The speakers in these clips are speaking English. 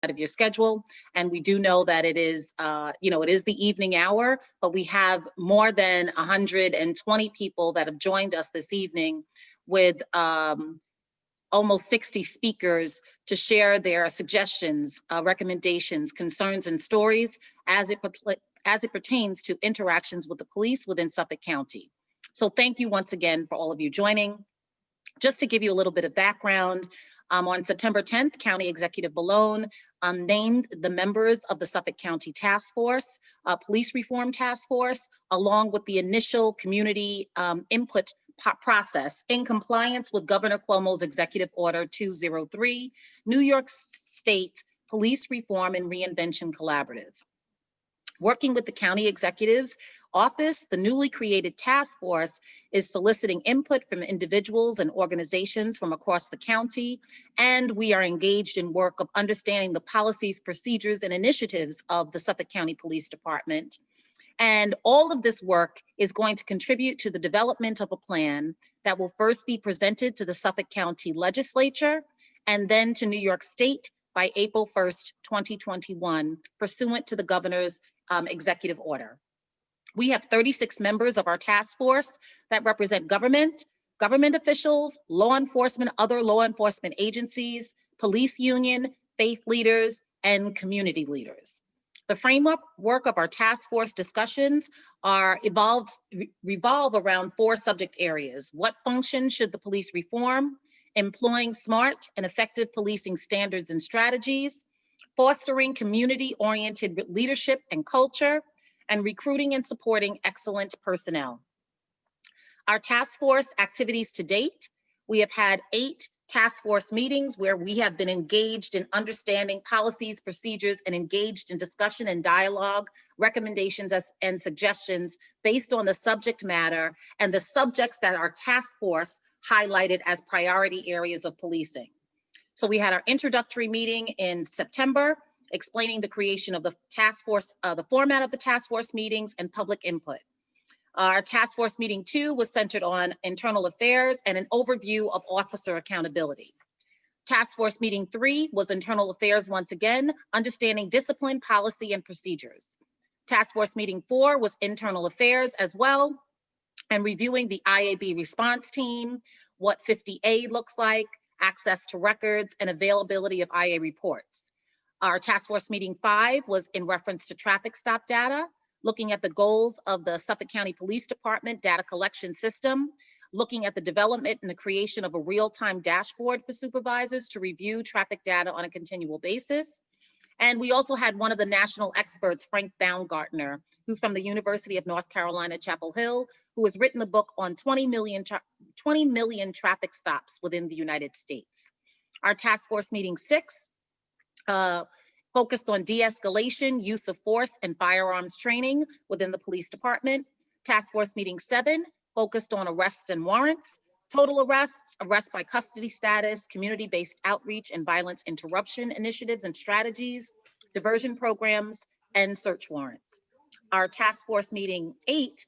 out of your schedule. And we do know that it is, it is the evening hour, but we have more than 120 people that have joined us this evening with almost 60 speakers to share their suggestions, recommendations, concerns, and stories as it pertains to interactions with the police within Suffolk County. So thank you once again for all of you joining. Just to give you a little bit of background, on September 10th, County Executive Bellone named the members of the Suffolk County Task Force, Police Reform Task Force, along with the initial community input process in compliance with Governor Cuomo's Executive Order 203, New York State Police Reform and Reinvention Collaborative. Working with the county executive's office, the newly created task force is soliciting input from individuals and organizations from across the county, and we are engaged in work of understanding the policies, procedures, and initiatives of the Suffolk County Police Department. And all of this work is going to contribute to the development of a plan that will first be presented to the Suffolk County Legislature and then to New York State by April 1st, 2021, pursuant to the governor's executive order. We have 36 members of our task force that represent government officials, law enforcement, other law enforcement agencies, police union, faith leaders, and community leaders. The framework of our task force discussions revolve around 4 subject areas. What function should the police reform? Employing smart and effective policing standards and strategies, fostering community-oriented leadership and culture, and recruiting and supporting excellent personnel. Our task force activities to date, we have had 8 task force meetings where we have been engaged in understanding policies, procedures, and engaged in discussion and dialogue, recommendations and suggestions based on the subject matter and the subjects that our task force highlighted as priority areas of policing. So we had our introductory meeting in September, explaining the creation of the task force, the format of the task force meetings, and public input. Our task force meeting 2 was centered on internal affairs and an overview of officer accountability. Task force meeting 3 was internal affairs once again, understanding discipline, policy, and procedures. Task force meeting 4 was internal affairs as well, and reviewing the IAB response team, what 50A looks like, access to records, and availability of IA reports. Our task force meeting 5 was in reference to traffic stop data, looking at the goals of the Suffolk County Police Department data collection system, looking at the development and the creation of a real-time dashboard for supervisors to review traffic data on a continual basis. And we also had one of the national experts, Frank Baumgartner, who's from the University of North Carolina, Chapel Hill, who has written a book on 20 million traffic stops within the United States. Our task force meeting 6 focused on de-escalation, use of force, and firearms training within the police department. Task force meeting 7 focused on arrests and warrants, total arrests, arrest by custody status, community-based outreach and violence interruption initiatives and strategies, diversion programs, and search warrants. Our task force meeting 8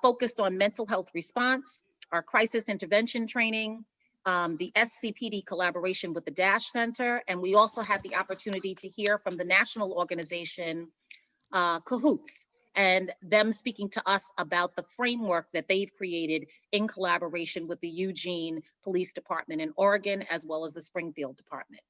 focused on mental health response, our crisis intervention training, the SCPD collaboration with the DASH Center, and we also had the opportunity to hear from the national organization Cahoots, and them speaking to us about the framework that they've created in collaboration with the Eugene Police Department in Oregon, as well as the Springfield Department.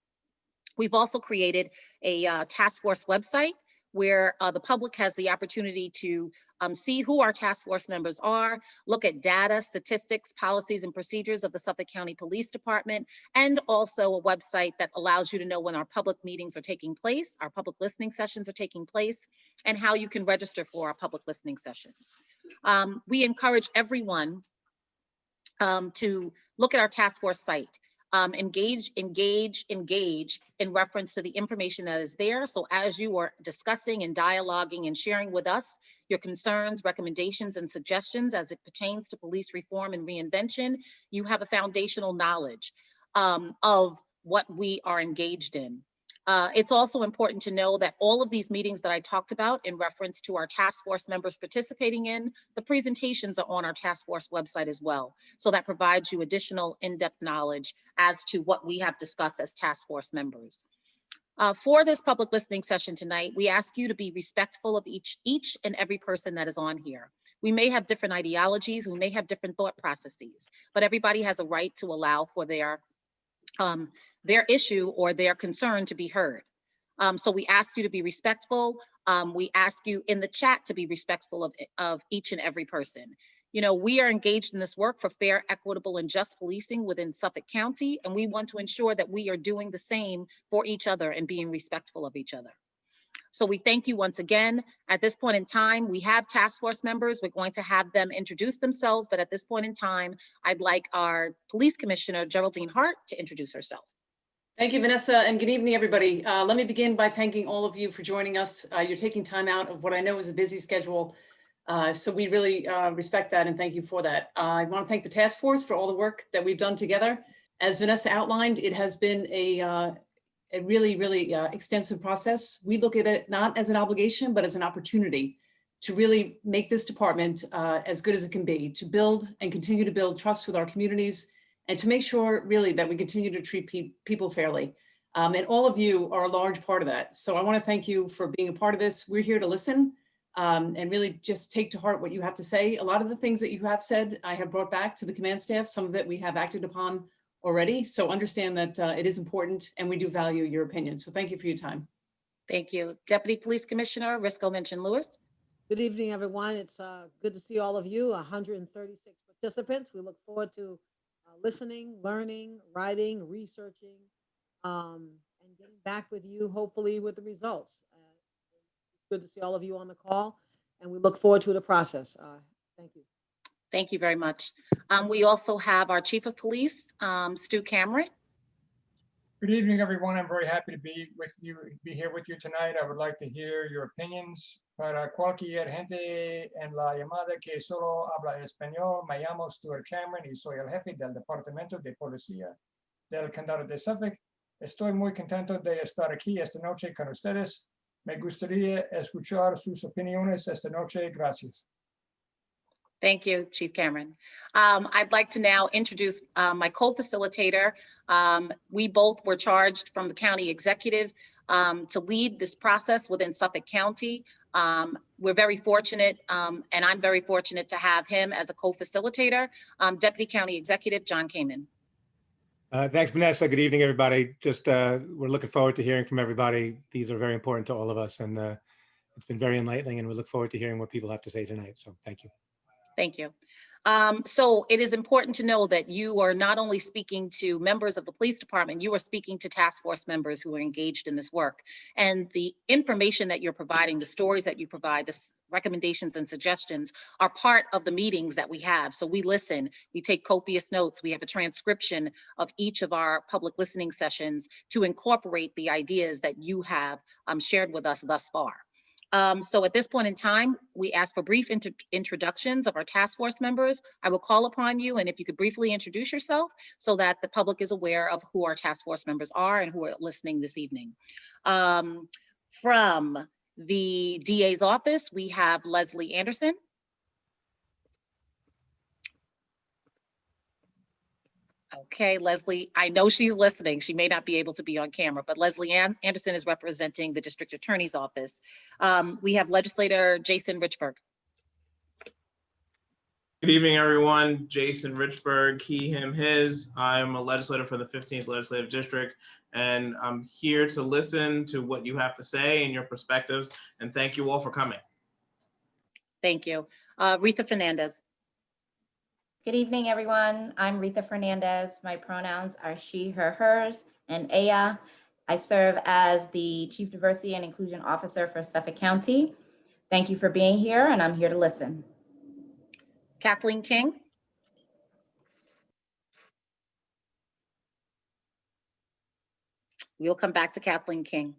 We've also created a task force website where the public has the opportunity to see who our task force members are, look at data, statistics, policies, and procedures of the Suffolk County Police Department, and also a website that allows you to know when our public meetings are taking place, our public listening sessions are taking place, and how you can register for our public listening sessions. We encourage everyone to look at our task force site. Engage in reference to the information that is there. So as you are discussing and dialoguing and sharing with us your concerns, recommendations, and suggestions as it pertains to police reform and reinvention, you have a foundational knowledge of what we are engaged in. It's also important to know that all of these meetings that I talked about in reference to our task force members participating in, the presentations are on our task force website as well. So that provides you additional in-depth knowledge as to what we have discussed as task force members. For this public listening session tonight, we ask you to be respectful of each and every person that is on here. We may have different ideologies, we may have different thought processes, but everybody has a right to allow for their issue or their concern to be heard. So we ask you to be respectful. We ask you in the chat to be respectful of each and every person. You know, we are engaged in this work for fair, equitable, and just policing within Suffolk County, and we want to ensure that we are doing the same for each other and being respectful of each other. So we thank you once again. At this point in time, we have task force members. We're going to have them introduce themselves, but at this point in time, I'd like our Police Commissioner, Geraldine Hart, to introduce herself. Thank you, Vanessa, and good evening, everybody. Let me begin by thanking all of you for joining us. You're taking time out of what I know is a busy schedule, so we really respect that and thank you for that. I want to thank the task force for all the work that we've done together. As Vanessa outlined, it has been a really extensive process. We look at it not as an obligation, but as an opportunity to really make this department as good as it can be, to build and continue to build trust with our communities, and to make sure really that we continue to treat people fairly. And all of you are a large part of that. So I want to thank you for being a part of this. We're here to listen and really just take to heart what you have to say. A lot of the things that you have said, I have brought back to the command staff. Some of it we have acted upon already. So understand that it is important and we do value your opinion. So thank you for your time. Thank you. Deputy Police Commissioner Risco Minchin-Lewis. Good evening, everyone. It's good to see all of you, 136 participants. We look forward to listening, learning, writing, researching, and getting back with you, hopefully with the results. It's good to see all of you on the call, and we look forward to the process. Thank you. Thank you very much. We also have our Chief of Police, Stu Cameron. Good evening, everyone. I'm very happy to be here with you tonight. I would like to hear your opinions. Para cualquier gente en la llamada que solo habla español, me llamo Stuart Cameron y soy el jefe del Departamento de Policía del Condado de Suffolk. Estoy muy contento de estar aquí esta noche con ustedes. Me gustaría escuchar sus opiniones esta noche. Gracias. Thank you, Chief Cameron. I'd like to now introduce my co-facilitator. We both were charged from the county executive to lead this process within Suffolk County. We're very fortunate, and I'm very fortunate to have him as a co-facilitator. Deputy County Executive John Kamen. Thanks, Vanessa. Good evening, everybody. Just we're looking forward to hearing from everybody. These are very important to all of us, and it's been very enlightening, and we look forward to hearing what people have to say tonight. So thank you. Thank you. So it is important to know that you are not only speaking to members of the police department, you are speaking to task force members who are engaged in this work. And the information that you're providing, the stories that you provide, the recommendations and suggestions are part of the meetings that we have. So we listen, we take copious notes, we have a transcription of each of our public listening sessions to incorporate the ideas that you have shared with us thus far. So at this point in time, we ask for brief introductions of our task force members. I will call upon you, and if you could briefly introduce yourself so that the public is aware of who our task force members are and who are listening this evening. From the DA's office, we have Leslie Anderson. Okay, Leslie, I know she's listening. She may not be able to be on camera, but Leslie Anderson is representing the District Attorney's Office. We have Legislator Jason Richburg. Good evening, everyone. Jason Richburg, he, him, his. I'm a legislator for the 15th Legislative District, and I'm here to listen to what you have to say and your perspectives, and thank you all for coming. Thank you. Retha Fernandez. Good evening, everyone. I'm Retha Fernandez. My pronouns are she, her, hers, and Aya. I serve as the Chief Diversity and Inclusion Officer for Suffolk County. Thank you for being here, and I'm here to listen. Kathleen King. We'll come back to Kathleen King.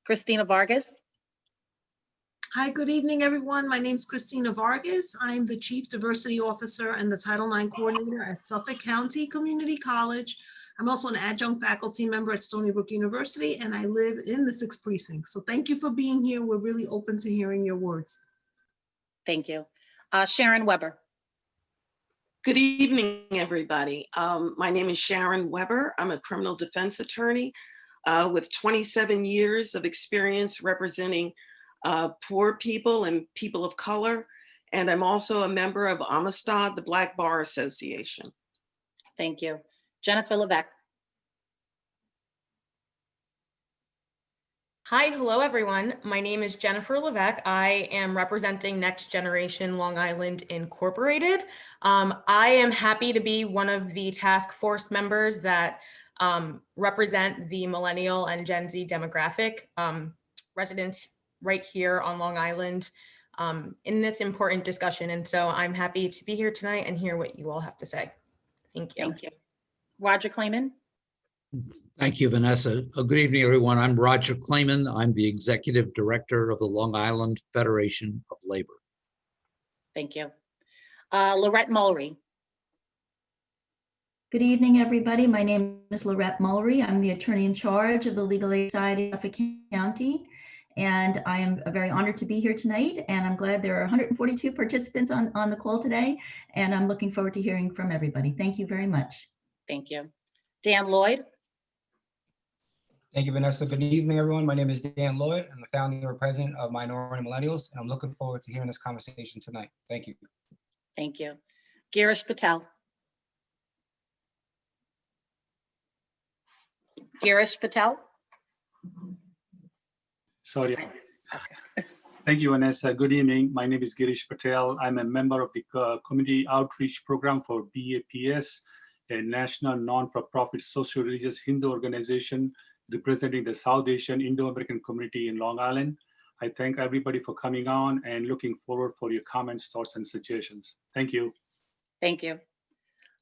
Christina Vargas. Hi, good evening, everyone. My name is Christina Vargas. I'm the Chief Diversity Officer and the Title IX Coordinator at Suffolk County Community College. I'm also an adjunct faculty member at Stony Brook University, and I live in the 6th precinct. So thank you for being here. We're really open to hearing your words. Thank you. Sharon Weber. Good evening, everybody. My name is Sharon Weber. I'm a criminal defense attorney. with 27 years of experience representing poor people and people of color. And I'm also a member of Amistad, the Black Bar Association. Thank you. Jennifer Levesque. Hi, hello everyone. My name is Jennifer Levesque. I am representing Next Generation Long Island Incorporated. I am happy to be one of the task force members that represent the millennial and Gen Z demographic residents right here on Long Island in this important discussion. And so I'm happy to be here tonight and hear what you all have to say. Thank you. Thank you. Roger Clayman. Thank you, Vanessa. Good evening, everyone. I'm Roger Clayman. I'm the Executive Director of the Long Island Federation of Labor. Thank you. Lorette Mulry. Good evening, everybody. My name is Lorette Mulry. I'm the attorney in charge of the Legal Aid Society of Suffolk County. And I am very honored to be here tonight. And I'm glad there are 142 participants on the call today. And I'm looking forward to hearing from everybody. Thank you very much. Thank you. Dan Lloyd. Thank you, Vanessa. Good evening, everyone. My name is Dan Lloyd. I'm the founder and president of Minority Millennials, and I'm looking forward to hearing this conversation tonight. Thank you. Thank you. Girish Patel. Girish Patel. Sorry. Thank you, Vanessa. Good evening. My name is Girish Patel. I'm a member of the Community Outreach Program for BAPS, a national non-for-profit socio-religious Hindu organization representing the South Asian Indo-American community in Long Island. I thank everybody for coming on and looking forward for your comments, thoughts, and suggestions. Thank you. Thank you.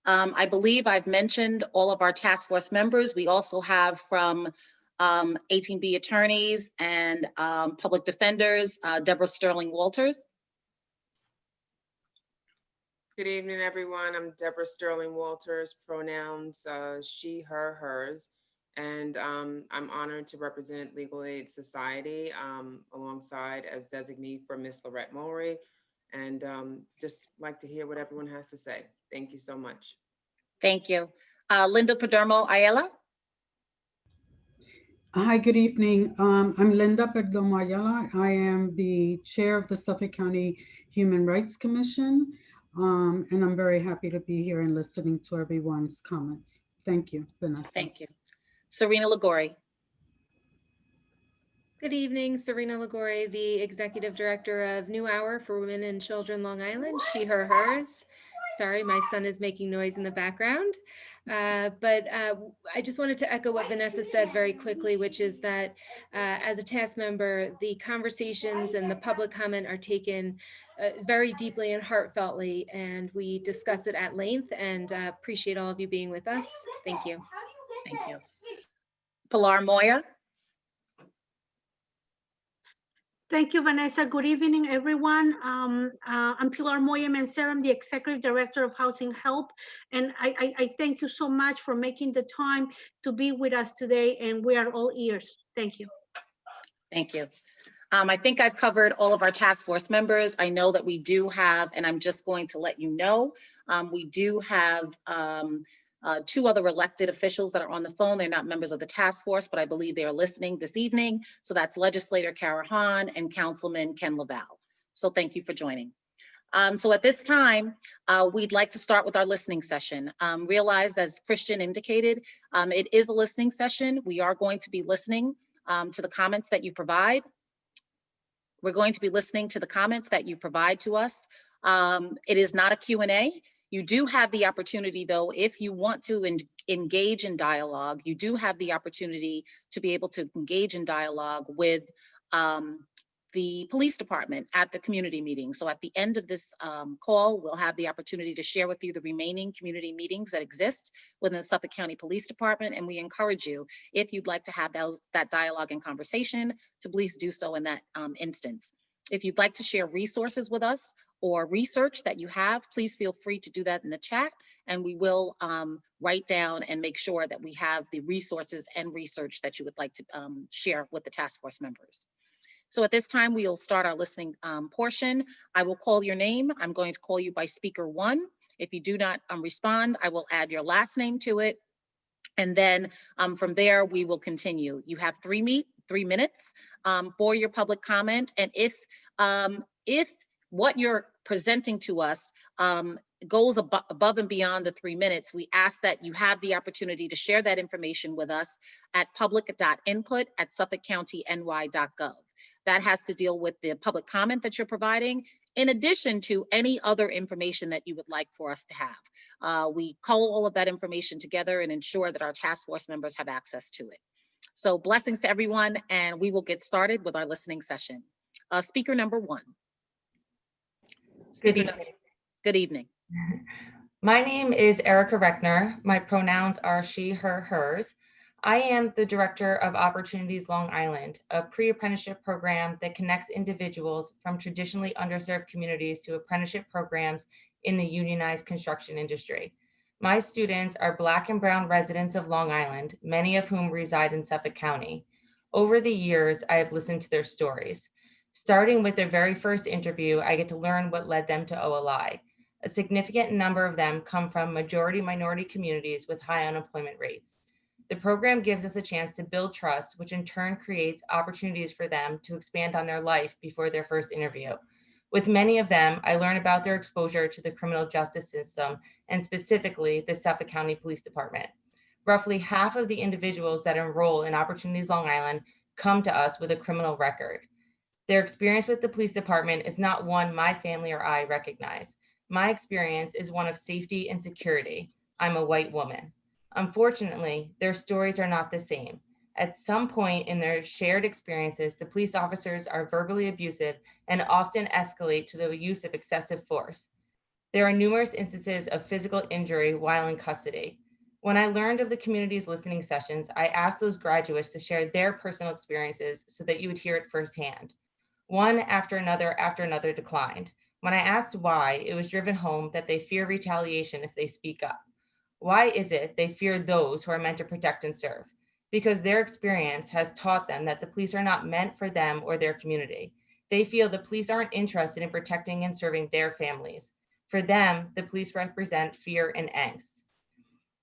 I believe I've mentioned all of our task force members. We also have from 18B attorneys and public defenders, Deborah Sterling Walters. Good evening, everyone. I'm Deborah Sterling Walters, pronouns she, her, hers. And I'm honored to represent Legal Aid Society alongside as designee for Miss Lorette Mulry, and just like to hear what everyone has to say. Thank you so much. Thank you. Linda Perdomo Ayala. Hi, good evening. I'm Linda Perdomo Ayala. I am the chair of the Suffolk County Human Rights Commission, and I'm very happy to be here and listening to everyone's comments. Thank you, Vanessa. Thank you. Serena Ligori. Good evening, Serena Ligori, the Executive Director of New Hour for Women and Children Long Island, she, her, hers. Sorry, my son is making noise in the background. But I just wanted to echo what Vanessa said very quickly, which is that as a task member, the conversations and the public comment are taken very deeply and heartfeltly, and we discuss it at length, and appreciate all of you being with us. Thank you. Thank you. Pilar Moya. Thank you, Vanessa. Good evening, everyone. I'm Pilar Moya Mancera. I'm the Executive Director of Housing Help. And I thank you so much for making the time to be with us today, and we are all ears. Thank you. Thank you. I think I've covered all of our task force members. I know that we do have, and I'm just going to let you know, we do have two other elected officials that are on the phone. They're not members of the task force, but I believe they are listening this evening. So that's Legislator Kara Hahn and Councilman Ken LaValle. So thank you for joining. So at this time, we'd like to start with our listening session. Realize, as Christian indicated, it is a listening session. We are going to be listening to the comments that you provide. We're going to be listening to the comments that you provide to us. It is not a Q&A. You do have the opportunity, though, if you want to engage in dialogue, you do have the opportunity to be able to engage in dialogue with the police department at the community meeting. So at the end of this call, we'll have the opportunity to share with you the remaining community meetings that exist within the Suffolk County Police Department. And we encourage you, if you'd like to have that dialogue and conversation, to please do so in that instance. If you'd like to share resources with us or research that you have, please feel free to do that in the chat, and we will write down and make sure that we have the resources and research that you would like to share with the task force members. So at this time, we'll start our listening portion. I will call your name. I'm going to call you by speaker 1. If you do not respond, I will add your last name to it. And then from there, we will continue. You have 3 minutes for your public comment. And if what you're presenting to us goes above and beyond the 3 minutes, we ask that you have the opportunity to share that information with us at public.input@suffolkcountyn.gov. That has to deal with the public comment that you're providing, in addition to any other information that you would like for us to have. We cull all of that information together and ensure that our task force members have access to it. So blessings to everyone, and we will get started with our listening session. Speaker number 1. Good evening. Good evening. My name is Erica Reckner. My pronouns are she, her, hers. I am the Director of Opportunities Long Island, a pre-apprenticeship program that connects individuals from traditionally underserved communities to apprenticeship programs in the unionized construction industry. My students are Black and Brown residents of Long Island, many of whom reside in Suffolk County. Over the years, I have listened to their stories. Starting with their very first interview, I get to learn what led them to OLI. A significant number of them come from majority minority communities with high unemployment rates. The program gives us a chance to build trust, which in turn creates opportunities for them to expand on their life before their first interview. With many of them, I learn about their exposure to the criminal justice system and specifically the Suffolk County Police Department. Roughly half of the individuals that enroll in Opportunities Long Island come to us with a criminal record. Their experience with the police department is not one my family or I recognize. My experience is one of safety and security. I'm a white woman. Unfortunately, their stories are not the same. At some point in their shared experiences, the police officers are verbally abusive and often escalate to the use of excessive force. There are numerous instances of physical injury while in custody. When I learned of the community's listening sessions, I asked those graduates to share their personal experiences so that you would hear it firsthand. One after another declined. When I asked why, it was driven home that they fear retaliation if they speak up. Why is it they fear those who are meant to protect and serve? Because their experience has taught them that the police are not meant for them or their community. They feel the police aren't interested in protecting and serving their families. For them, the police represent fear and angst.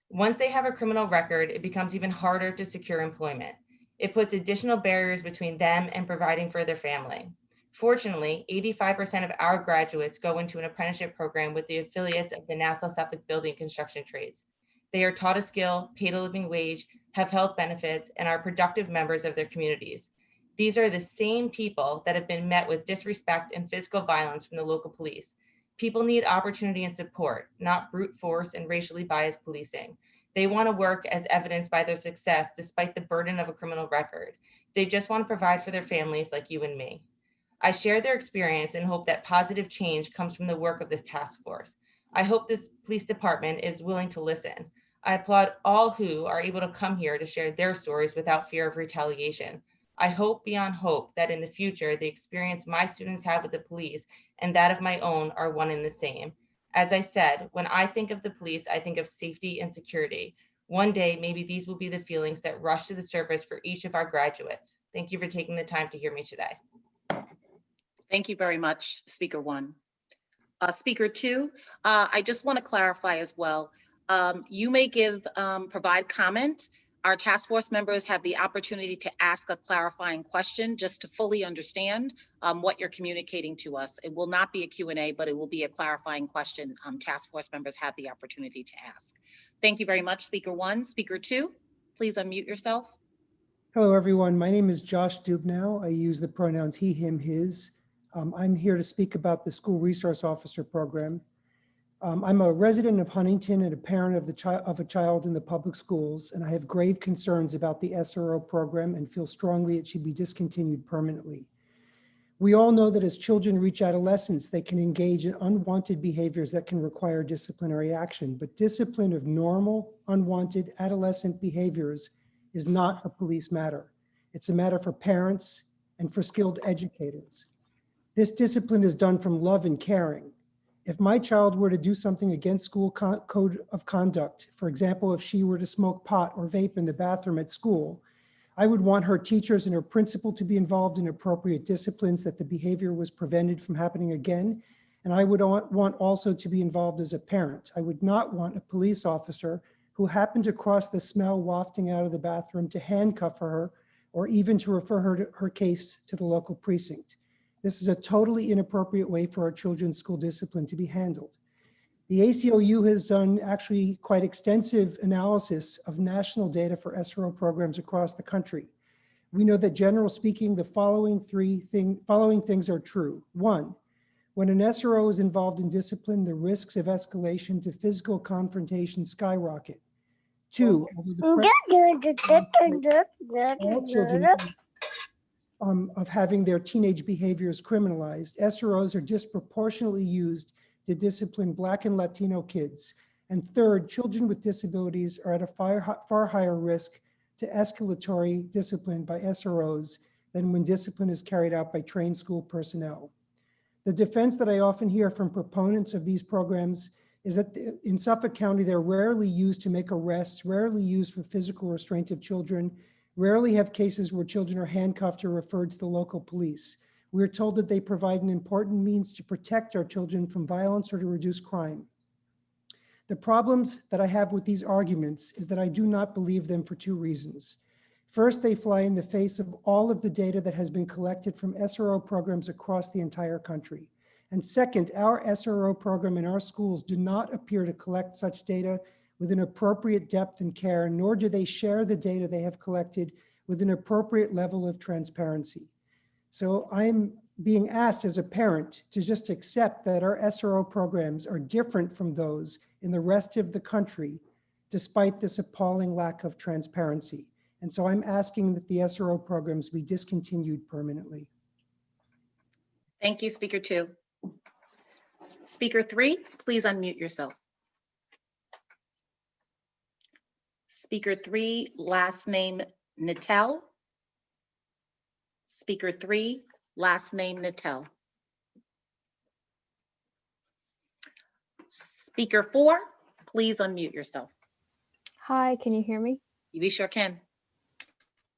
Once they have a criminal record, it becomes even harder to secure employment. It puts additional barriers between them and providing for their family. Fortunately, 85% of our graduates go into an apprenticeship program with the affiliates of the Nassau-Suffolk Building Construction Trades. They are taught a skill, paid a living wage, have health benefits, and are productive members of their communities. These are the same people that have been met with disrespect and physical violence from the local police. People need opportunity and support, not brute force and racially biased policing. They want to work as evidenced by their success despite the burden of a criminal record. They just want to provide for their families like you and me. I share their experience and hope that positive change comes from the work of this task force. I hope this police department is willing to listen. I applaud all who are able to come here to share their stories without fear of retaliation. I hope beyond hope that in the future, the experience my students have with the police and that of my own are one and the same. As I said, when I think of the police, I think of safety and security. One day, maybe these will be the feelings that rush to the surface for each of our graduates. Thank you for taking the time to hear me today. Thank you very much, Speaker 1. Speaker 2, I just want to clarify as well. You may provide comment. Our task force members have the opportunity to ask a clarifying question just to fully understand what you're communicating to us. It will not be a Q&A, but it will be a clarifying question task force members have the opportunity to ask. Thank you very much, Speaker 1. Speaker 2, please unmute yourself. Hello, everyone. My name is Josh Dubnow. I use the pronouns he, him, his. I'm here to speak about the School Resource Officer Program. I'm a resident of Huntington and a parent of a child in the public schools, and I have grave concerns about the SRO program and feel strongly it should be discontinued permanently. We all know that as children reach adolescence, they can engage in unwanted behaviors that can require disciplinary action, but discipline of normal, unwanted adolescent behaviors is not a police matter. It's a matter for parents and for skilled educators. This discipline is done from love and caring. If my child were to do something against school code of conduct, for example, if she were to smoke pot or vape in the bathroom at school, I would want her teachers and her principal to be involved in appropriate disciplines that the behavior was prevented from happening again. And I would want also to be involved as a parent. I would not want a police officer who happened to cross the smell wafting out of the bathroom to handcuff her or even to refer her case to the local precinct. This is a totally inappropriate way for our children's school discipline to be handled. The ACLU has done actually quite extensive analysis of national data for SRO programs across the country. We know that generally speaking, the following things are true. One, when an SRO is involved in discipline, the risks of escalation to physical confrontation skyrocket. Two, all children of having their teenage behaviors criminalized, SROs are disproportionately used to discipline Black and Latino kids. And third, children with disabilities are at a far higher risk to escalatory discipline by SROs than when discipline is carried out by trained school personnel. The defense that I often hear from proponents of these programs is that in Suffolk County, they're rarely used to make arrests, rarely used for physical restraint of children, rarely have cases where children are handcuffed or referred to the local police. We're told that they provide an important means to protect our children from violence or to reduce crime. The problems that I have with these arguments is that I do not believe them for two reasons. First, they fly in the face of all of the data that has been collected from SRO programs across the entire country. And second, our SRO program in our schools do not appear to collect such data with an appropriate depth and care, nor do they share the data they have collected with an appropriate level of transparency. So I'm being asked as a parent to just accept that our SRO programs are different from those in the rest of the country, despite this appalling lack of transparency. And so I'm asking that the SRO programs be discontinued permanently. Thank you, Speaker 2. Speaker 3, please unmute yourself. Speaker 3, last name Nattel. Speaker 3, last name Nattel. Speaker 4, please unmute yourself. Hi, can you hear me? We sure can.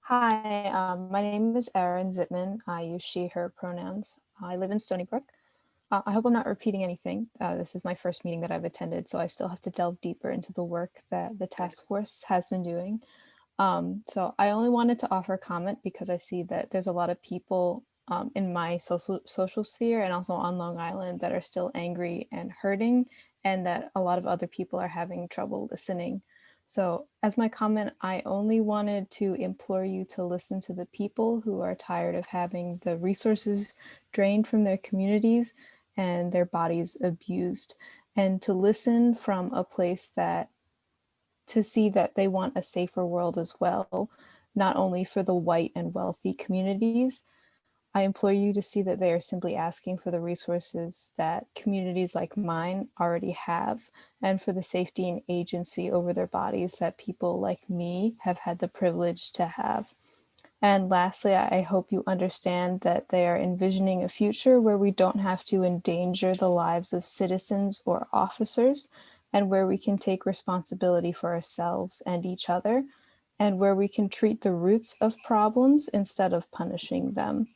Hi, my name is Erin Zitman. I use she, her pronouns. I live in Stony Brook. I hope I'm not repeating anything. This is my first meeting that I've attended, so I still have to delve deeper into the work that the task force has been doing. So I only wanted to offer a comment because I see that there's a lot of people in my social sphere and also on Long Island that are still angry and hurting, and that a lot of other people are having trouble listening. So as my comment, I only wanted to implore you to listen to the people who are tired of having the resources drained from their communities and their bodies abused, and to listen from a place to see that they want a safer world as well, not only for the white and wealthy communities. I implore you to see that they are simply asking for the resources that communities like mine already have, and for the safety and agency over their bodies that people like me have had the privilege to have. And lastly, I hope you understand that they are envisioning a future where we don't have to endanger the lives of citizens or officers, and where we can take responsibility for ourselves and each other, and where we can treat the roots of problems instead of punishing them.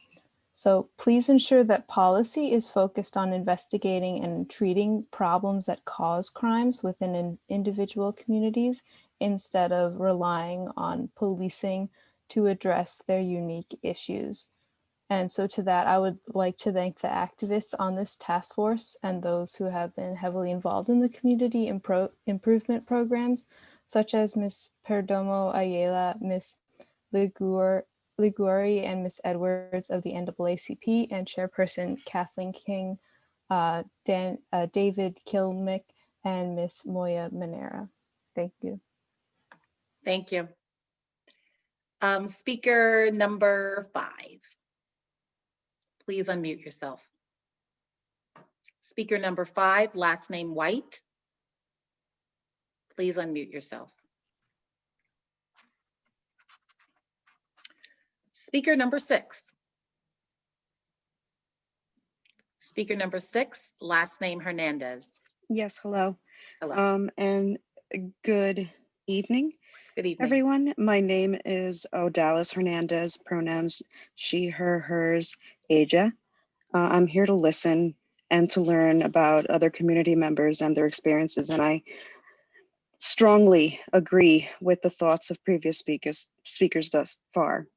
So please ensure that policy is focused on investigating and treating problems that cause crimes within individual communities, instead of relying on policing to address their unique issues. And so to that, I would like to thank the activists on this task force and those who have been heavily involved in the community improvement programs, such as Ms. Perdomo Ayala, Ms. Liguori, and Ms. Edwards of the NAACP, and Chairperson Kathleen King, David Kilmick, and Ms. Moya Manera. Thank you. Thank you. Speaker number 5. Please unmute yourself. Speaker number 5, last name White. Please unmute yourself. Speaker number 6. Speaker number 6, last name Hernandez. Yes, hello. Hello. And good evening. Good evening. Everyone, my name is Odalis Hernandez, pronouns she, her, hers, Aja. I'm here to listen and to learn about other community members and their experiences. And I strongly agree with the thoughts of previous speakers thus far.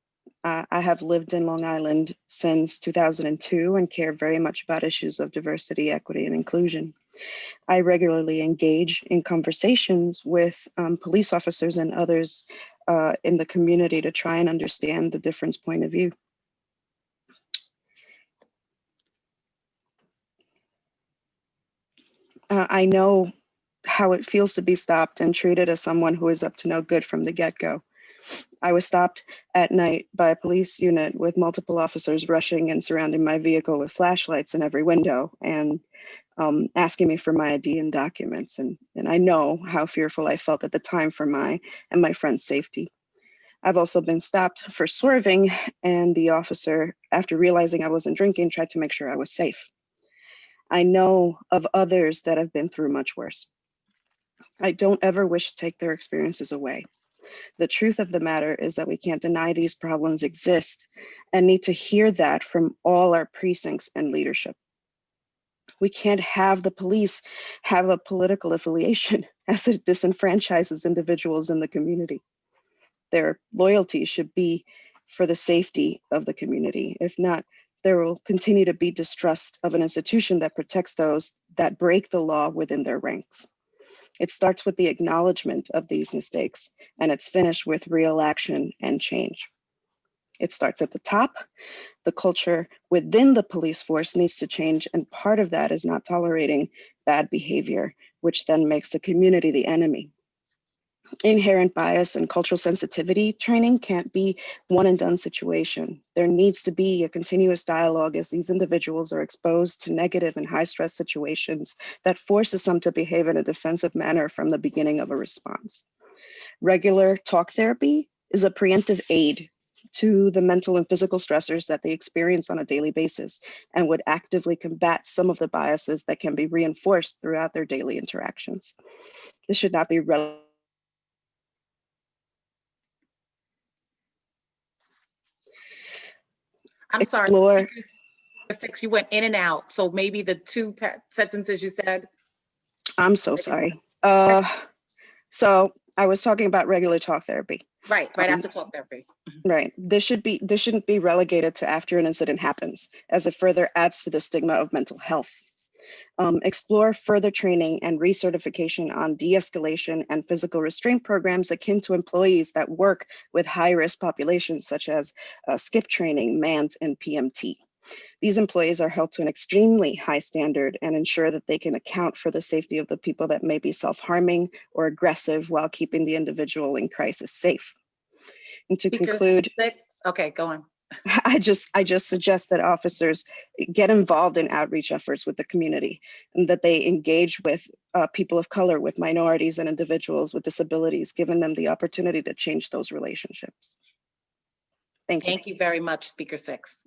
I have lived in Long Island since 2002 and care very much about issues of diversity, equity, and inclusion. I regularly engage in conversations with police officers and others in the community to try and understand the different point of view. I know how it feels to be stopped and treated as someone who is up to no good from the get-go. I was stopped at night by a police unit with multiple officers rushing and surrounding my vehicle with flashlights in every window and asking me for my ID and documents. And I know how fearful I felt at the time for my and my friend's safety. I've also been stopped for swerving, and the officer, after realizing I wasn't drinking, tried to make sure I was safe. I know of others that have been through much worse. I don't ever wish to take their experiences away. The truth of the matter is that we can't deny these problems exist and need to hear that from all our precincts and leadership. We can't have the police have a political affiliation as it disenfranchises individuals in the community. Their loyalty should be for the safety of the community. If not, there will continue to be distrust of an institution that protects those that break the law within their ranks. It starts with the acknowledgement of these mistakes, and it's finished with real action and change. It starts at the top. The culture within the police force needs to change, and part of that is not tolerating bad behavior, which then makes the community the enemy. Inherent bias and cultural sensitivity training can't be one and done situation. There needs to be a continuous dialogue as these individuals are exposed to negative and high stress situations that forces them to behave in a defensive manner from the beginning of a response. Regular talk therapy is a preemptive aid to the mental and physical stressors that they experience on a daily basis and would actively combat some of the biases that can be reinforced throughout their daily interactions. This should not be relevant. I'm sorry. Explore. Six, you went in and out. So maybe the two sentences you said. I'm so sorry. So I was talking about regular talk therapy. Right after talk therapy. Right. This shouldn't be relegated to after an incident happens, as it further adds to the stigma of mental health. Explore further training and recertification on de-escalation and physical restraint programs akin to employees that work with high-risk populations such as SCIP training, MANT, and PMT. These employees are held to an extremely high standard and ensure that they can account for the safety of the people that may be self-harming or aggressive while keeping the individual in crisis safe. And to conclude, okay, go on. I just suggest that officers get involved in outreach efforts with the community and that they engage with people of color, with minorities and individuals with disabilities, giving them the opportunity to change those relationships. Thank you. Thank you very much, Speaker 6.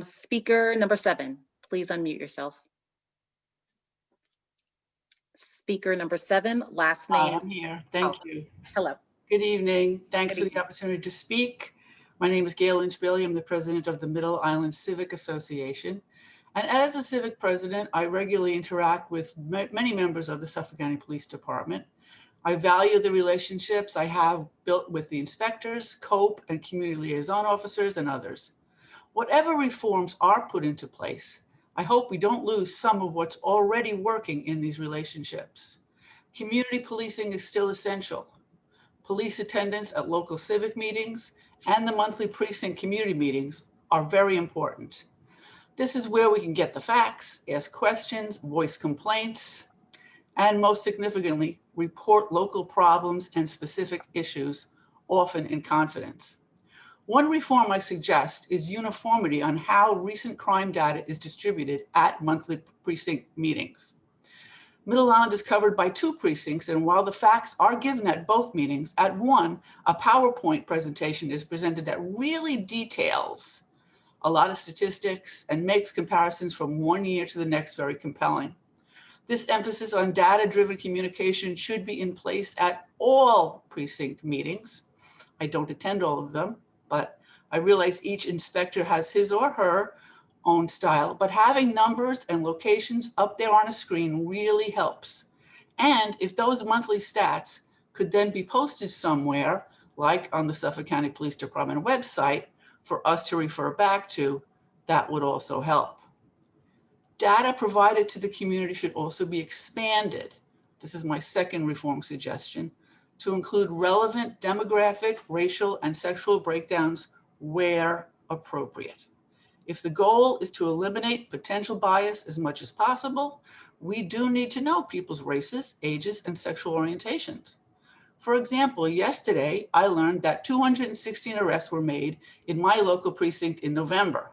Speaker number 7, please unmute yourself. Speaker number 7, last name. I'm here. Thank you. Hello. Good evening. Thanks for the opportunity to speak. My name is Gail Lynch-Bailey. I'm the president of the Middle Island Civic Association. And as a civic president, I regularly interact with many members of the Suffolk County Police Department. I value the relationships I have built with the inspectors, COPE, and community liaison officers, and others. Whatever reforms are put into place, I hope we don't lose some of what's already working in these relationships. Community policing is still essential. Police attendance at local civic meetings and the monthly precinct community meetings are very important. This is where we can get the facts, ask questions, voice complaints, and most significantly, report local problems and specific issues, often in confidence. One reform I suggest is uniformity on how recent crime data is distributed at monthly precinct meetings. Middle Island is covered by 2 precincts, and while the facts are given at both meetings, at one, a PowerPoint presentation is presented that really details a lot of statistics and makes comparisons from one year to the next very compelling. This emphasis on data-driven communication should be in place at all precinct meetings. I don't attend all of them, but I realize each inspector has his or her own style, but having numbers and locations up there on a screen really helps. And if those monthly stats could then be posted somewhere, like on the Suffolk County Police Department website, for us to refer back to, that would also help. Data provided to the community should also be expanded. This is my second reform suggestion, to include relevant demographic, racial, and sexual breakdowns where appropriate. If the goal is to eliminate potential bias as much as possible, we do need to know people's races, ages, and sexual orientations. For example, yesterday, I learned that 216 arrests were made in my local precinct in November.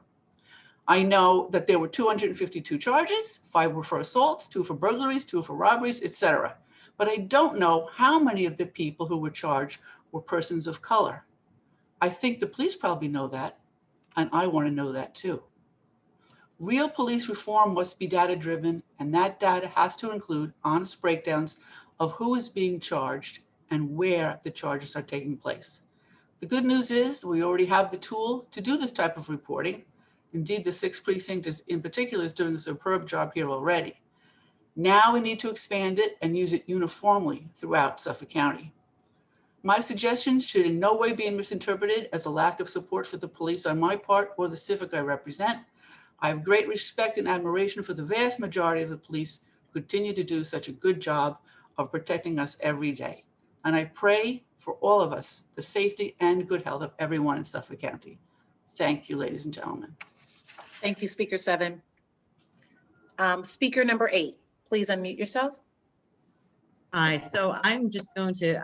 I know that there were 252 charges, 5 were for assaults, 2 for burglaries, 2 for robberies, etc. But I don't know how many of the people who were charged were persons of color. I think the police probably know that, and I want to know that too. Real police reform must be data-driven, and that data has to include honest breakdowns of who is being charged and where the charges are taking place. The good news is we already have the tool to do this type of reporting. Indeed, the 6th precinct in particular is doing a superb job here already. Now we need to expand it and use it uniformly throughout Suffolk County. My suggestions should in no way be misinterpreted as a lack of support for the police on my part or the civic I represent. I have great respect and admiration for the vast majority of the police who continue to do such a good job of protecting us every day. And I pray for all of us, the safety and good health of everyone in Suffolk County. Thank you, ladies and gentlemen. Thank you, Speaker 7. Speaker number 8, please unmute yourself. Hi, so I'm just going to,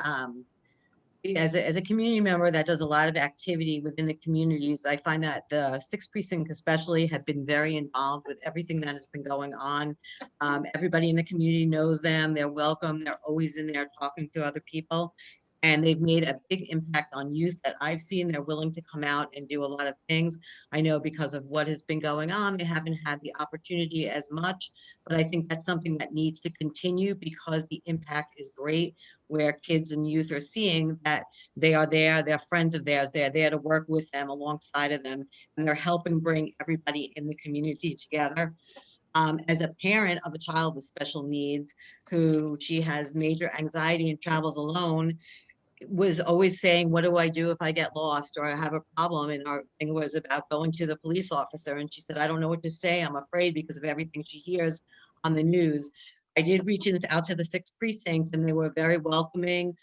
as a community member that does a lot of activity within the communities, I find that the 6th precinct especially have been very involved with everything that has been going on. Everybody in the community knows them, they're welcome, they're always in there talking to other people. And they've made a big impact on youth that I've seen. They're willing to come out and do a lot of things. I know because of what has been going on, they haven't had the opportunity as much, but I think that's something that needs to continue because the impact is great, where kids and youth are seeing that they are there, they're friends of theirs, they're there to work with them, alongside of them, and they're helping bring everybody in the community together. As a parent of a child with special needs, who she has major anxiety and travels alone, was always saying, what do I do if I get lost or I have a problem? And our thing was about going to the police officer. And she said, I don't know what to say. I'm afraid because of everything she hears on the news. I did reach out to the 6th precinct and they were very welcoming.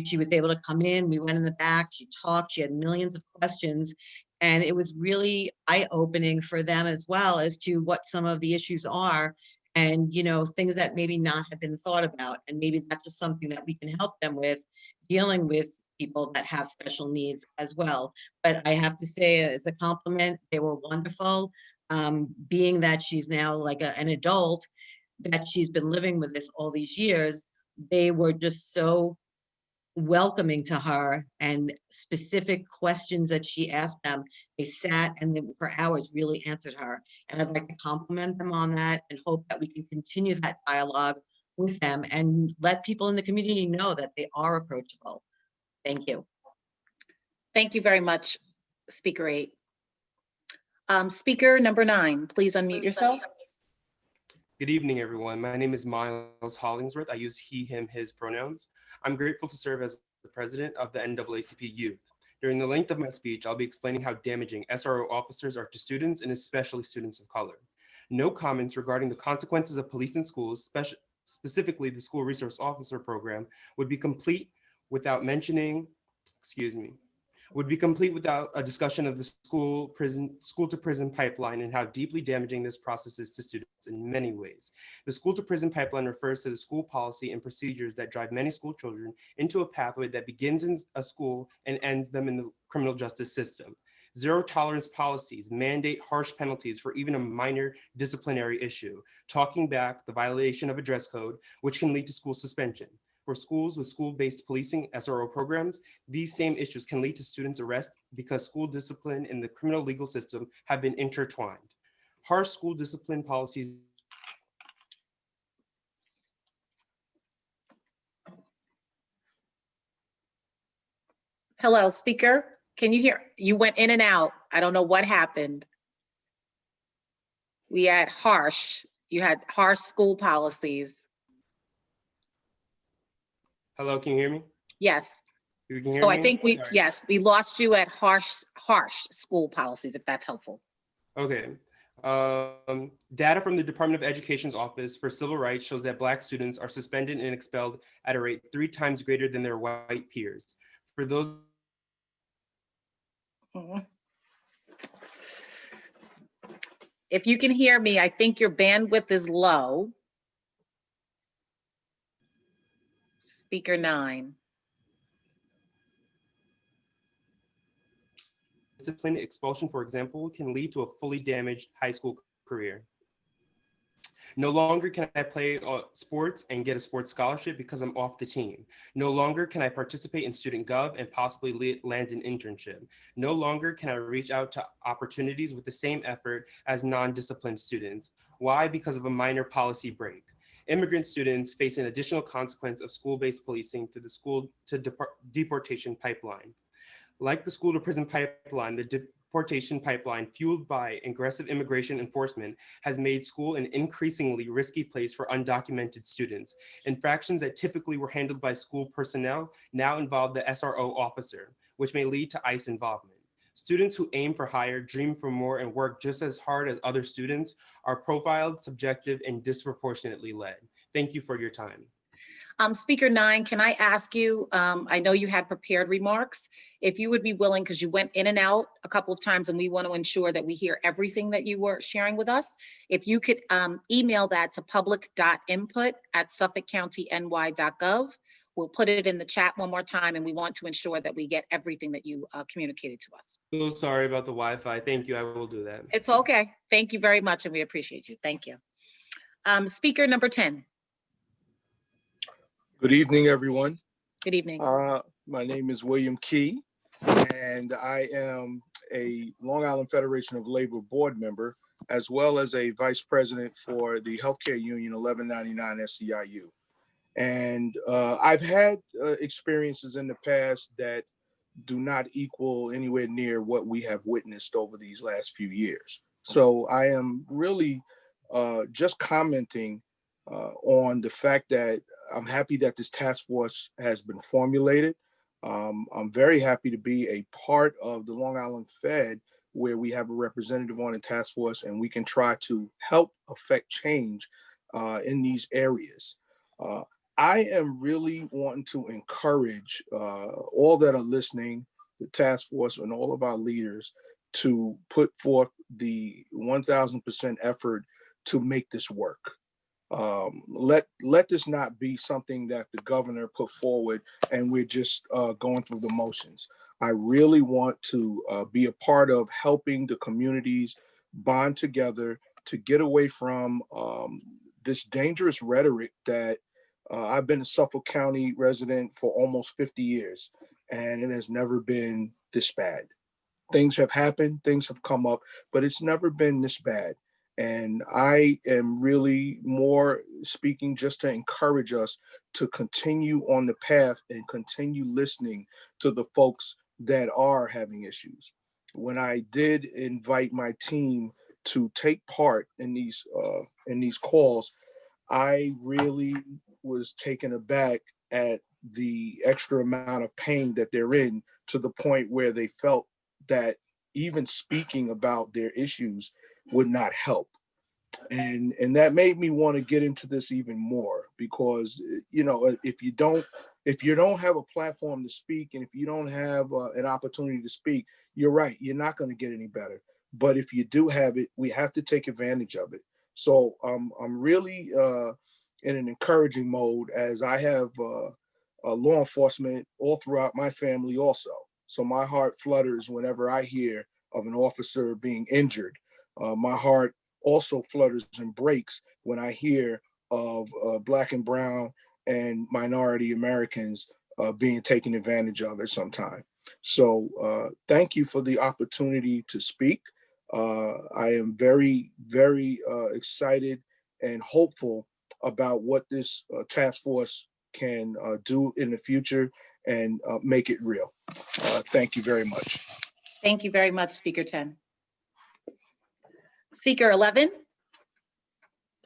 She was able to come in. We went in the back. She talked. She had millions of questions. And it was really eye-opening for them as well as to what some of the issues are. And, you know, things that maybe not have been thought about. And maybe that's just something that we can help them with, dealing with people that have special needs as well. But I have to say, as a compliment, they were wonderful. Being that she's now like an adult, that she's been living with this all these years, they were just so welcoming to her, and specific questions that she asked them, they sat and they, for hours, really answered her. And I'd like to compliment them on that and hope that we can continue that dialogue with them and let people in the community know that they are approachable. Thank you. Thank you very much, Speaker 8. Speaker number 9, please unmute yourself. Good evening, everyone. My name is Miles Hollingsworth. I use he, him, his pronouns. I'm grateful to serve as the president of the NAACP Youth. During the length of my speech, I'll be explaining how damaging SRO officers are to students and especially students of color. No comments regarding the consequences of police in schools, specifically the School Resource Officer Program, would be complete without mentioning, would be complete without a discussion of the school to prison pipeline and how deeply damaging this process is to students in many ways. The school to prison pipeline refers to the school policy and procedures that drive many school children into a pathway that begins in a school and ends them in the criminal justice system. Zero tolerance policies mandate harsh penalties for even a minor disciplinary issue, talking back the violation of a dress code, which can lead to school suspension. For schools with school-based policing SRO programs, these same issues can lead to students' arrest because school discipline and the criminal legal system have been intertwined. Harsh school discipline policies. Hello, Speaker. Can you hear? You went in and out. I don't know what happened. We had harsh. You had harsh school policies. Hello, can you hear me? Yes. You can hear So me? I think we, Sorry. yes, we lost you at harsh school policies, if that's helpful. Okay. Data from the Department of Education's Office for Civil Rights shows that Black students are suspended and expelled at a rate 3 times greater than their white peers. For those If you can hear me, I think your bandwidth is low. Speaker 9. discipline, expulsion, for example, can lead to a fully damaged high school career. No longer can I play sports and get a sports scholarship because I'm off the team. No longer can I participate in student gov and possibly land an internship. No longer can I reach out to opportunities with the same effort as non-disciplined students. Why? Because of a minor policy break. Immigrant students face an additional consequence of school-based policing through the school to deportation pipeline. Like the school to prison pipeline, the deportation pipeline, fueled by aggressive immigration enforcement, has made school an increasingly risky place for undocumented students. Infractions that typically were handled by school personnel now involve the SRO officer, which may lead to ICE involvement. Students who aim for higher, dream for more, and work just as hard as other students are profiled, subjective, and disproportionately led. Thank you for your time. Speaker 9, can I ask you, I know you had prepared remarks, if you would be willing, because you went in and out a couple of times and we want to ensure that we hear everything that you were sharing with us. If you could email that to public.input@suffolkcountiny.gov. We'll put it in the chat one more time, and we want to ensure that we get everything that you communicated to us. So sorry about the Wi-Fi. Thank you, I will do that. It's okay. Thank you very much, and we appreciate you. Thank you. Speaker number 10. Good evening, everyone. Good evening. My name is William Key, and I am a Long Island Federation of Labor board member, as well as a vice president for the Healthcare Union 1199 SEIU. And I've had experiences in the past that do not equal anywhere near what we have witnessed over these last few years. So I am really just commenting on the fact that I'm happy that this task force has been formulated. I'm very happy to be a part of the Long Island Fed, where we have a representative on the task force and we can try to help affect change in these areas. I am really wanting to encourage all that are listening, the task force and all of our leaders, to put forth the 1000% effort to make this work. Let this not be something that the governor put forward and we're just going through the motions. I really want to be a part of helping the communities bond together to get away from this dangerous rhetoric that I've been a Suffolk County resident for almost 50 years, and it has never been this bad. Things have happened, things have come up, but it's never been this bad. And I am really more speaking just to encourage us to continue on the path and continue listening to the folks that are having issues. When I did invite my team to take part in these calls, I really was taken aback at the extra amount of pain that they're in, to the point where they felt that even speaking about their issues would not help. And that made me want to get into this even more, because, you know, if you don't have a platform to speak, and if you don't have an opportunity to speak, you're right, you're not going to get any better. But if you do have it, we have to take advantage of it. So I'm really in an encouraging mode, as I have law enforcement all throughout my family also. So my heart flutters whenever I hear of an officer being injured. My heart also flutters and breaks when I hear of Black and brown and minority Americans being taken advantage of at some time. So thank you for the opportunity to speak. I am very, very excited and hopeful about what this task force can do in the future and make it real. Thank you very much. Thank you very much, Speaker 10. Speaker 11,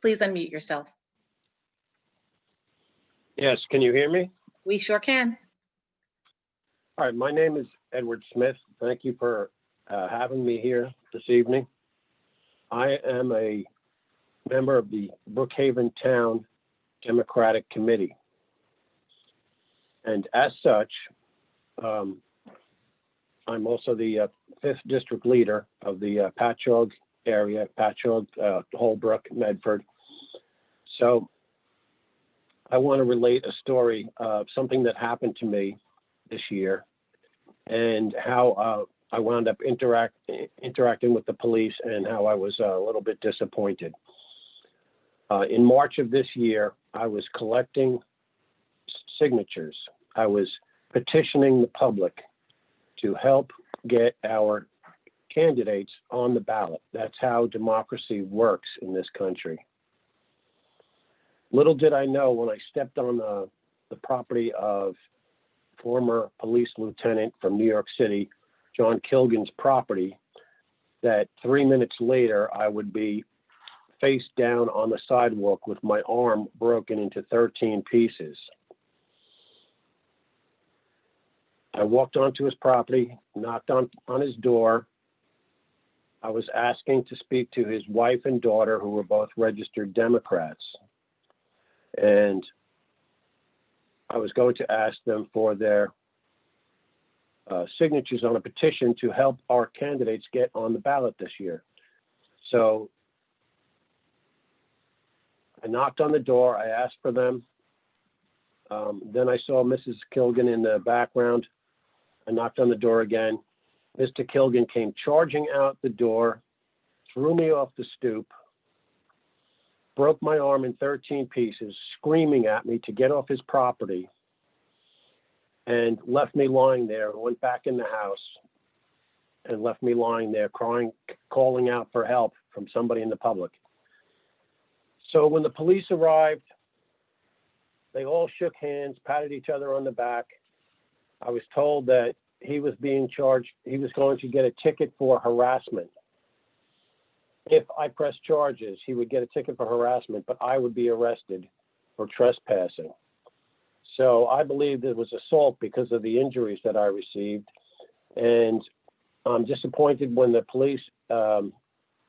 please unmute yourself. Yes, can you hear me? We sure can. All right, my name is Edward Smith. Thank you for having me here this evening. I am a member of the Brookhaven Town Democratic Committee. And as such, I'm also the 5th district leader of the Patchogue area, Patchogue, Holbrook, Medford. So I want to relate a story of something that happened to me this year and how I wound up interacting with the police and how I was a little bit disappointed. In March of this year, I was collecting signatures. I was petitioning the public to help get our candidates on the ballot. That's how democracy works in this country. Little did I know when I stepped on the property of former police lieutenant from New York City, John Kilgan's property, that 3 minutes later, I would be face down on the sidewalk with my arm broken into 13 pieces. I walked onto his property, knocked on his door. I was asking to speak to his wife and daughter, who were both registered Democrats. And I was going to ask them for their signatures on a petition to help our candidates get on the ballot this year. So I knocked on the door, I asked for them. Then I saw Mrs. Kilgan in the background. I knocked on the door again. Mr. Kilgan came charging out the door, threw me off the stoop, broke my arm in 13 pieces, screaming at me to get off his property, and left me lying there, and went back in the house and left me lying there crying, calling out for help from somebody in the public. So when the police arrived, they all shook hands, patted each other on the back. I was told that he was being charged, he was going to get a ticket for harassment. If I pressed charges, he would get a ticket for harassment, but I would be arrested for trespassing. So I believe it was assault because of the injuries that I received. And I'm disappointed when the police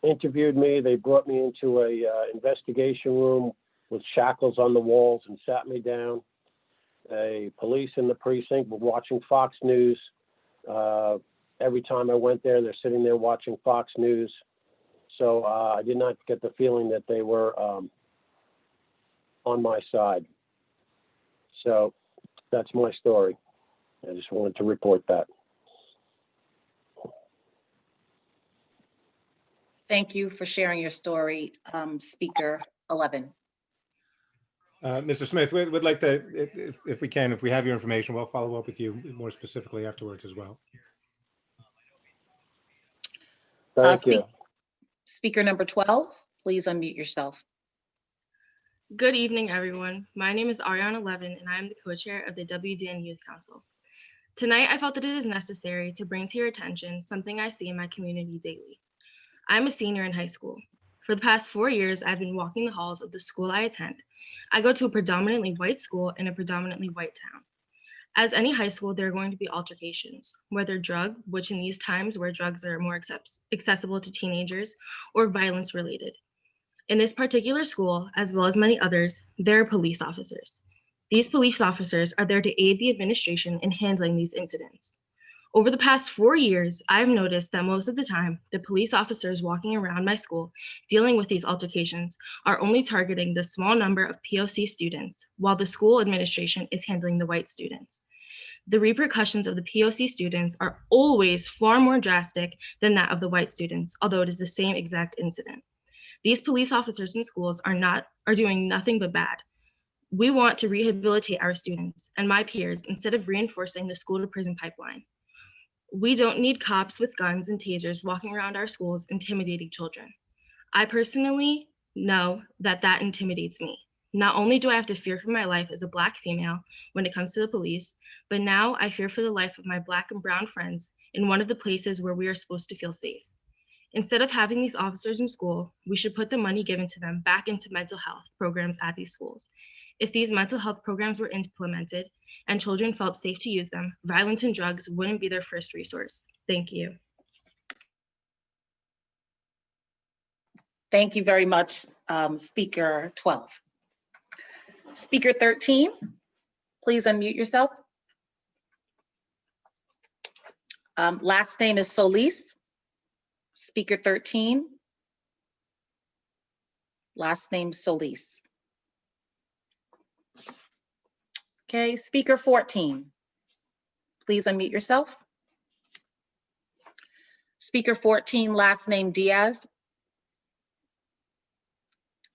interviewed me. They brought me into a investigation room with shackles on the walls and sat me down. Police in the precinct were watching Fox News. Every time I went there, they're sitting there watching Fox News. So I did not get the feeling that they were on my side. So that's my story. I just wanted to report that. Thank you for sharing your story, Speaker 11. Mr. Smith, we'd like to, if we can, if we have your information, we'll follow up with you more specifically afterwards as well. Thank you. Speaker number 12, please unmute yourself. Good evening, everyone. My name is Ariana Levin, and I am the co-chair of the WDN Youth Council. Tonight, I felt that it is necessary to bring to your attention something I see in my community daily. I'm a senior in high school. For the past 4 years, I've been walking the halls of the school I attend. I go to a predominantly white school in a predominantly white town. As any high school, there are going to be altercations, whether drug, which in these times where drugs are more accessible to teenagers, or violence related. In this particular school, as well as many others, there are police officers. These police officers are there to aid the administration in handling these incidents. Over the past 4 years, I've noticed that most of the time, the police officers walking around my school dealing with these altercations are only targeting the small number of POC students, while the school administration is handling the white students. The repercussions of the POC students are always far more drastic than that of the white students, although it is the same exact incident. These police officers in schools are doing nothing but bad. We want to rehabilitate our students and my peers instead of reinforcing the school to prison pipeline. We don't need cops with guns and tasers walking around our schools intimidating children. I personally know that that intimidates me. Not only do I have to fear for my life as a Black female when it comes to the police, but now I fear for the life of my Black and brown friends in one of the places where we are supposed to feel safe. Instead of having these officers in school, we should put the money given to them back into mental health programs at these schools. If these mental health programs were implemented and children felt safe to use them, violence and drugs wouldn't be their first resource. Thank you. Thank you very much, Speaker 12. Speaker 13, please unmute yourself. Last name is Solis. Speaker 13. Last name Solis. Okay, Speaker 14. Please unmute yourself. Speaker 14, last name Diaz.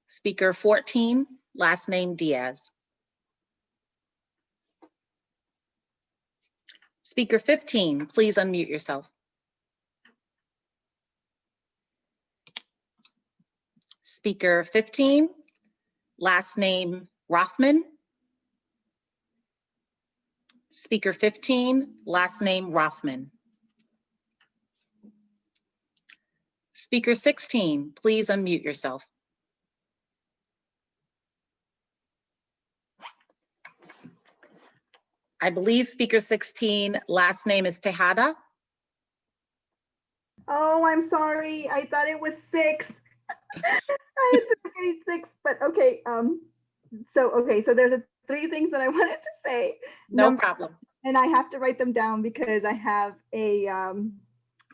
Speaker 14, last name Diaz. Speaker 15, please unmute yourself. Speaker 15, last name Rothman. Speaker 15, last name Rothman. Speaker 16, please unmute yourself. I believe Speaker 16, last name is Tejada. Oh, I'm sorry. I thought it was 6. I had to get 6, but okay. So there's 3 things that I wanted to say. No problem. And I have to write them down because I have a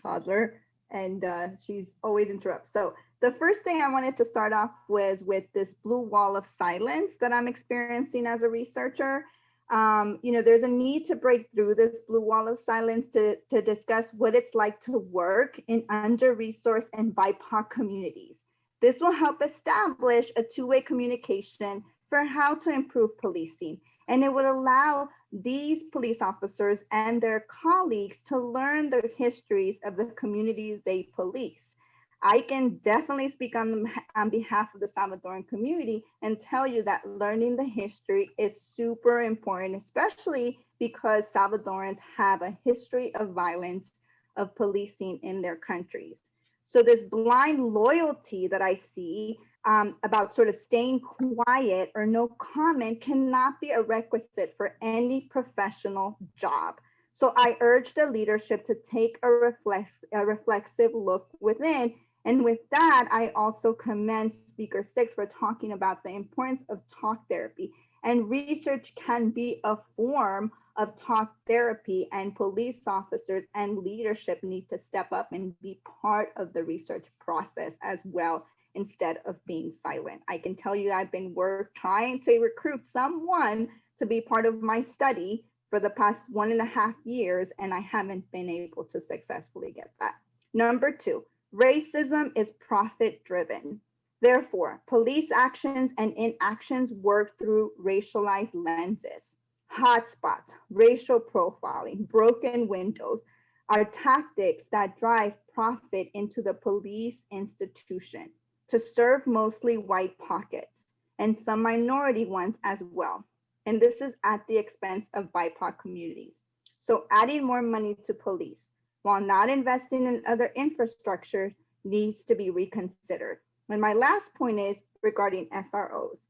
toddler and she's always interrupts. So the first thing I wanted to start off was with this blue wall of silence that I'm experiencing as a researcher. There's a need to break through this blue wall of silence to discuss what it's like to work in under-resourced and BIPOC communities. This will help establish a two-way communication for how to improve policing. And it would allow these police officers and their colleagues to learn the histories of the communities they police. I can definitely speak on behalf of the Salvadoran community and tell you that learning the history is super important, especially because Salvadorans have a history of violence, of policing in their countries. So this blind loyalty that I see about sort of staying quiet or no comment cannot be a requisite for any professional job. So I urge the leadership to take a reflexive look within. And with that, I also commend Speaker 6 for talking about the importance of talk therapy. And research can be a form of talk therapy, and police officers and leadership need to step up and be part of the research process as well, instead of being silent. I can tell you I've been trying to recruit someone to be part of my study for the past 1.5 years, and I haven't been able to successfully get that. Number 2, racism is profit-driven. Therefore, police actions and inactions work through racialized lenses. Hotspots, racial profiling, broken windows are tactics that drive profit into the police institution to serve mostly white pockets and some minority ones as well. And this is at the expense of BIPOC communities. So adding more money to police while not investing in other infrastructure needs to be reconsidered. And my last point is regarding SROs.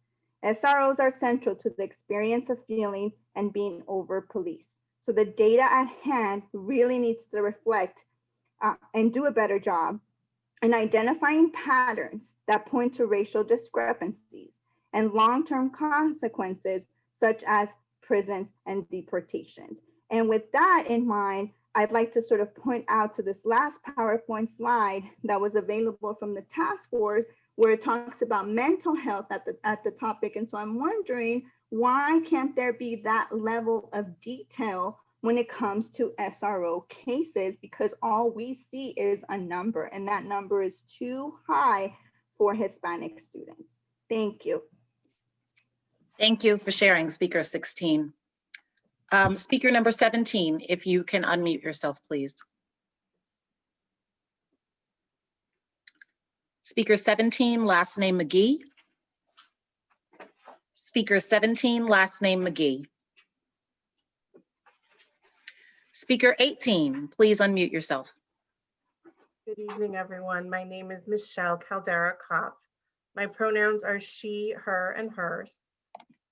SROs are central to the experience of feeling and being over policed. So the data at hand really needs to reflect and do a better job in identifying patterns that point to racial discrepancies and long-term consequences such as prisons and deportations. And with that in mind, I'd like to sort of point out to this last PowerPoint slide that was available from the task force, where it talks about mental health at the topic. And so I'm wondering, why can't there be that level of detail when it comes to SRO cases? Because all we see is a number, and that number is too high for Hispanic students. Thank you. Thank you for sharing, Speaker 16. Speaker number 17, if you can unmute yourself, please. Speaker 17, last name McGee. Speaker 17, last name McGee. Speaker 18, please unmute yourself. Good evening, everyone. My name is Michelle Caldera Kopp. My pronouns are she, her, and hers.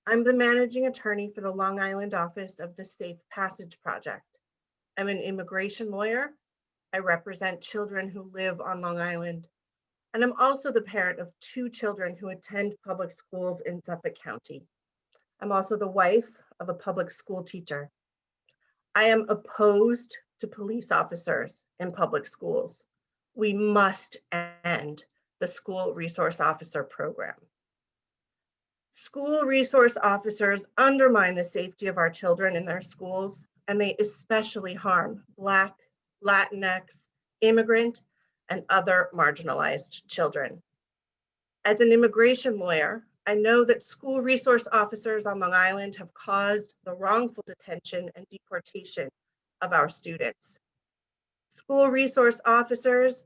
I'm the managing attorney for the Long Island office of the Safe Passage Project. I'm an immigration lawyer. I represent children who live on Long Island. And I'm also the parent of 2 children who attend public schools in Suffolk County. I'm also the wife of a public school teacher. I am opposed to police officers in public schools. We must end the school resource officer program. School resource officers undermine the safety of our children in their schools, and they especially harm Black, Latinx, immigrant, and other marginalized children. As an immigration lawyer, I know that school resource officers on Long Island have caused the wrongful detention and deportation of our students. School resource officers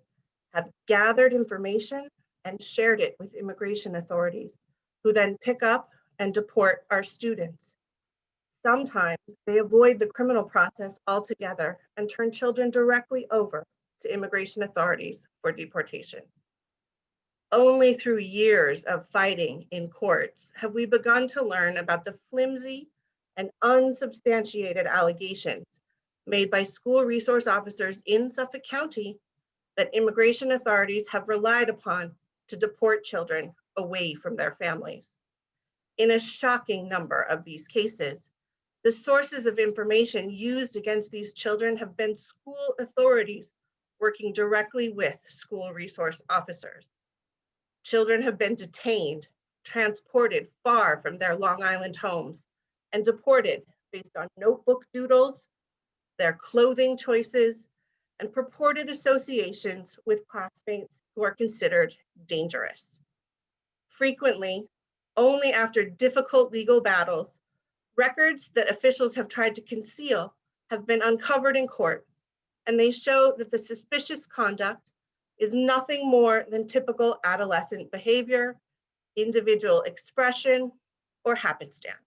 have gathered information and shared it with immigration authorities, who then pick up and deport our students. Sometimes they avoid the criminal process altogether and turn children directly over to immigration authorities for deportation. Only through years of fighting in courts have we begun to learn about the flimsy and unsubstantiated allegations made by school resource officers in Suffolk County that immigration authorities have relied upon to deport children away from their families. In a shocking number of these cases, the sources of information used against these children have been school authorities working directly with school resource officers. Children have been detained, transported far from their Long Island homes, and deported based on notebook doodles, their clothing choices, and purported associations with classmates who are considered dangerous. Frequently, only after difficult legal battles, records that officials have tried to conceal have been uncovered in court, and they show that the suspicious conduct is nothing more than typical adolescent behavior, individual expression, or happenstance.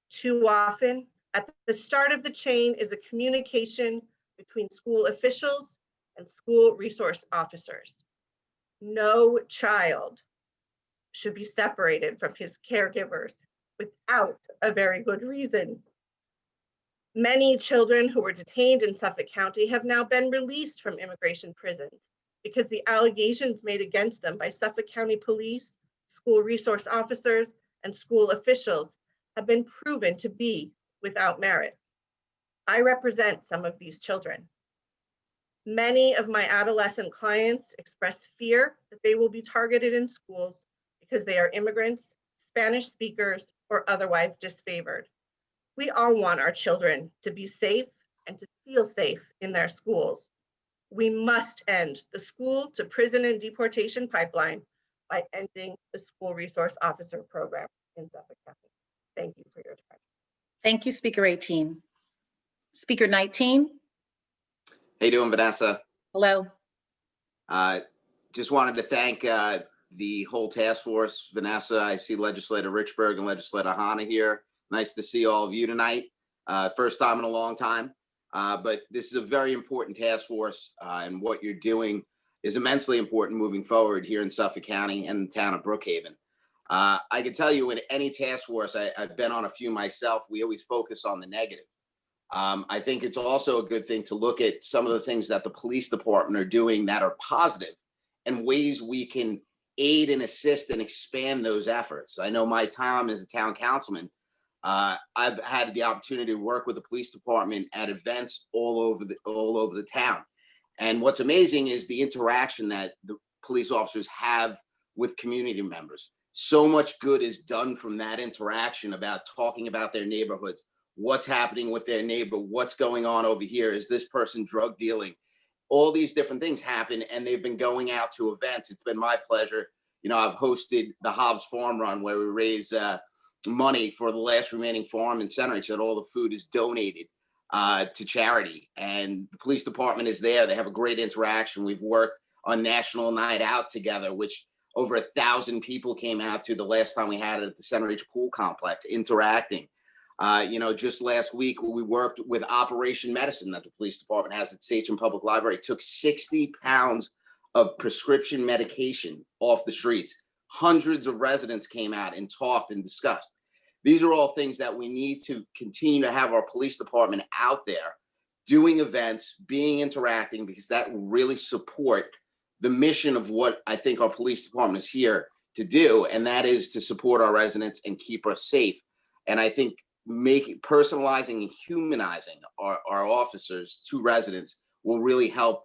Too often, at the start of the chain is a communication between school officials and school resource officers. No child should be separated from his caregivers without a very good reason. Many children who were detained in Suffolk County have now been released from immigration prisons because the allegations made against them by Suffolk County police, school resource officers, and school officials have been proven to be without merit. I represent some of these children. Many of my adolescent clients express fear that they will be targeted in schools because they are immigrants, Spanish speakers, or otherwise disfavored. We all want our children to be safe and to feel safe in their schools. We must end the school to prison and deportation pipeline by ending the school resource officer program in Suffolk County. Thank you for your time. Thank you, Speaker 18. Speaker 19. How you doing, Vanessa? Hello. Just wanted to thank the whole task force. Vanessa, I see Legislator Richburg and Legislator Hanna here. Nice to see all of you tonight. First time in a long time, but this is a very important task force, and what you're doing is immensely important moving forward here in Suffolk County and the town of Brookhaven. I can tell you in any task force, I've been on a few myself, we always focus on the negative. I think it's also a good thing to look at some of the things that the police department are doing that are positive and ways we can aid and assist and expand those efforts. I know my time as a town councilman, I've had the opportunity to work with the police department at events all over the town. And what's amazing is the interaction that the police officers have with community members. So much good is done from that interaction about talking about their neighborhoods, what's happening with their neighbor, what's going on over here, is this person drug dealing? All these different things happen, and they've been going out to events. It's been my pleasure. You know, I've hosted the Hobbs Farm Run where we raise money for the last remaining farm in Center. So all the food is donated to charity, and the police department is there. They have a great interaction. We've worked on National Night Out together, which over 1,000 people came out to the last time we had it at the Center H Pool Complex, interacting. You know, just last week we worked with Operation Medicine that the police department has at Sachem Public Library. It took 60 pounds of prescription medication off the streets. Hundreds of residents came out and talked and discussed. These are all things that we need to continue to have our police department out there doing events, interacting, because that will really support the mission of what I think our police department is here to do, and that is to support our residents and keep us safe. And I think personalizing and humanizing our officers to residents will really help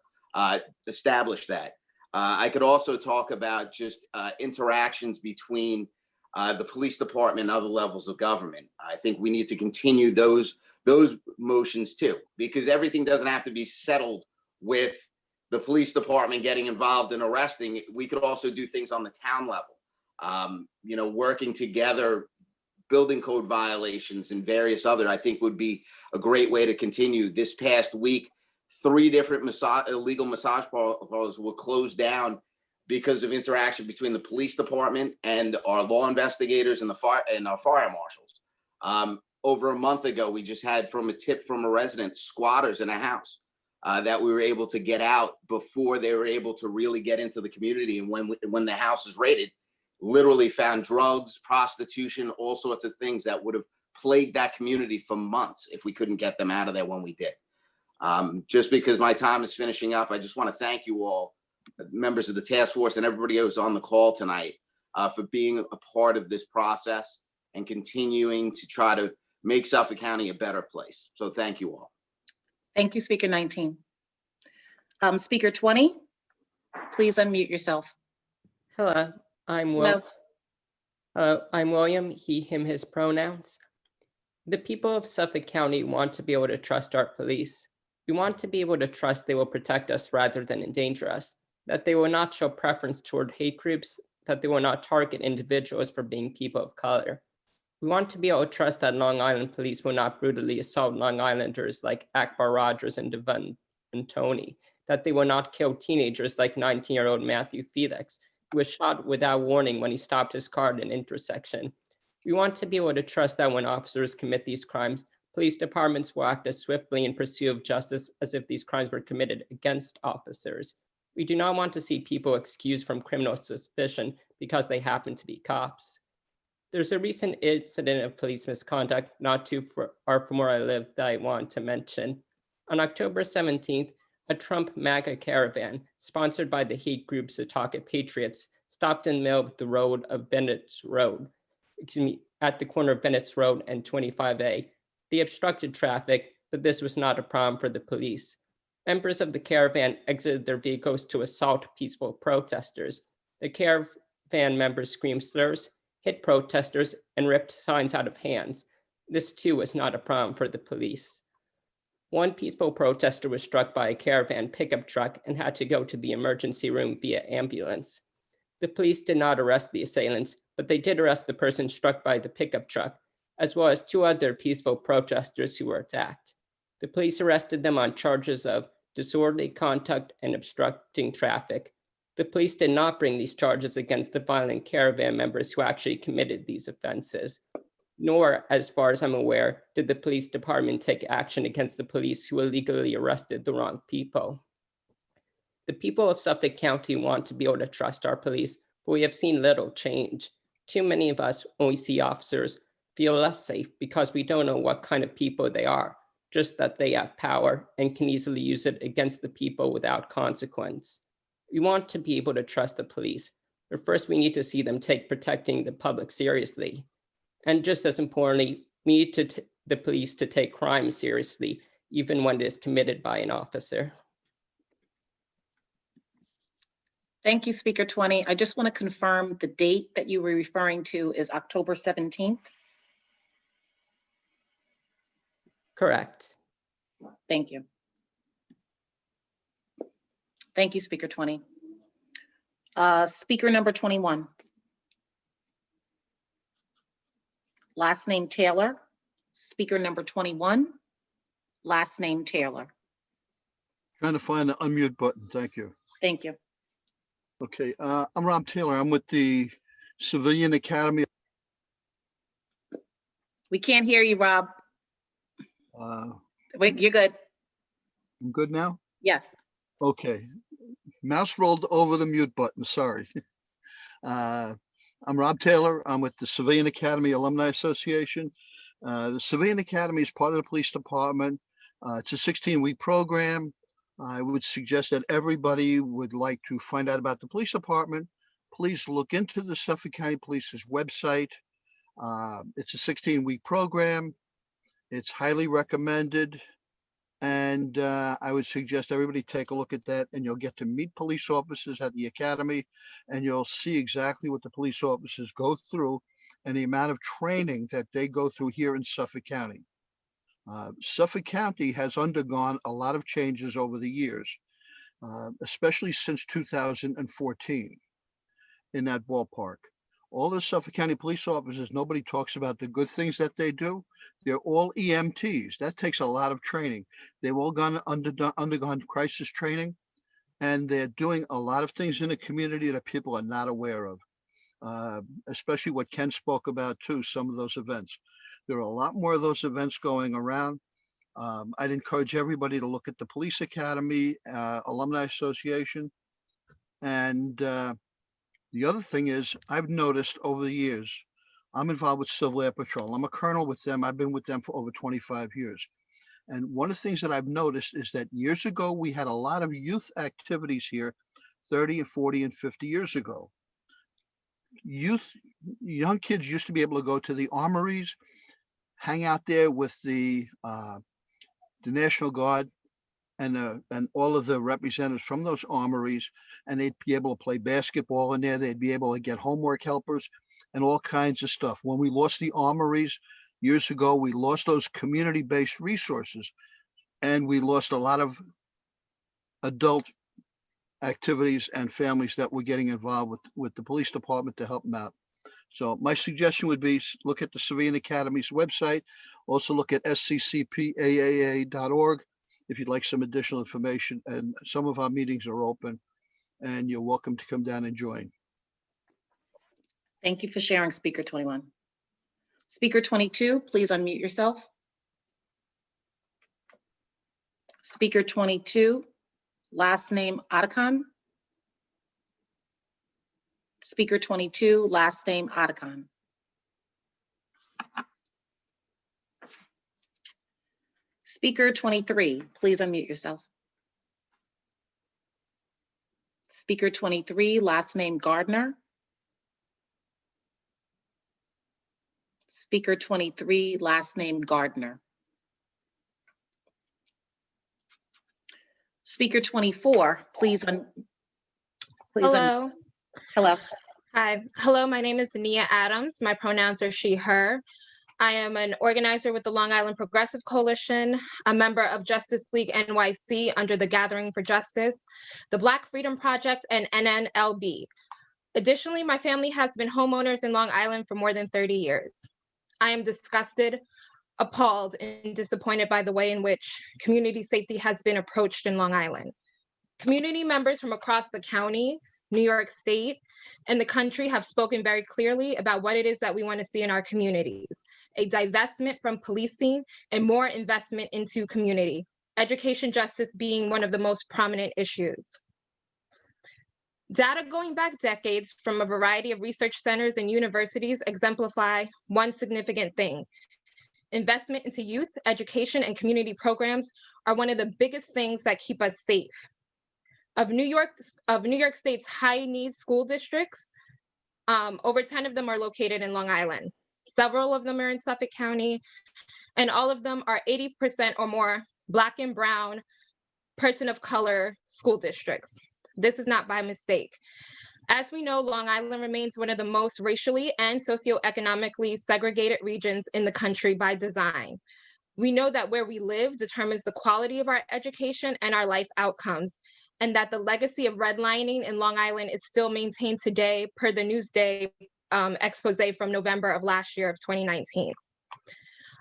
establish that. I could also talk about just interactions between the police department and other levels of government. I think we need to continue those motions too, because everything doesn't have to be settled with the police department getting involved in arresting. We could also do things on the town level, working together, building code violations and various other, I think would be a great way to continue. This past week, 3 different illegal massage parlors were closed down because of interaction between the police department and our law investigators and our fire marshals. Over a month ago, we just had from a tip from a resident, squatters in a house that we were able to get out before they were able to really get into the community. And when the house was raided, literally found drugs, prostitution, all sorts of things that would have plagued that community for months if we couldn't get them out of there when we did. Just because my time is finishing up, I just want to thank you all, members of the task force and everybody who was on the call tonight, for being a part of this process and continuing to try to make Suffolk County a better place. So thank you all. Thank you, Speaker 19. Speaker 20, please unmute yourself. Hello, I'm William, he, him, his pronouns. The people of Suffolk County want to be able to trust our police. We want to be able to trust they will protect us rather than endanger us, that they will not show preference toward hate groups, that they will not target individuals for being people of color. We want to be able to trust that Long Island police will not brutally assault Long Islanders like Akbar Rogers and Devon and Tony, that they will not kill teenagers like 19-year-old Matthew Felix, who was shot without warning when he stopped his car at an intersection. We want to be able to trust that when officers commit these crimes, police departments will act as swiftly in pursuit of justice as if these crimes were committed against officers. We do not want to see people excused from criminal suspicion because they happen to be cops. There's a recent incident of police misconduct not too far from where I live that I want to mention. On October 17th, a Trump MAGA caravan, sponsored by the hate group Setauket Patriots, stopped in the middle of the road of Bennett's Road, at the corner of Bennett's Road and 25A. They obstructed traffic, but this was not a problem for the police. Members of the caravan exited their vehicles to assault peaceful protesters. The caravan members screamed slurs, hit protesters, and ripped signs out of hands. This too was not a problem for the police. One peaceful protester was struck by a caravan pickup truck and had to go to the emergency room via ambulance. The police did not arrest the assailants, but they did arrest the person struck by the pickup truck, as well as 2 other peaceful protesters who were attacked. The police arrested them on charges of disorderly conduct and obstructing traffic. The police did not bring these charges against the violent caravan members who actually committed these offenses, nor, as far as I'm aware, did the police department take action against the police who illegally arrested the wrong people. The people of Suffolk County want to be able to trust our police, but we have seen little change. Too many of us, when we see officers, feel less safe because we don't know what kind of people they are, just that they have power and can easily use it against the people without consequence. We want to be able to trust the police, but first we need to see them take protecting the public seriously. And just as importantly, we need the police to take crime seriously, even when it is committed by an officer. Thank you, Speaker 20. I just want to confirm the date that you were referring to is October 17th. Correct. Thank you. Thank you, Speaker 20. Speaker number 21. Last name Taylor. Speaker number 21. Last name Taylor. Trying to find the unmute button. Thank you. Thank you. Okay, I'm Rob Taylor. I'm with the Civilian Academy. We can't hear you, Rob. Wait, you're good. I'm good now? Yes. Okay. Mouse rolled over the mute button, sorry. I'm I'm Rob Taylor. I'm with the Civilian Academy Alumni Association. The Civilian Academy is part of the police department. It's a 16-week program. I would suggest that everybody would like to find out about the police department. Please look into the Suffolk County Police's website. It's a 16-week program. It's highly recommended. And I would suggest everybody take a look at that, and you'll get to meet police officers at the academy, and you'll see exactly what the police officers go through and the amount of training that they go through here in Suffolk County. Suffolk County has undergone a lot of changes over the years, especially since 2014 in that ballpark. All the Suffolk County police officers, nobody talks about the good things that they do. They're all EMTs. That takes a lot of training. They've all undergone crisis training, and they're doing a lot of things in the community that people are not aware of, especially what Ken spoke about too, some of those events. There are a lot more of those events going around. I'd encourage everybody to look at the Police Academy Alumni Association. And the other thing is, I've noticed over the years, I'm involved with Civil Air Patrol. I'm a colonel with them. I've been with them for over 25 years. And one of the things that I've noticed is that years ago, we had a lot of youth activities here 30 and 40 and 50 years ago. Young kids used to be able to go to the armories, hang out there with the National Guard and all of the representatives from those armories, and they'd be able to play basketball in there. They'd be able to get homework helpers and all kinds of stuff. When we lost the armories years ago, we lost those community-based resources, and we lost a lot of adult activities and families that were getting involved with the police department to help them out. So my suggestion would be look at the Civilian Academy's website. Also look at sccpaaa.org if you'd like some additional information. And some of our meetings are open, and you're welcome to come down and join. Thank you for sharing, Speaker 21. Speaker 22, please unmute yourself. Speaker 22, last name Atakan. Speaker 22, last name Atakan. Speaker 23, please unmute yourself. Speaker 23, last name Gardner. Speaker 23, last name Gardner. Speaker 24, please. Hello. Hello. Hi. Hello, my name is Nia Adams. My pronouns are she, her. I am an organizer with the Long Island Progressive Coalition, a member of Justice League NYC under the Gathering for Justice, the Black Freedom Project, and NNLB. Additionally, my family has been homeowners in Long Island for more than 30 years. I am disgusted, appalled, and disappointed by the way in which community safety has been approached in Long Island. Community members from across the county, New York State, and the country have spoken very clearly about what it is that we want to see in our communities: a divestment from policing and more investment into community, education justice being one of the most prominent issues. Data going back decades from a variety of research centers and universities exemplify one significant thing: investment into youth, education, and community programs are one of the biggest things that keep us safe. Of New York State's high needs school districts, over 10 of them are located in Long Island. Several of them are in Suffolk County, and all of them are 80% or more Black and Brown, person of color school districts. This is not by mistake. As we know, Long Island remains one of the most racially and socioeconomically segregated regions in the country by design. We know that where we live determines the quality of our education and our life outcomes, and that the legacy of redlining in Long Island is still maintained today per the Newsday expose from November of last year of 2019.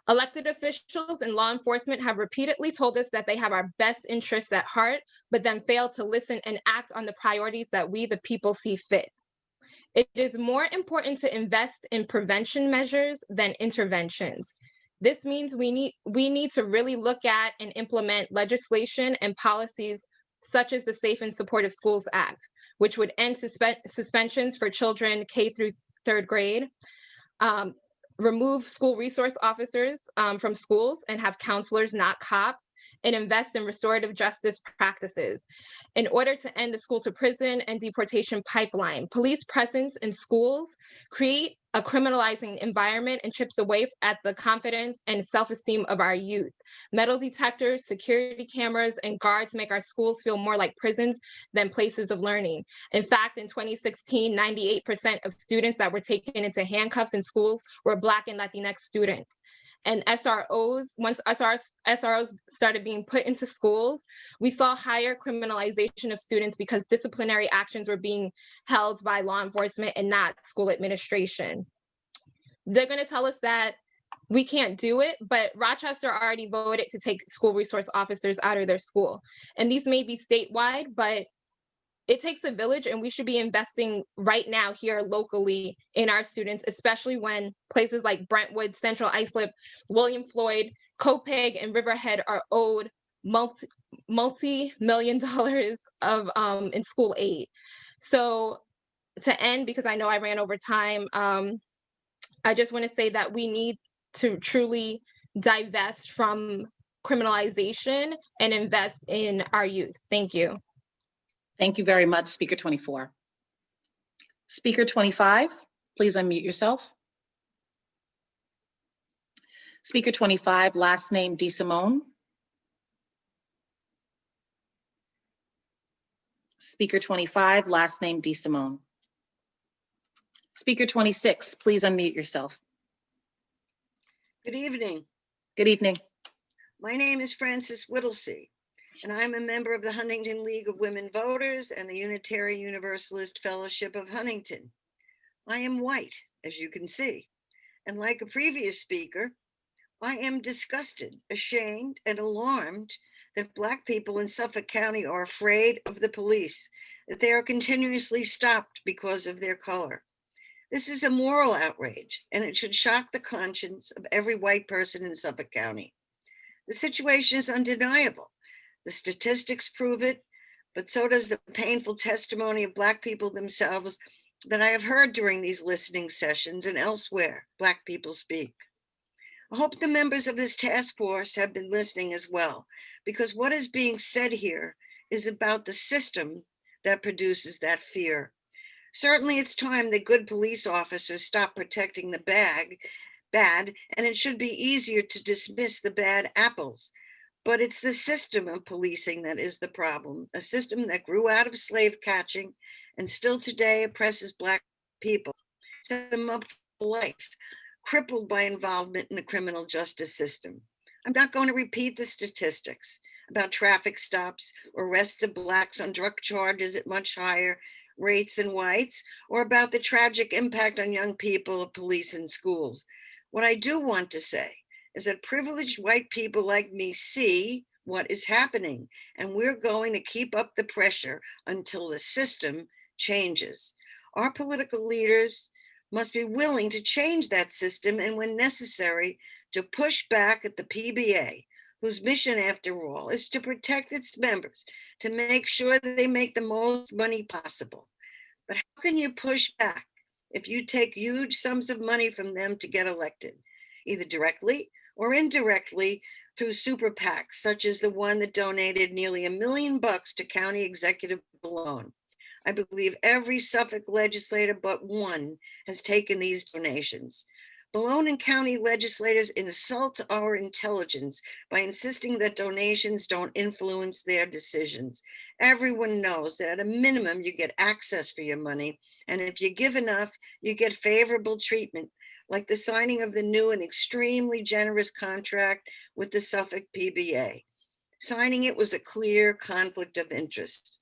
Elected officials and law enforcement have repeatedly told us that they have our best interests at heart, but then fail to listen and act on the priorities that we, the people, see fit. It is more important to invest in prevention measures than interventions. This means we need to really look at and implement legislation and policies such as the Safe and Supportive Schools Act, which would end suspensions for children K through third grade. Remove school resource officers from schools and have counselors, not cops, and invest in restorative justice practices. In order to end the school to prison and deportation pipeline, police presence in schools create a criminalizing environment and chips away at the confidence and self-esteem of our youth. Metal detectors, security cameras, and guards make our schools feel more like prisons than places of learning. In fact, in 2016, 98% of students that were taken into handcuffs in schools were Black and Latinx students. And SROs, once SROs started being put into schools, we saw higher criminalization of students because disciplinary actions were being held by law enforcement and not school administration. They're going to tell us that we can't do it, but Rochester already voted to take school resource officers out of their school. And these may be statewide, but it takes a village, and we should be investing right now here locally in our students, especially when places like Brentwood, Central Islip, William Floyd, Copiague, and Riverhead are owed multi-million dollars of in school aid. So to end, because I know I ran over time, I just want to say that we need to truly divest from criminalization and invest in our youth. Thank you. Thank you very much, Speaker 24. Speaker 25, please unmute yourself. Speaker 25, last name DeSimone. Speaker 25, last name DeSimone. Speaker 26, please unmute yourself. Good evening. Good evening. My name is Frances Whittlesey, and I'm a member of the Huntington League of Women Voters and the Unitarian Universalist Fellowship of Huntington. I am white, as you can see, and like a previous speaker, I am disgusted, ashamed, and alarmed that Black people in Suffolk County are afraid of the police, that they are continuously stopped because of their color. This is a moral outrage, and it should shock the conscience of every white person in Suffolk County. The situation is undeniable. The statistics prove it, but so does the painful testimony of Black people themselves that I have heard during these listening sessions and elsewhere. Black people speak. I hope the members of this task force have been listening as well, because what is being said here is about the system that produces that fear. Certainly it's time that good police officers stop protecting the bad, and it should be easier to dismiss the bad apples. But it's the system of policing that is the problem, a system that grew out of slave catching and still today oppresses Black people, set them up for life, crippled by involvement in the criminal justice system. I'm not going to repeat the statistics about traffic stops or arrests of Blacks on drug charges at much higher rates than whites, or about the tragic impact on young people of police in schools. What I do want to say is that privileged white people like me see what is happening, and we're going to keep up the pressure until the system changes. Our political leaders must be willing to change that system, and when necessary, to push back at the PBA, whose mission, after all, is to protect its members, to make sure that they make the most money possible. But how can you push back if you take huge sums of money from them to get elected, either directly or indirectly through super PACs, such as the one that donated nearly $1 million to County Executive Malone? I believe every Suffolk legislator but one has taken these donations. Malone and county legislators insult our intelligence by insisting that donations don't influence their decisions. Everyone knows that at a minimum, you get access for your money. And if you give enough, you get favorable treatment, like the signing of the new and extremely generous contract with the Suffolk PBA. Signing it was a clear conflict of interest.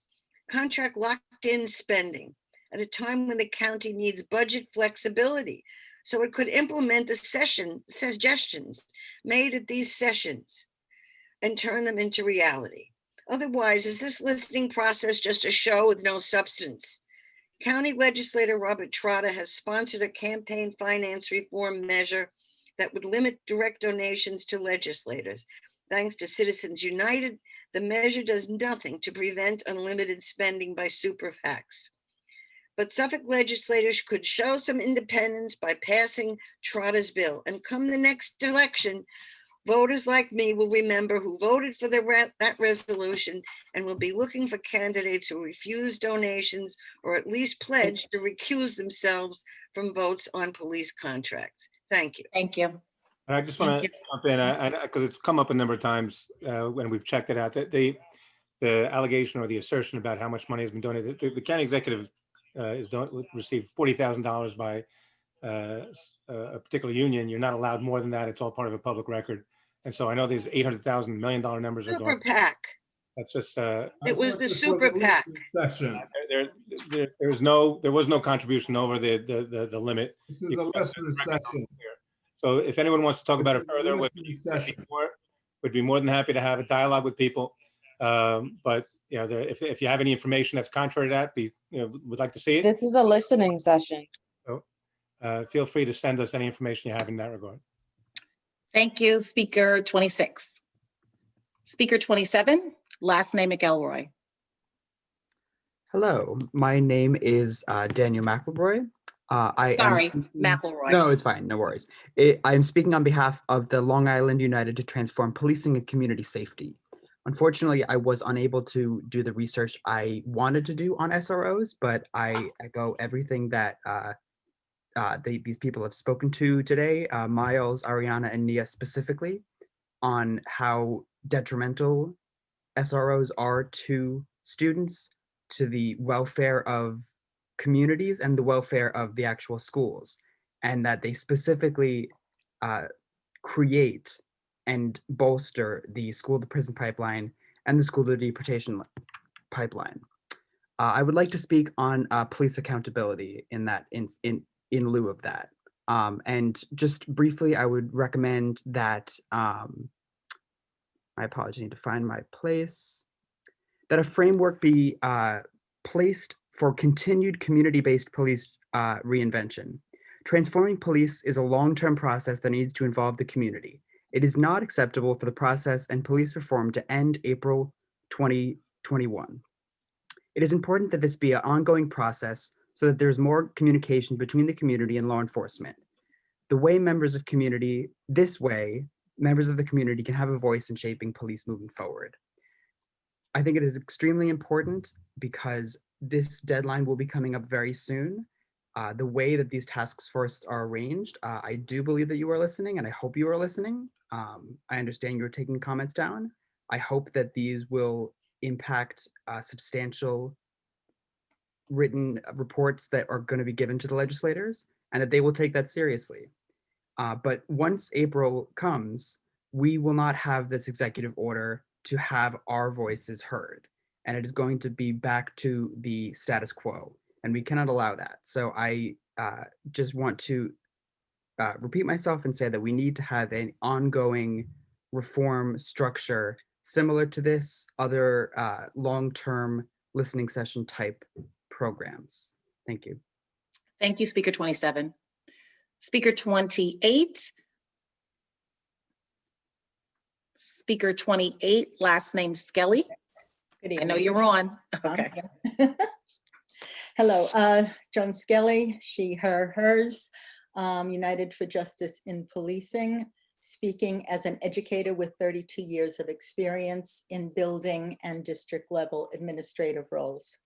Contract locked in spending at a time when the county needs budget flexibility, so it could implement the suggestions made at these sessions and turn them into reality. Otherwise, is this listening process just a show with no substance? County legislator Robert Trotta has sponsored a campaign finance reform measure that would limit direct donations to legislators. Thanks to Citizens United, the measure does nothing to prevent unlimited spending by super PACs. But Suffolk legislators could show some independence by passing Trotter's bill. And come the next election, voters like me will remember who voted for that resolution and will be looking for candidates who refuse donations or at least pledge to recuse themselves from votes on police contracts. Thank you. Thank you. And I just want to jump in, because it's come up a number of times when we've checked it out, that the allegation or the assertion about how much money has been donated. The county executive received $40,000 by a particular union. You're not allowed more than that. It's all part of a public record. And so I know these $800,000 $1 million numbers are going. Super PAC. That's just. It was the super PAC. There was no contribution over the limit. This is a listening session. So if anyone wants to talk about it further, would be more than happy to have a dialogue with people. But you know, if you have any information that's contrary to that, would like to see it. This is a listening session. So feel free to send us any information you have in that regard. Thank you, Speaker 26. Speaker 27, last name McElroy. Hello, my name is Daniel McElroy. Sorry, McElroy. No, it's fine, no worries. I'm speaking on behalf of the Long Island United to Transform Policing and Community Safety. Unfortunately, I was unable to do the research I wanted to do on SROs, but I echo everything that these people have spoken to today, Miles, Ariana, and Nia specifically, on how detrimental SROs are to students, to the welfare of communities and the welfare of the actual schools, and that they specifically create and bolster the school to prison pipeline and the school to deportation pipeline. I would like to speak on police accountability in lieu of that. And just briefly, I would recommend that, my apologies, I need to find my place, that a framework be placed for continued community-based police reinvention. Transforming police is a long-term process that needs to involve the community. It is not acceptable for the process and police reform to end April 2021. It is important that this be an ongoing process so that there's more communication between the community and law enforcement. Members of the community can have a voice in shaping police moving forward. I think it is extremely important because this deadline will be coming up very soon. The way that these task forces are arranged, I do believe that you are listening, and I hope you are listening. I understand you're taking comments down. I hope that these will impact substantial written reports that are going to be given to the legislators, and that they will take that seriously. But once April comes, we will not have this executive order to have our voices heard, and it is going to be back to the status quo, and we cannot allow that. So I just want to repeat myself and say that we need to have an ongoing reform structure similar to this other long-term listening session type programs. Thank you. Thank you, Speaker 27. Speaker 28. Speaker 28, last name Skelly. Good I know evening. you're on. Okay. Hello, Joan Skelly, she, her, hers, United for Justice in Policing, speaking as an educator with 32 years of experience in building and district level administrative roles.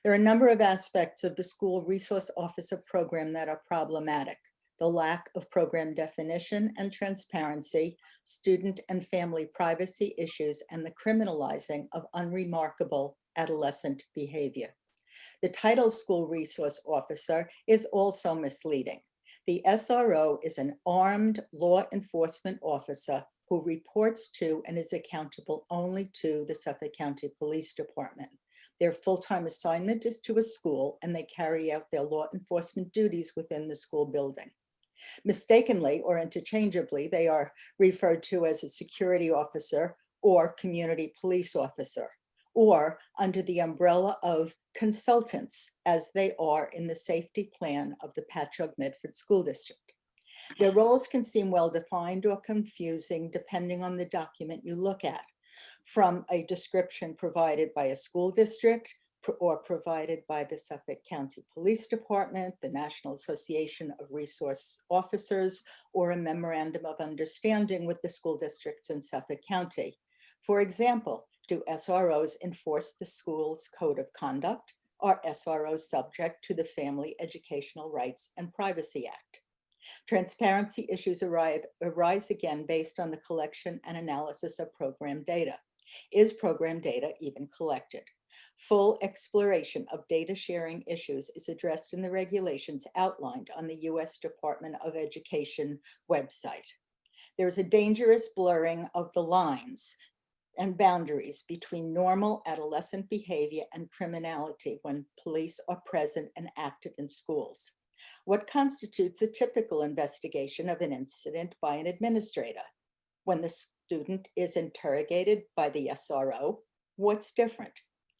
There are a number of aspects of the school resource officer program that are problematic. The lack of program definition and transparency, student and family privacy issues, and the criminalizing of unremarkable adolescent behavior. The title school resource officer is also misleading. The SRO is an armed law enforcement officer who reports to and is accountable only to the Suffolk County Police Department. Their full-time assignment is to a school, and they carry out their law enforcement duties within the school building. Mistakenly or interchangeably, they are referred to as a security officer or community police officer, or under the umbrella of consultants, as they are in the safety plan of the Patchogue Medford School District. Their roles can seem well-defined or confusing depending on the document you look at, from a description provided by a school district, or provided by the Suffolk County Police Department, the National Association of Resource Officers, or a memorandum of understanding with the school districts in Suffolk County. For example, do SROs enforce the school's code of conduct? Are SROs subject to the Family Educational Rights and Privacy Act? Transparency issues arise again based on the collection and analysis of program data. Is program data even collected? Full exploration of data sharing issues is addressed in the regulations outlined on the U.S. Department of Education website. There is a dangerous blurring of the lines and boundaries between normal adolescent behavior and criminality when police are present and active in schools. What constitutes a typical investigation of an incident by an administrator? When the student is interrogated by the SRO, what's different?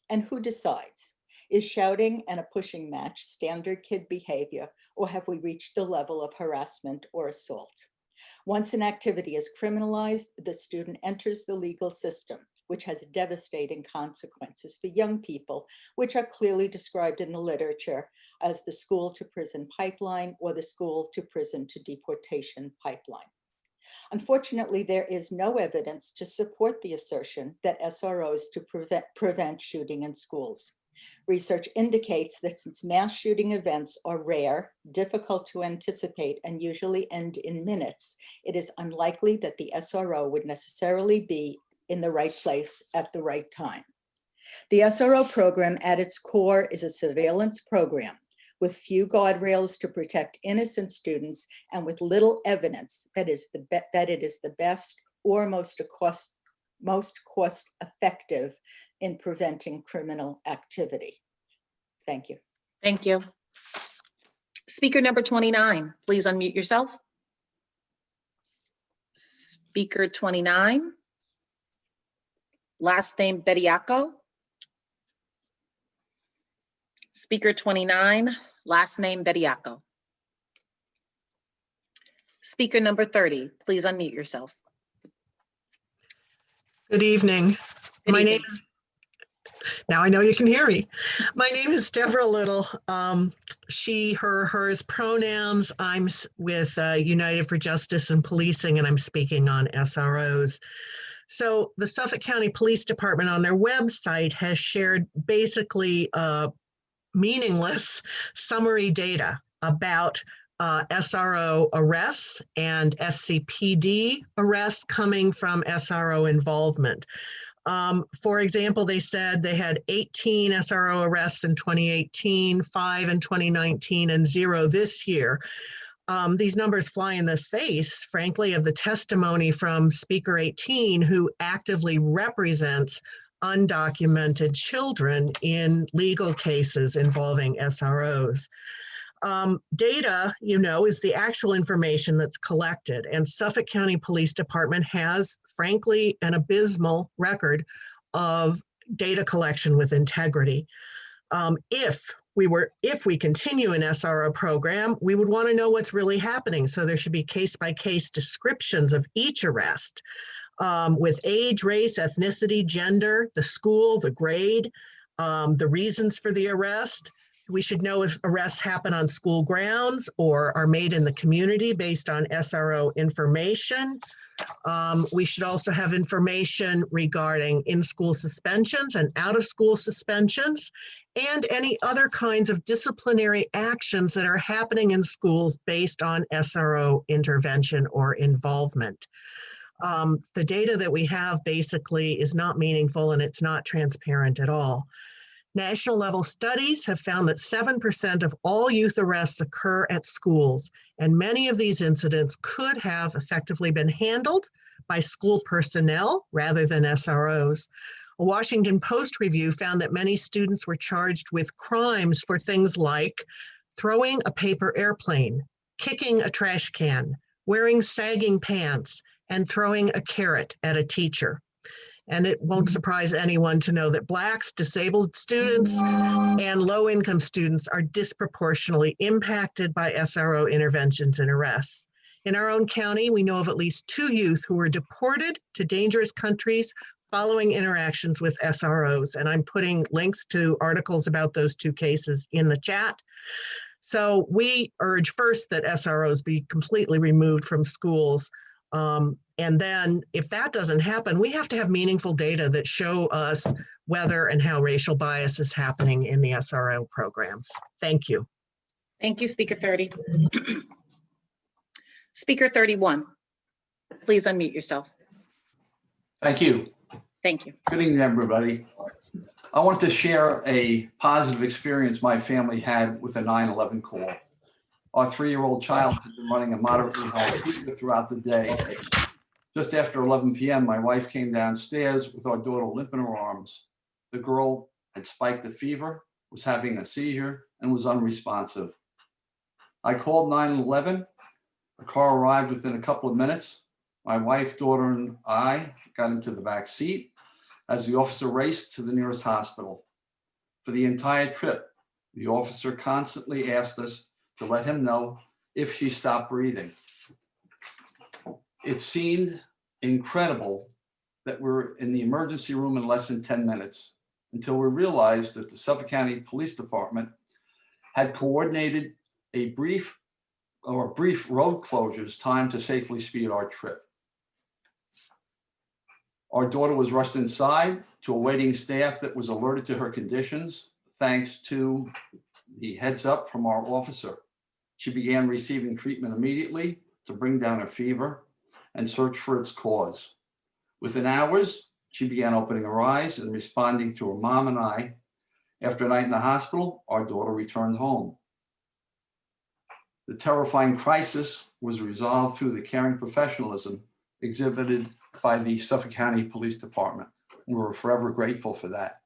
And who decides? Is shouting and a pushing match standard kid behavior, or have we reached the level of harassment or assault? Once an activity is criminalized, the student enters the legal system, which has devastating consequences for young people, which are clearly described in the literature as the school to prison pipeline or the school to prison to deportation pipeline. Unfortunately, there is no evidence to support the assertion that SROs to prevent shooting in schools. Research indicates that since mass shooting events are rare, difficult to anticipate, and usually end in minutes, it is unlikely that the SRO would necessarily be in the right place at the right time. The SRO program at its core is a surveillance program with few guardrails to protect innocent students and with little evidence that it is the best or most cost effective in preventing criminal activity. Thank you. Thank you. Speaker number 29, please unmute yourself. Speaker 29. Last name Bediako. Speaker 29, last name Bediako. Speaker number 30, please unmute yourself. Good evening. My name is, now I know you can hear me. My name is Deborah Little. She, her, hers pronouns. I'm with United for Justice and Policing, and I'm speaking on SROs. So the Suffolk County Police Department on their website has shared basically meaningless summary data about SRO arrests and SCPD arrests coming from SRO involvement. For example, they said they had 18 SRO arrests in 2018, 5 in 2019, and 0 this year. These numbers fly in the face, frankly, of the testimony from Speaker 18, who actively represents undocumented children in legal cases involving SROs. Data, you know, is the actual information that's collected, and Suffolk County Police Department has, frankly, an abysmal record of data collection with integrity. If we continue an SRO program, we would want to know what's really happening. So there should be case-by-case descriptions of each arrest with age, race, ethnicity, gender, the school, the grade, the reasons for the arrest. We should know if arrests happen on school grounds or are made in the community based on SRO information. We should also have information regarding in-school suspensions and out-of-school suspensions and any other kinds of disciplinary actions that are happening in schools based on SRO intervention or involvement. The data that we have basically is not meaningful and it's not transparent at all. National level studies have found that 7% of all youth arrests occur at schools, and many of these incidents could have effectively been handled by school personnel rather than SROs. A Washington Post review found that many students were charged with crimes for things like throwing a paper airplane, kicking a trash can, wearing sagging pants, and throwing a carrot at a teacher. And it won't surprise anyone to know that Blacks, disabled students, and low-income students are disproportionately impacted by SRO interventions and arrests. In our own county, we know of at least 2 youth who were deported to dangerous countries following interactions with SROs, and I'm putting links to articles about those two cases in the chat. So we urge first that SROs be completely removed from schools. And then if that doesn't happen, we have to have meaningful data that show us whether and how racial bias is happening in the SRO programs. Thank you. Thank you, Speaker 30. Speaker 31, please unmute yourself. Thank you. Thank you. Good evening, everybody. I want to share a positive experience my family had with a 9/11 call. Our 3-year-old child had been running a moderately high fever throughout the day. Just after 11 p.m., my wife came downstairs with our daughter limp in her arms. The girl had spiked a fever, was having a seizure, and was unresponsive. I called 911. A car arrived within a couple of minutes. My wife, daughter, and I got into the back seat as the officer raced to the nearest hospital. For the entire trip, the officer constantly asked us to let him know if she stopped breathing. It seemed incredible that we're in the emergency room in less than 10 minutes until we realized that the Suffolk County Police Department had coordinated a brief road closures timed to safely speed our trip. Our daughter was rushed inside to a waiting staff that was alerted to her conditions, thanks to the heads up from our officer. She began receiving treatment immediately to bring down her fever and search for its cause. Within hours, she began opening her eyes and responding to her mom and I. After a night in the hospital, our daughter returned home. The terrifying crisis was resolved through the caring professionalism exhibited by the Suffolk County Police Department. We're forever grateful for that.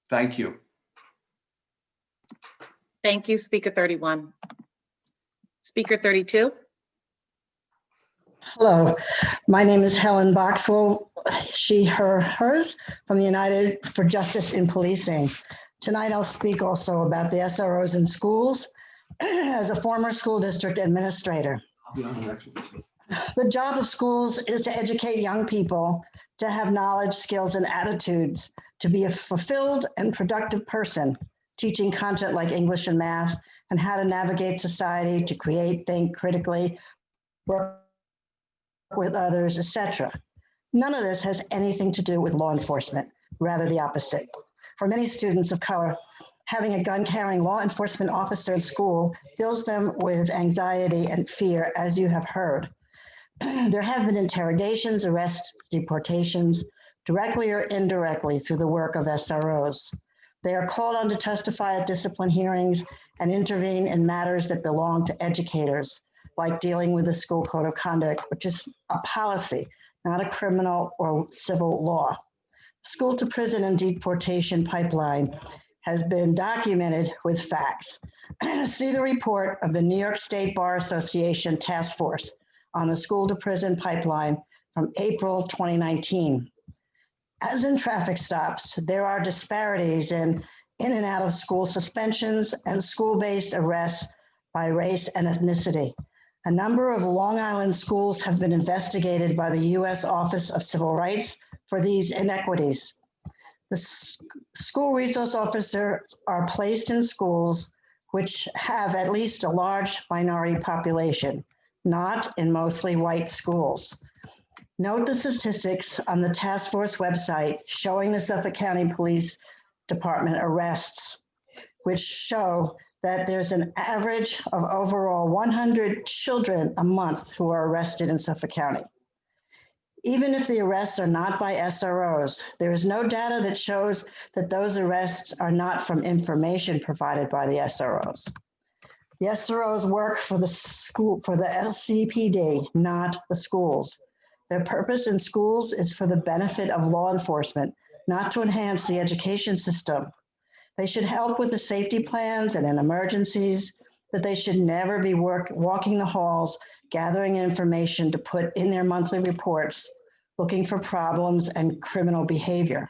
Thank you. Thank you, Speaker 31. Speaker 32. Hello, my name is Helen Boxwell, she, her, hers, from the United for Justice in Policing. Tonight I'll speak also about the SROs in schools as a former school district administrator. The job of schools is to educate young people to have knowledge, skills, and attitudes, to be a fulfilled and productive person, teaching content like English and math, and how to navigate society, to create, think critically, work with others, etc. None of this has anything to do with law enforcement, rather the opposite. For many students of color, having a gun-carrying law enforcement officer in school fills them with anxiety and fear, as you have heard. There have been interrogations, arrests, deportations, directly or indirectly through the work of SROs. They are called on to testify at discipline hearings and intervene in matters that belong to educators, like dealing with the school code of conduct, which is a policy, not a criminal or civil law. School to prison and deportation pipeline has been documented with facts. See the report of the New York State Bar Association Task Force on the school to prison pipeline from April 2019. As in traffic stops, there are disparities in and out of school suspensions and school-based arrests by race and ethnicity. A number of Long Island schools have been investigated by the U.S. Office of Civil Rights for these inequities. The school resource officers are placed in schools which have at least a large minority population, not in mostly white schools. Note the statistics on the task force website showing the Suffolk County Police Department arrests, which show that there's an average of overall 100 children a month who are arrested in Suffolk County. Even if the arrests are not by SROs, there is no data that shows that those arrests are not from information provided by the SROs. The SROs work for the school, for the SCPD, not the schools. Their purpose in schools is for the benefit of law enforcement, not to enhance the education system. They should help with the safety plans and in emergencies, but they should never be walking the halls, gathering information to put in their monthly reports, looking for problems and criminal behavior.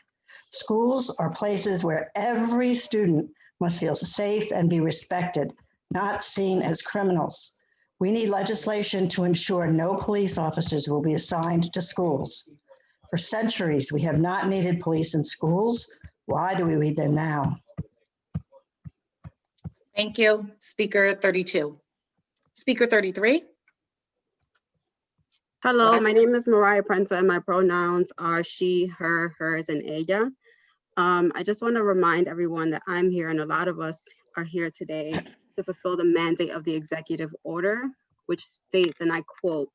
Schools are places where every student must feel safe and be respected, not seen as criminals. We need legislation to ensure no police officers will be assigned to schools. For centuries, we have not needed police in schools. Why do we need them now? Thank you. Speaker 32. Speaker 33. Hello, my name is Mariah Prensa and my pronouns are she, her, hers, and ella. I just want to remind everyone that I'm here and a lot of us are here today to fulfill the mandate of the executive order, which states, and I quote,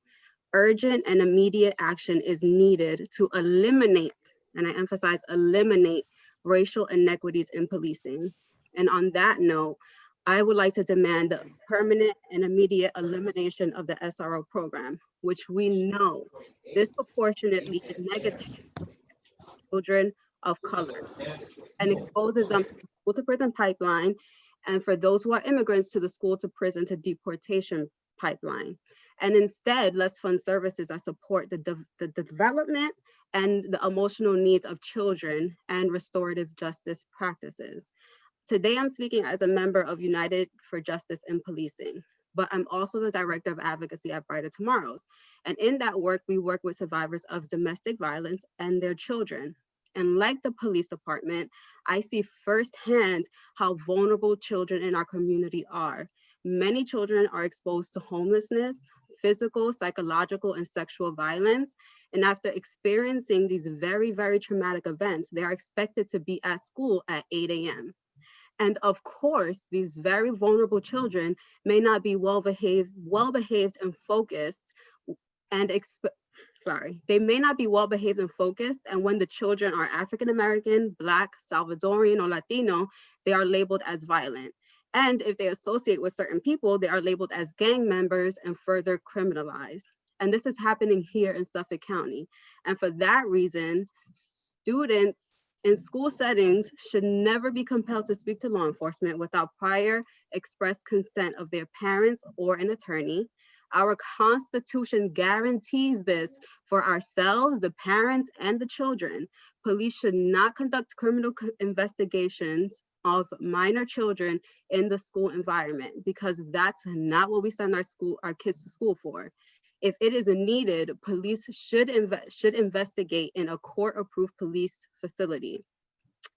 urgent and immediate action is needed to eliminate, and I emphasize eliminate, racial inequities in policing. And on that note, I would like to demand the permanent and immediate elimination of the SRO program, which we know disproportionately and negatively children of color and exposes them to the school to prison pipeline, and for those who are immigrants to the school to prison to deportation pipeline. And instead, let's fund services that support the development and the emotional needs of children and restorative justice practices. Today, I'm speaking as a member of United for Justice in Policing, but I'm also the Director of Advocacy at Brighter Tomorrows. And in that work, we work with survivors of domestic violence and their children. And like the police department, I see firsthand how vulnerable children in our community are. Many children are exposed to homelessness, physical, psychological, and sexual violence. And after experiencing these very, very traumatic events, they are expected to be at school at 8 a.m. And of course, these very vulnerable children may not be well-behaved and focused and they may not be well-behaved and focused. And when the children are African-American, Black, Salvadorian, or Latino, they are labeled as violent. And if they associate with certain people, they are labeled as gang members and further criminalized. And this is happening here in Suffolk County. And for that reason, students in school settings should never be compelled to speak to law enforcement without prior express consent of their parents or an attorney. Our Constitution guarantees this for ourselves, the parents, and the children. Police should not conduct criminal investigations of minor children in the school environment because that's not what we send our kids to school for. If it is needed, police should investigate in a court-approved police facility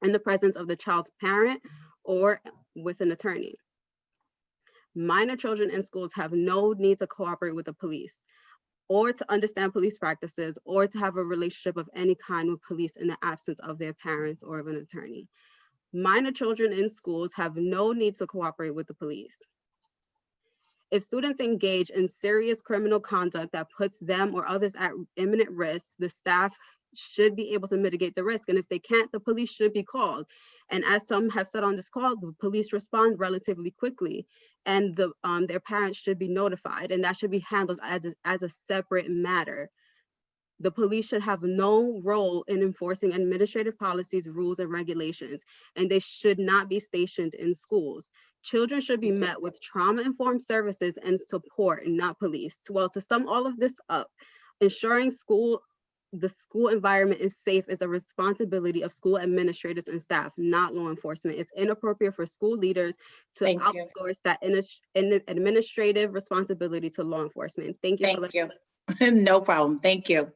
in the presence of the child's parent or with an attorney. Minor children in schools have no need to cooperate with the police or to understand police practices or to have a relationship of any kind with police in the absence of their parents or of an attorney. Minor children in schools have no need to cooperate with the police. If students engage in serious criminal conduct that puts them or others at imminent risk, the staff should be able to mitigate the risk. And if they can't, the police should be called. And as some have said on this call, the police respond relatively quickly and their parents should be notified, and that should be handled as a separate matter. The police should have no role in enforcing administrative policies, rules, and regulations, and they should not be stationed in schools. Children should be met with trauma-informed services and support, not police. Well, to sum all of this up, ensuring the school environment is safe is a responsibility of school administrators and staff, not law enforcement. It's inappropriate for school leaders to outsource that administrative responsibility to law enforcement. Thank you. Thank you. No problem. Thank you.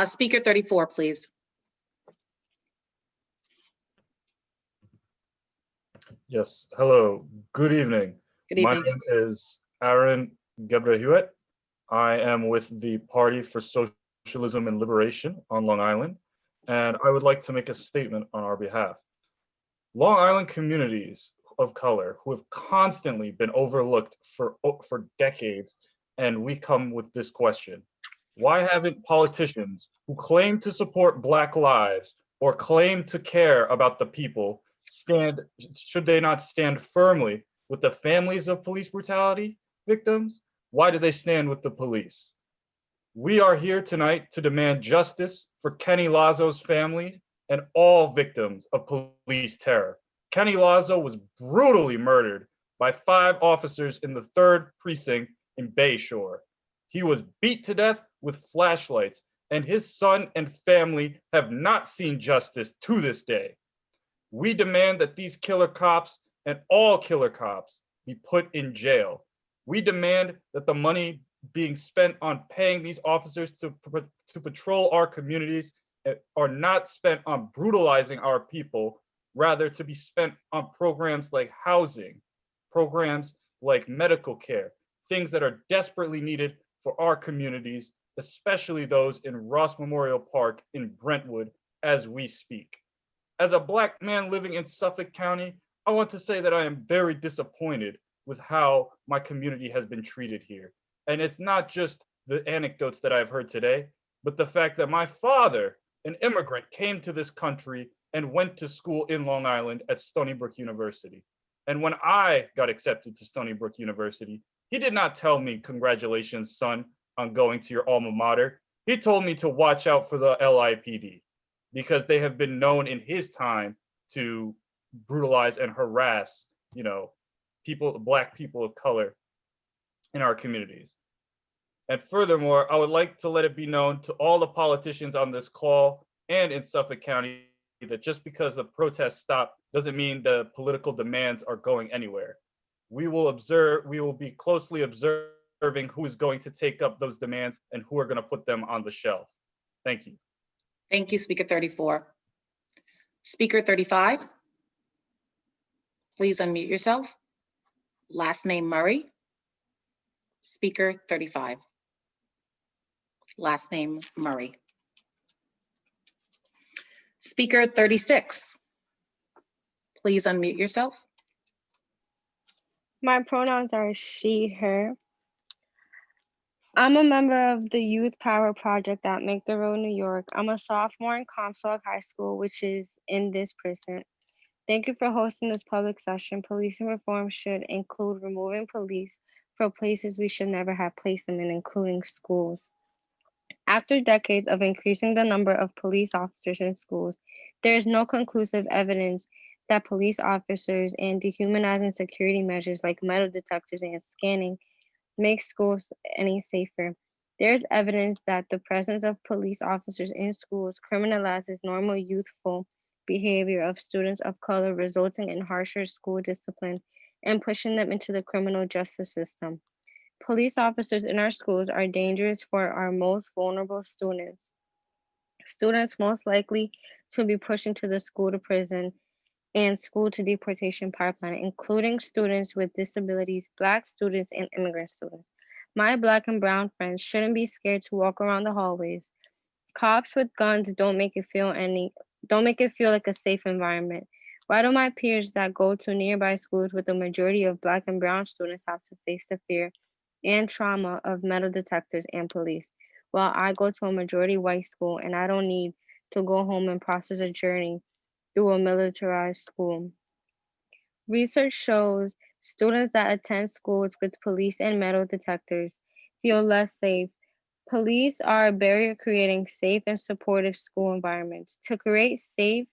Speaker 34, please. Yes, hello, good evening. Good evening. My name is Aaron Gebrehiwet. I am with the Party for Socialism and Liberation on Long Island, and I would like to make a statement on our behalf. Long Island communities of color who have constantly been overlooked for decades, and we come with this question. Why haven't politicians who claim to support Black lives or claim to care about the people should they not stand firmly with the families of police brutality victims? Why do they stand with the police? We are here tonight to demand justice for Kenny Lazo's family and all victims of police terror. Kenny Lazo was brutally murdered by 5 officers in the 3rd precinct in Bayshore. He was beat to death with flashlights, and his son and family have not seen justice to this day. We demand that these killer cops and all killer cops be put in jail. We demand that the money being spent on paying these officers to patrol our communities are not spent on brutalizing our people, rather to be spent on programs like housing, programs like medical care, things that are desperately needed for our communities, especially those in Ross Memorial Park in Brentwood as we speak. As a Black man living in Suffolk County, I want to say that I am very disappointed with how my community has been treated here. And it's not just the anecdotes that I've heard today, but the fact that my father, an immigrant, came to this country and went to school in Long Island at Stony Brook University. And when I got accepted to Stony Brook University, he did not tell me, congratulations, son, on going to your alma mater. He told me to watch out for the LIPD because they have been known in his time to brutalize and harass, people, Black people of color in our communities. And furthermore, I would like to let it be known to all the politicians on this call and in Suffolk County that just because the protests stop doesn't mean the political demands are going anywhere. We will be closely observing who is going to take up those demands and who are going to put them on the shelf. Thank you. Thank you, Speaker 34. Speaker 35, please unmute yourself. Last name Murray. Speaker 35. Last name Murray. Speaker 36, please unmute yourself. My pronouns are she, her. I'm a member of the Youth Power Project at Make the Road, New York. I'm a sophomore in Comstock High School, which is in this precinct. Thank you for hosting this public session. Policing reform should include removing police for places we should never have placed them in, including schools. After decades of increasing the number of police officers in schools, there is no conclusive evidence that police officers and dehumanizing security measures like metal detectors and scanning make schools any safer. There is evidence that the presence of police officers in schools criminalizes normal youthful behavior of students of color, resulting in harsher school discipline and pushing them into the criminal justice system. Police officers in our schools are dangerous for our most vulnerable students. Students most likely to be pushed into the school to prison and school to deportation pipeline, including students with disabilities, Black students, and immigrant students. My Black and brown friends shouldn't be scared to walk around the hallways. Cops with guns don't make it feel like a safe environment. Why do my peers that go to nearby schools with a majority of Black and brown students have to face the fear and trauma of metal detectors and police, while I go to a majority white school and I don't need to go home and process a journey through a militarized school? Research shows students that attend schools with police and metal detectors feel less safe. Police are a barrier creating safe and supportive school environments. To create safe,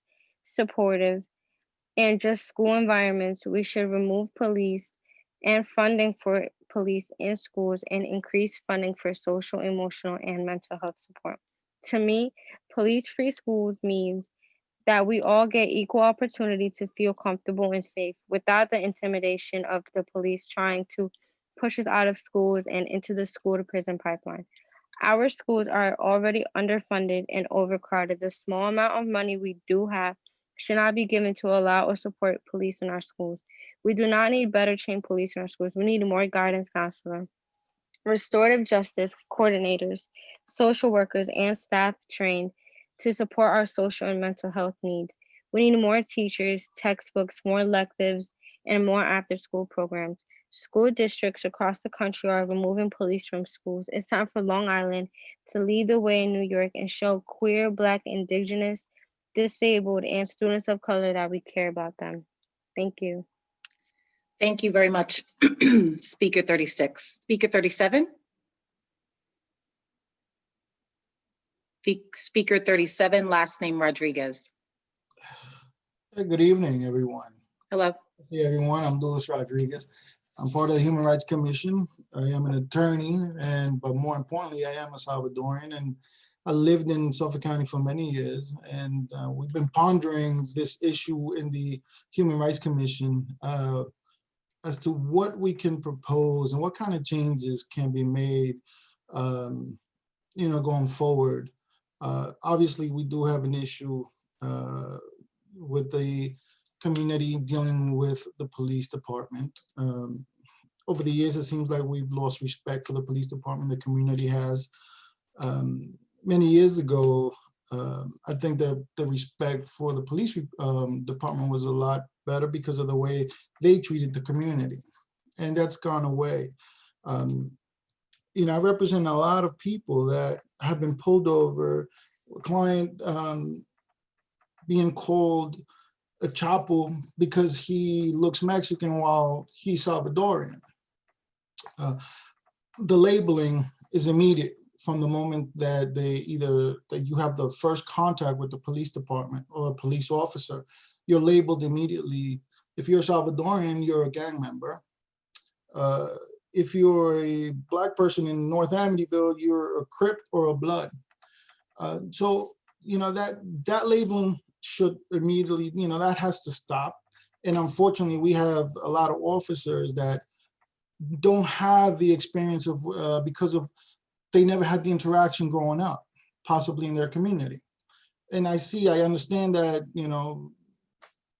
supportive, and just school environments, we should remove police and funding for police in schools and increase funding for social, emotional, and mental health support. To me, police-free schools means that we all get equal opportunity to feel comfortable and safe without the intimidation of the police trying to push us out of schools and into the school to prison pipeline. Our schools are already underfunded and overcrowded. The small amount of money we do have should not be given to allow or support police in our schools. We do not need better trained police in our schools. We need more guidance counselors, restorative justice coordinators, social workers, and staff trained to support our social and mental health needs. We need more teachers, textbooks, more electives, and more after-school programs. School districts across the country are removing police from schools. It's time for Long Island to lead the way in New York and show queer, Black, Indigenous, disabled, and students of color that we care about them. Thank you. Thank you very much, Speaker 36. Speaker 37? Speaker 37, last name Rodriguez. Hey, good evening, everyone. Hello. Hey, everyone. I'm Louis Rodriguez. I'm part of the Human Rights Commission. I am an attorney, but more importantly, I am a Salvadorian, and I lived in Suffolk County for many years, and we've been pondering this issue in the Human Rights Commission. as to what we can propose and what kind of changes can be made, going forward. Obviously, we do have an issue with the community dealing with the police department. Over the years, it seems like we've lost respect for the police department. The community has. Many years ago, I think that the respect for the police department was a lot better because of the way they treated the community, and that's gone away. I represent a lot of people that have been pulled over, a client being called a Chapo because he looks Mexican while he's Salvadorian. The labeling is immediate from the moment that that you have the first contact with the police department or a police officer. You're labeled immediately. If you're Salvadorian, you're a gang member. If you're a Black person in North Amityville, you're a Crip or a Blood. So that labeling should immediately, that has to stop. And unfortunately, we have a lot of officers that don't have the experience of because of they never had the interaction growing up, possibly in their community. And I understand that,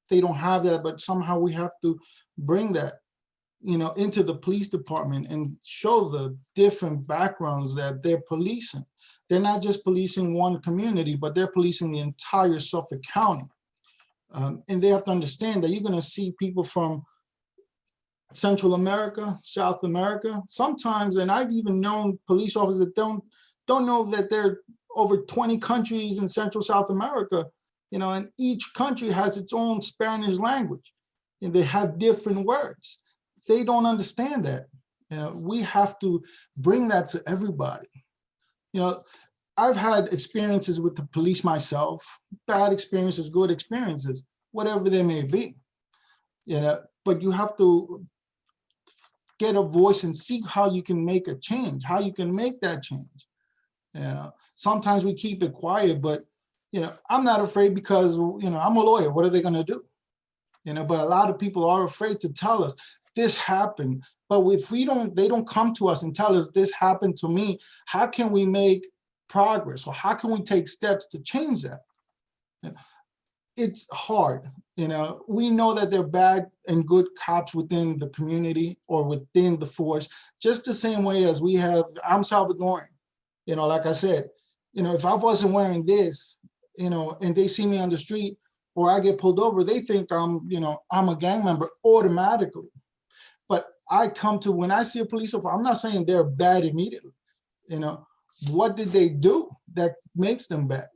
they don't have that, but somehow we have to bring that, into the police department and show the different backgrounds that they're policing. They're not just policing one community, but they're policing the entire Suffolk County. And they have to understand that you're going to see people from Central America, South America, sometimes, and I've even known police officers that don't know that there are over 20 countries in Central South America, and each country has its own Spanish language, and they have different words. They don't understand that. We have to bring that to everybody. I've had experiences with the police myself, bad experiences, good experiences, whatever they may be. But you have to get a voice and see how you can make a change, how you can make that change. Sometimes we keep it quiet, but I'm not afraid because I'm a lawyer. What are they going to do? But a lot of people are afraid to tell us this happened. But if they don't come to us and tell us this happened to me, how can we make progress, or how can we take steps to change that? It's hard. We know that there are bad and good cops within the community or within the force, just the same way as I'm Salvadorian. Like I said, if I wasn't wearing this, and they see me on the street or I get pulled over, they think I'm a gang member automatically. But when I see a police officer, I'm not saying they're bad immediately. What did they do that makes them bad?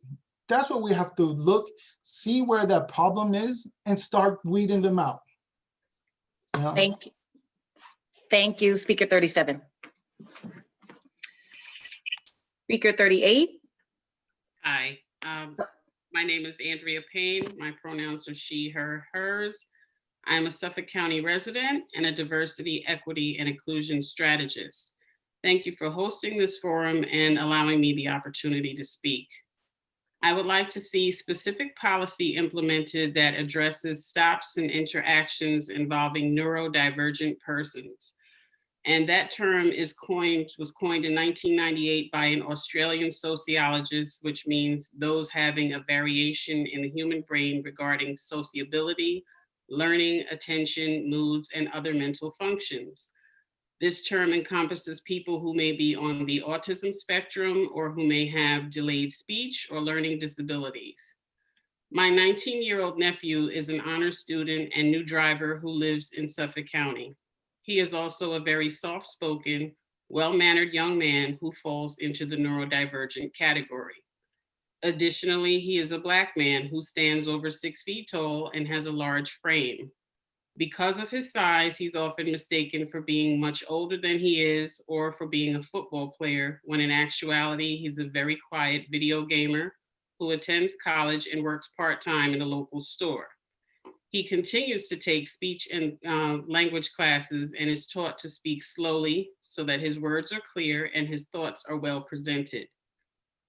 That's what we have to look, see where that problem is, and start weeding them out. Thank you. Thank you, Speaker 37. Speaker 38. Hi, my name is Andrea Payne. My pronouns are she, her, hers. I am a Suffolk County resident and a diversity, equity, and inclusion strategist. Thank you for hosting this forum and allowing me the opportunity to speak. I would like to see specific policy implemented that addresses stops and interactions involving neurodivergent persons. And that term was coined in 1998 by an Australian sociologist, which means those having a variation in the human brain regarding sociability, learning, attention, moods, and other mental functions. This term encompasses people who may be on the autism spectrum or who may have delayed speech or learning disabilities. My 19-year-old nephew is an honor student and new driver who lives in Suffolk County. He is also a very soft-spoken, well-mannered young man who falls into the neurodivergent category. Additionally, he is a Black man who stands over 6 feet tall and has a large frame. Because of his size, he's often mistaken for being much older than he is or for being a football player, when in actuality, he's a very quiet video gamer who attends college and works part-time in a local store. He continues to take speech and language classes and is taught to speak slowly so that his words are clear and his thoughts are well presented.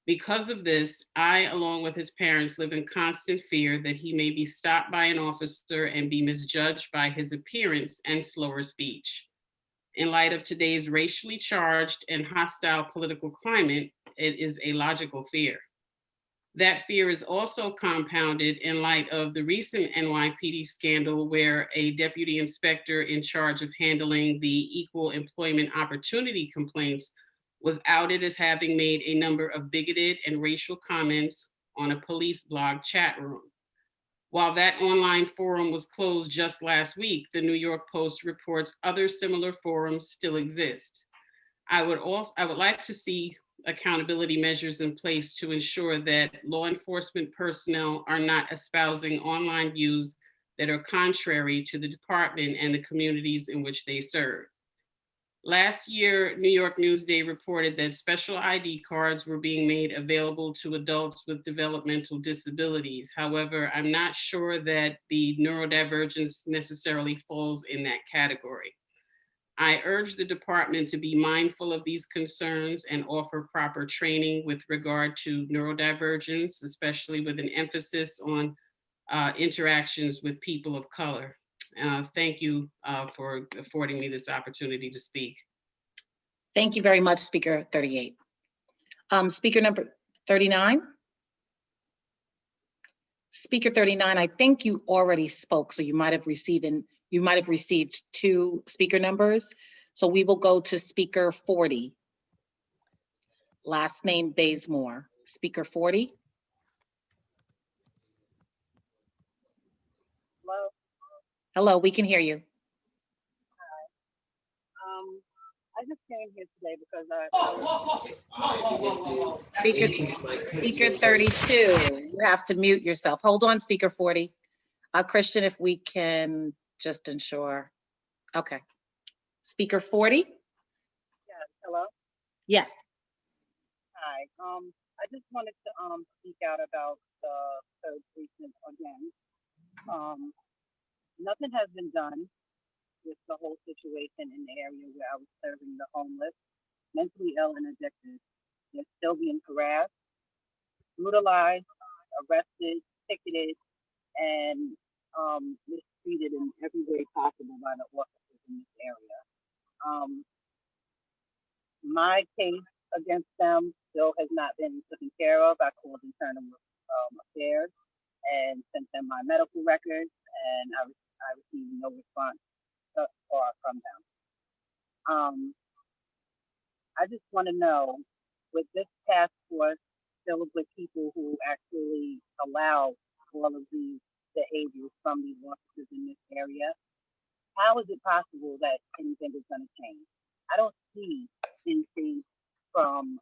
Because of this, I, along with his parents, live in constant fear that he may be stopped by an officer and be misjudged by his appearance and slower speech. In light of today's racially charged and hostile political climate, it is a logical fear. That fear is also compounded in light of the recent NYPD scandal where a deputy inspector in charge of handling the equal employment opportunity complaints was outed as having made a number of bigoted and racial comments on a police blog chat room. While that online forum was closed just last week, the New York Post reports other similar forums still exist. I would like to see accountability measures in place to ensure that law enforcement personnel are not espousing online views that are contrary to the department and the communities in which they serve. Last year, New York Newsday reported that special ID cards were being made available to adults with developmental disabilities. However, I'm not sure that the neurodivergence necessarily falls in that category. I urge the department to be mindful of these concerns and offer proper training with regard to neurodivergence, especially with an emphasis on interactions with people of color. Thank you for affording me this opportunity to speak. Thank you very much, Speaker 38. Speaker number 39. Speaker 39, I think you already spoke, so you might have received two speaker numbers. So we will go to Speaker 40. Last name Bazemore. Speaker 40. Hello. Hello, we can hear you. I just came here today because Speaker 32, you have to mute yourself. Hold on, Speaker 40. Christian, if we can just ensure. Okay. Speaker 40? Yes, hello. Yes. Hi. I just wanted to speak out about the third precinct again. Nothing has been done with the whole situation in the area where I was serving the homeless, mentally ill and addicted. They're still being harassed, brutalized, arrested, ticketed, and mistreated in every way possible by the officers in this area. My case against them still has not been taken care of. I called internal affairs and sent them my medical records, and I received no response thus far from them. I just want to know, with this task force filled with people who actually allow all of these behaviors from these officers in this area, how is it possible that anything is going to change? I don't see anything from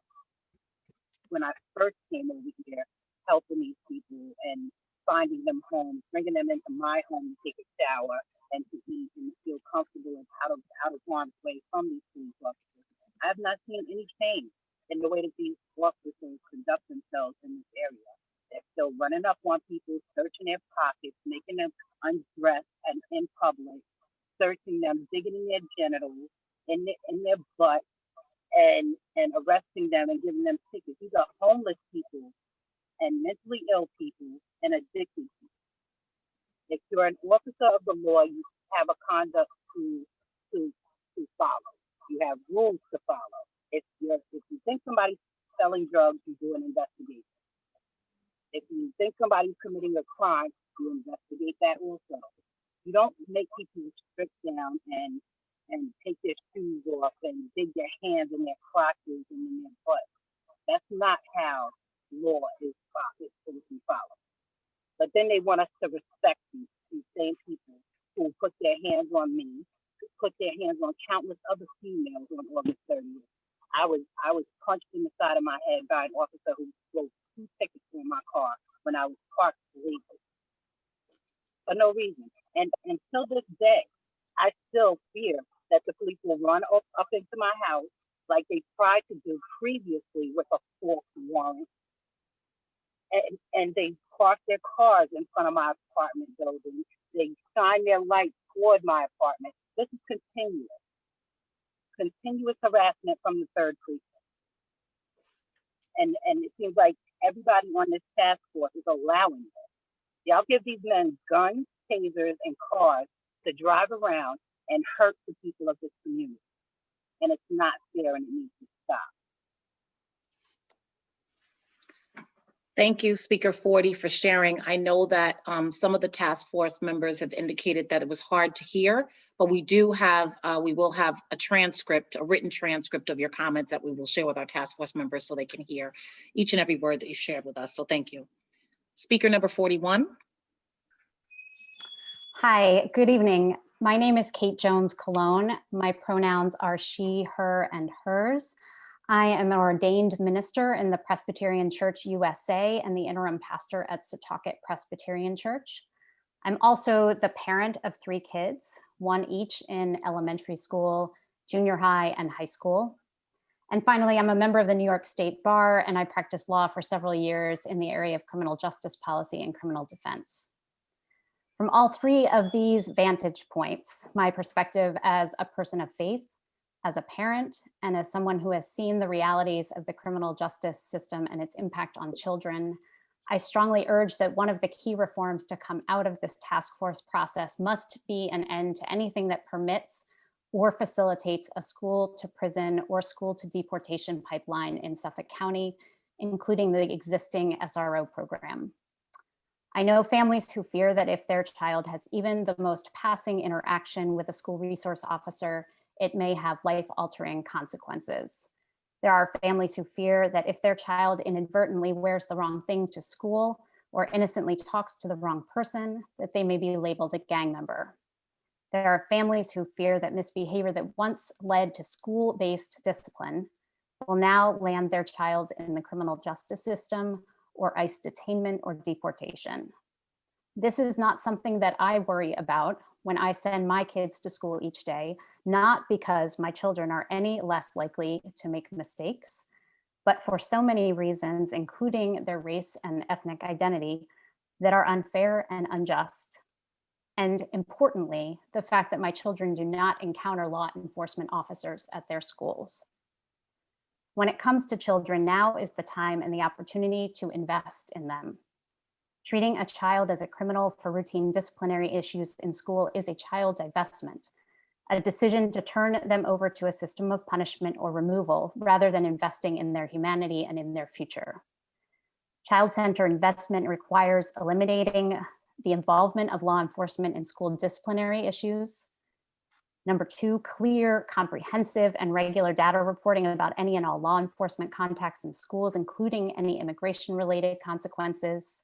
when I first came over here, helping these people and finding them homes, bringing them into my home to take a shower and to eat and feel comfortable and out of harm's way from these police officers. I have not seen any change in the way that these officers conduct themselves in this area. They're still running up on people, searching their pockets, making them undress and in public, searching them, digging in their genitals, in their butt, and arresting them and giving them tickets. These are homeless people and mentally ill people and addicted people. If you're an officer of the law, you have a conduct to follow. You have rules to follow. If you think somebody's selling drugs, you do an investigation. If you think somebody's committing a crime, you investigate that also. You don't make people strip down and take their shoes off and dig their hands in their crotches and in their butt. That's not how law is supposed to be followed. But then they want us to respect these same people who put their hands on me, put their hands on countless other females on August 30th. I was punched in the side of my head by an officer who wrote 2 tickets on my car when I was parked illegally for no reason. And until this day, I still fear that the police will run up into my house like they tried to do previously with a false warrant. And they park their cars in front of my apartment building. They shine their lights toward my apartment. This is continuous harassment from the third precinct. And it seems like everybody on this task force is allowing this. Y'all give these men guns, tasers, and cars to drive around and hurt the people of this community. And it's not fair and it needs to stop. Thank you, Speaker 40, for sharing. I know that some of the task force members have indicated that it was hard to hear, but we will have a transcript, a written transcript of your comments that we will share with our task force members so they can hear each and every word that you shared with us. So thank you. Speaker number 41. Hi, good evening. My name is Kate Jones Cologne. My pronouns are she, her, and hers. I am an ordained minister in the Presbyterian Church USA and the interim pastor at Setauket Presbyterian Church. I'm also the parent of 3 kids, one each in elementary school, junior high, and high school. And finally, I'm a member of the New York State Bar, and I practiced law for several years in the area of criminal justice policy and criminal defense. From all 3 of these vantage points, my perspective as a person of faith, as a parent, and as someone who has seen the realities of the criminal justice system and its impact on children, I strongly urge that one of the key reforms to come out of this task force process must be an end to anything that permits or facilitates a school to prison or school to deportation pipeline in Suffolk County, including the existing SRO program. I know families who fear that if their child has even the most passing interaction with a school resource officer, it may have life-altering consequences. There are families who fear that if their child inadvertently wears the wrong thing to school or innocently talks to the wrong person, that they may be labeled a gang member. There are families who fear that misbehavior that once led to school-based discipline will now land their child in the criminal justice system or ICE detainment or deportation. This is not something that I worry about when I send my kids to school each day, not because my children are any less likely to make mistakes, but for so many reasons, including their race and ethnic identity, that are unfair and unjust. And importantly, the fact that my children do not encounter law enforcement officers at their schools. When it comes to children, now is the time and the opportunity to invest in them. Treating a child as a criminal for routine disciplinary issues in school is a child divestment, a decision to turn them over to a system of punishment or removal rather than investing in their humanity and in their future. Child-centered investment requires eliminating the involvement of law enforcement in school disciplinary issues. Number 2, clear, comprehensive, and regular data reporting about any and all law enforcement contacts in schools, including any immigration-related consequences.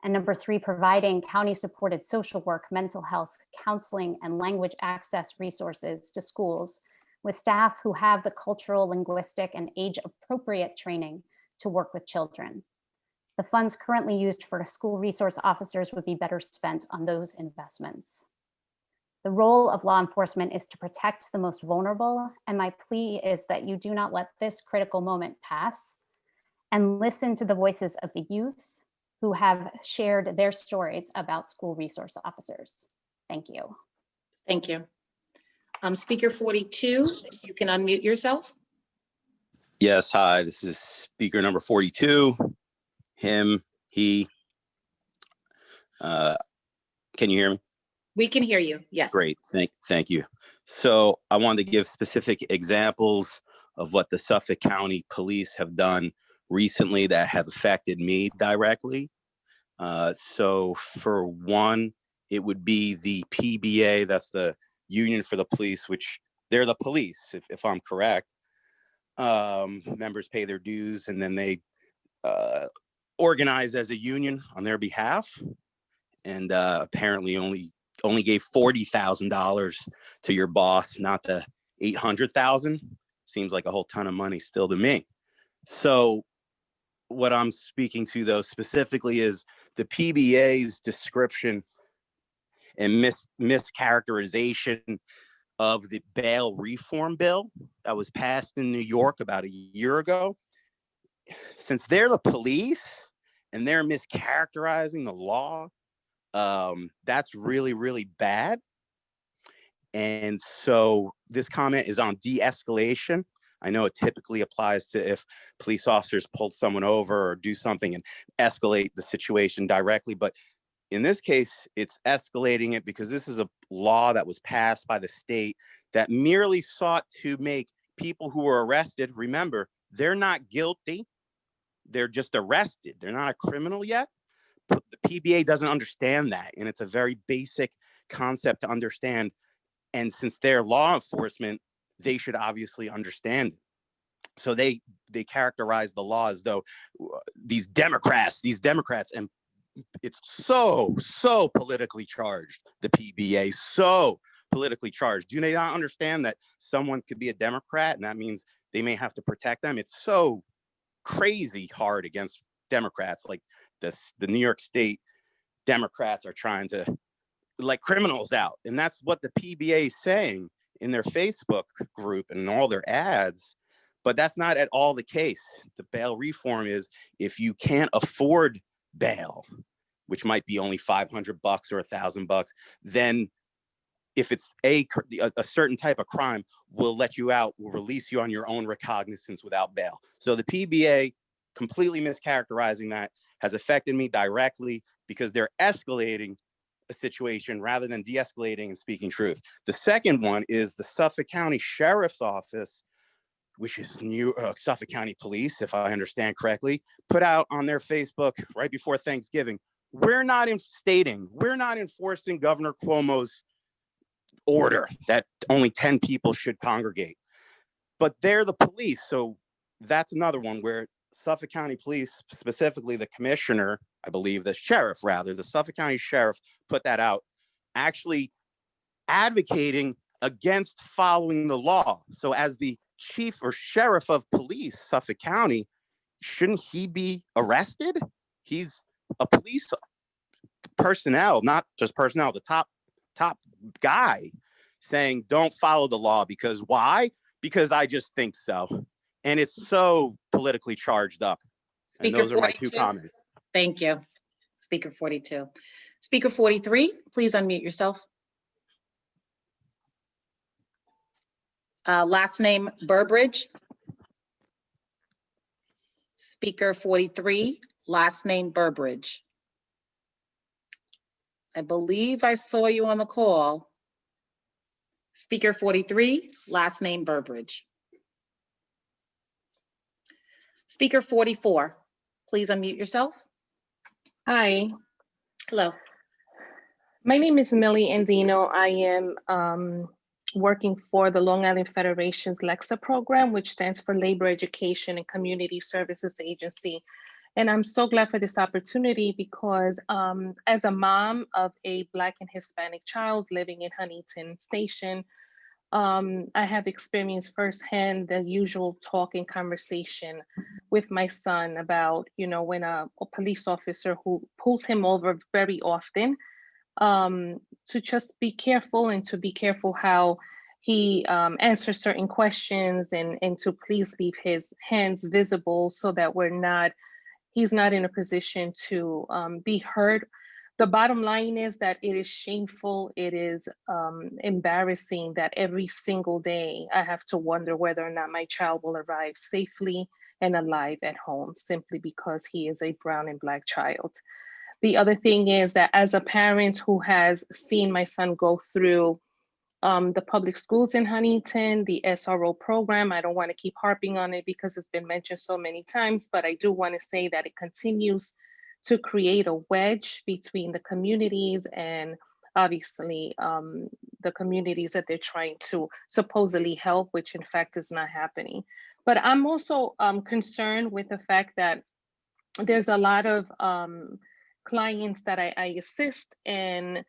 And number 3, providing county-supported social work, mental health, counseling, and language access resources to schools with staff who have the cultural, linguistic, and age-appropriate training to work with children. The funds currently used for school resource officers would be better spent on those investments. The role of law enforcement is to protect the most vulnerable, and my plea is that you do not let this critical moment pass and listen to the voices of the youth who have shared their stories about school resource officers. Thank you. Thank you. Speaker 42, if you can unmute yourself. Yes, hi, this is speaker number 42, him, he. Can you hear me? We can hear you, yes. Great, thank you. So I wanted to give specific examples of what the Suffolk County Police have done recently that have affected me directly. So for one, it would be the PBA, that's the Union for the Police, which they're the police, if I'm correct. Members pay their dues and then they organize as a union on their behalf. And apparently only gave $40,000 to your boss, not the $800,000. Seems like a whole ton of money still to me. So what I'm speaking to though specifically is the PBA's description and mischaracterization of the bail reform bill that was passed in New York about a year ago. Since they're the police and they're mischaracterizing the law, that's really, really bad. And so this comment is on de-escalation I know it typically applies to if police officers pull someone over or do something and escalate the situation directly. But in this case, it's escalating it because this is a law that was passed by the state that merely sought to make people who were arrested, remember, they're not guilty. They're just arrested. They're not a criminal yet. The PBA doesn't understand that. And it's a very basic concept to understand. And since they're law enforcement, they should obviously understand it. So they characterize the law as though these Democrats, and it's so politically charged, the PBA, so politically charged. Do they not understand that someone could be a Democrat and that means they may have to protect them? It's so crazy hard against Democrats. Like the New York State Democrats are trying to let criminals out. And that's what the PBA is saying in their Facebook group and all their ads. But that's not at all the case. The bail reform is if you can't afford bail, which might be only $500 or $1,000, then if it's a certain type of crime, we'll let you out, we'll release you on your own recognizance without bail. So the PBA completely mischaracterizing that has affected me directly because they're escalating a situation rather than de-escalating and speaking truth. The second one is the Suffolk County Sheriff's Office, which is Suffolk County Police, if I understand correctly, put out on their Facebook right before Thanksgiving, we're not enforcing Governor Cuomo's order that only 10 people should congregate. But they're the police. So that's another one where Suffolk County Police, specifically the commissioner, I believe the sheriff rather, the Suffolk County Sheriff put that out, actually advocating against following the law. So as the chief or sheriff of police, Suffolk County, shouldn't he be arrested? He's a police personnel, not just personnel, the top guy saying don't follow the law because why? Because I just think so. And it's so politically charged up. And Speaker those are my 42. two comments. Thank you. Speaker 42. Speaker 43, please unmute yourself. Last name Burbridge. Speaker 43, last name Burbridge. I believe I saw you on the call. Speaker 43, last name Burbridge. Speaker 44, please unmute yourself. Hi. Hello. My name is Millie Andino. I am working for the Long Island Federation's LEXA program, which stands for Labor Education and Community Services Agency. And I'm so glad for this opportunity because as a mom of a Black and Hispanic child living in Huntington Station, I have experienced firsthand the usual talk and conversation with my son about, you know, when a police officer who pulls him over very often, to just be careful and to be careful how he answers certain questions and to please leave his hands visible so that he's not in a position to be hurt. The bottom line is that it is shameful, it is embarrassing that every single day I have to wonder whether or not my child will arrive safely and alive at home simply because he is a brown and Black child. The other thing is that as a parent who has seen my son go through the public schools in Huntington, the SRO program, I don't want to keep harping on it because it's been mentioned so many times, but I do want to say that it continues to create a wedge between the communities and obviously the communities that they're trying to supposedly help, which in fact is not happening. But I'm also concerned with the fact that there's a lot of clients that I assist and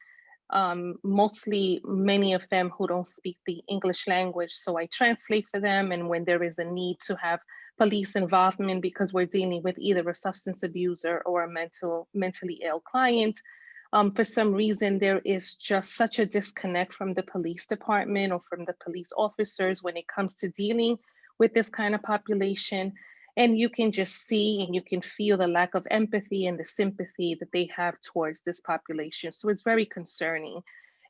mostly many of them who don't speak the English language. So I translate for them. And when there is a need to have police involvement because we're dealing with either a substance abuser or a mentally ill client, for some reason, there is just such a disconnect from the police department or from the police officers when it comes to dealing with this kind of population. And you can just see and you can feel the lack of empathy and the sympathy that they have towards this population. So it's very concerning.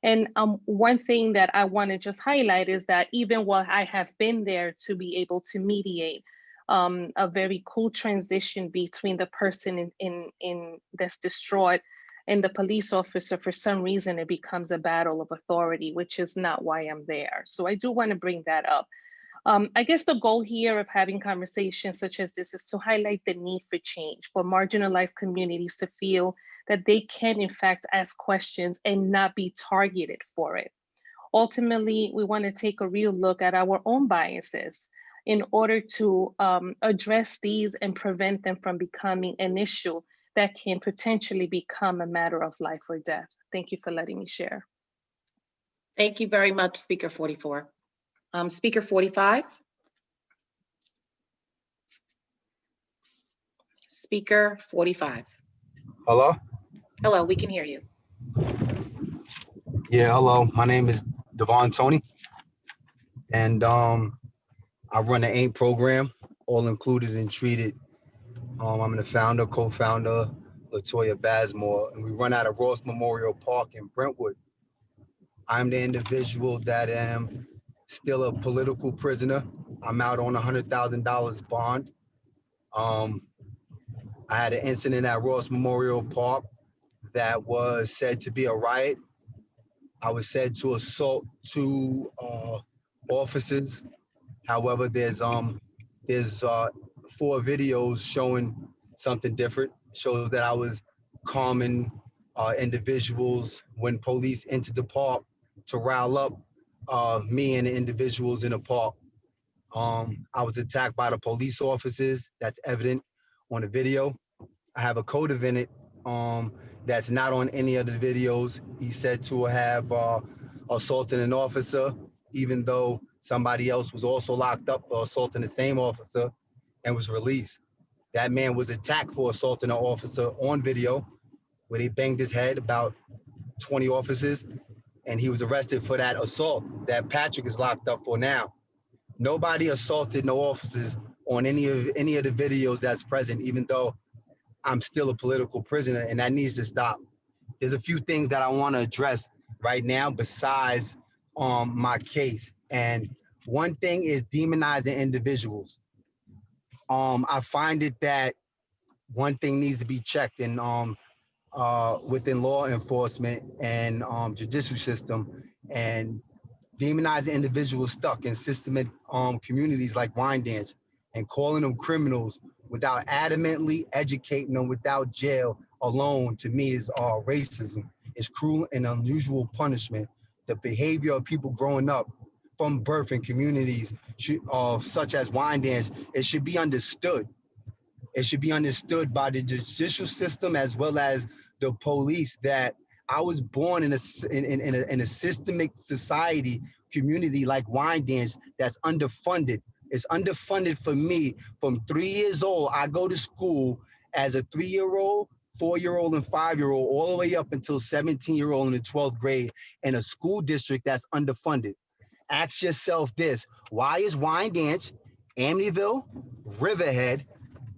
And one thing that I want to just highlight is that even while I have been there to be able to mediate a very cool transition between the person in that's distraught and the police officer, for some reason it becomes a battle of authority, which is not why I'm there. So I do want to bring that up. I guess the goal here of having conversations such as this is to highlight the need for change, for marginalized communities to feel that they can in fact ask questions and not be targeted for it. Ultimately, we want to take a real look at our own biases in order to address these and prevent them from becoming an issue that can potentially become a matter of life or death. Thank you for letting me share. Thank you very much, Speaker 44. Speaker 45. Speaker 45. Hello? Hello, we can hear you. Yeah, hello. My name is Devon Tony. And I run the AIM program, all included and treated. I'm the founder, co-founder, Latoya Basmore, and we run out of Ross Memorial Park in Brentwood. I'm the individual that am still a political prisoner. I'm out on $100,000 bond. I had an incident at Ross Memorial Park that was said to be a riot. I was said to assault two officers. However, there's 4 videos showing something different. Shows that I was calming individuals when police entered the park to rile up me and the individuals in the park. I was attacked by the police officers. That's evident on the video. I have a co-defendant that's not on any of the videos. He's said to have assaulted an officer, even though somebody else was also locked up for assaulting the same officer and was released. That man was attacked for assaulting an officer on video, where they banged his head, about 20 officers, and he was arrested for that assault that Patrick is locked up for now. Nobody assaulted no officers on any of the videos that's present, even though I'm still a political prisoner, and that needs to stop. There's a few things that I want to address right now besides my case. And one thing is demonizing individuals. I find it that one thing needs to be checked in within law enforcement and judicial system, and demonizing individuals stuck in systemic communities like Wyandanch and calling them criminals without adamantly educating them without jail alone, to me, is racism. It's cruel and unusual punishment. The behavior of people growing up from birth in communities such as Wyandanch, it should be understood. It should be understood by the judicial system as well as the police that I was born in a systemic society community like Wyandanch that's underfunded. It's underfunded for me. From 3 years old, I go to school as a 3-year-old, 4-year-old, and 5-year-old, all the way up until 17-year-old in the 12th grade in a school district that's underfunded. Ask yourself this: why is Wyandanch, Amityville, Riverhead,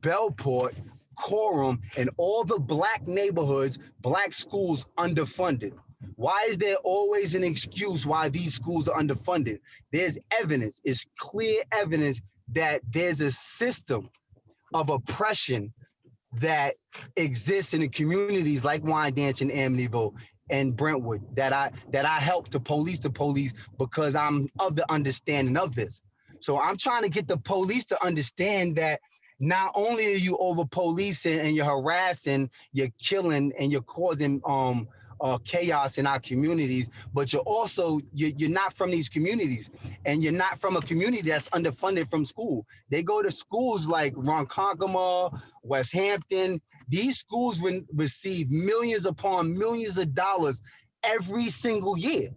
Bellport, Coram, and all the Black neighborhoods, Black schools underfunded? Why is there always an excuse why these schools are underfunded? There's evidence, it's clear evidence that there's a system of oppression that exists in the communities like Wyandanch and Amityville and Brentwood that I help to police because I'm of the understanding of this. So I'm trying to get the police to understand that not only are you over policing and you're harassing, you're killing, and you're causing chaos in our communities, but you're not from these communities, and you're not from a community that's underfunded from school. They go to schools like Ronkonkoma, West Hampton. These schools receive millions upon millions of dollars every single year.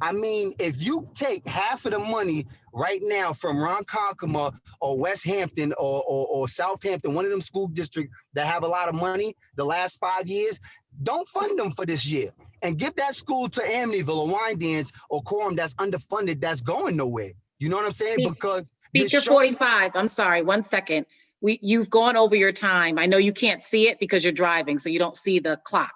I mean, if you take half of the money right now from Ronkonkoma or West Hampton or Southampton, one of them school districts that have a lot of money the last 5 years, don't fund them for this year, and give that school to Amityville or Wyandanch or Coram that's underfunded, that's going nowhere. You know what I'm saying? Because Speaker 45, I'm sorry, 1 second. You've gone over your time. I know you can't see it because you're driving, so you don't see the clock.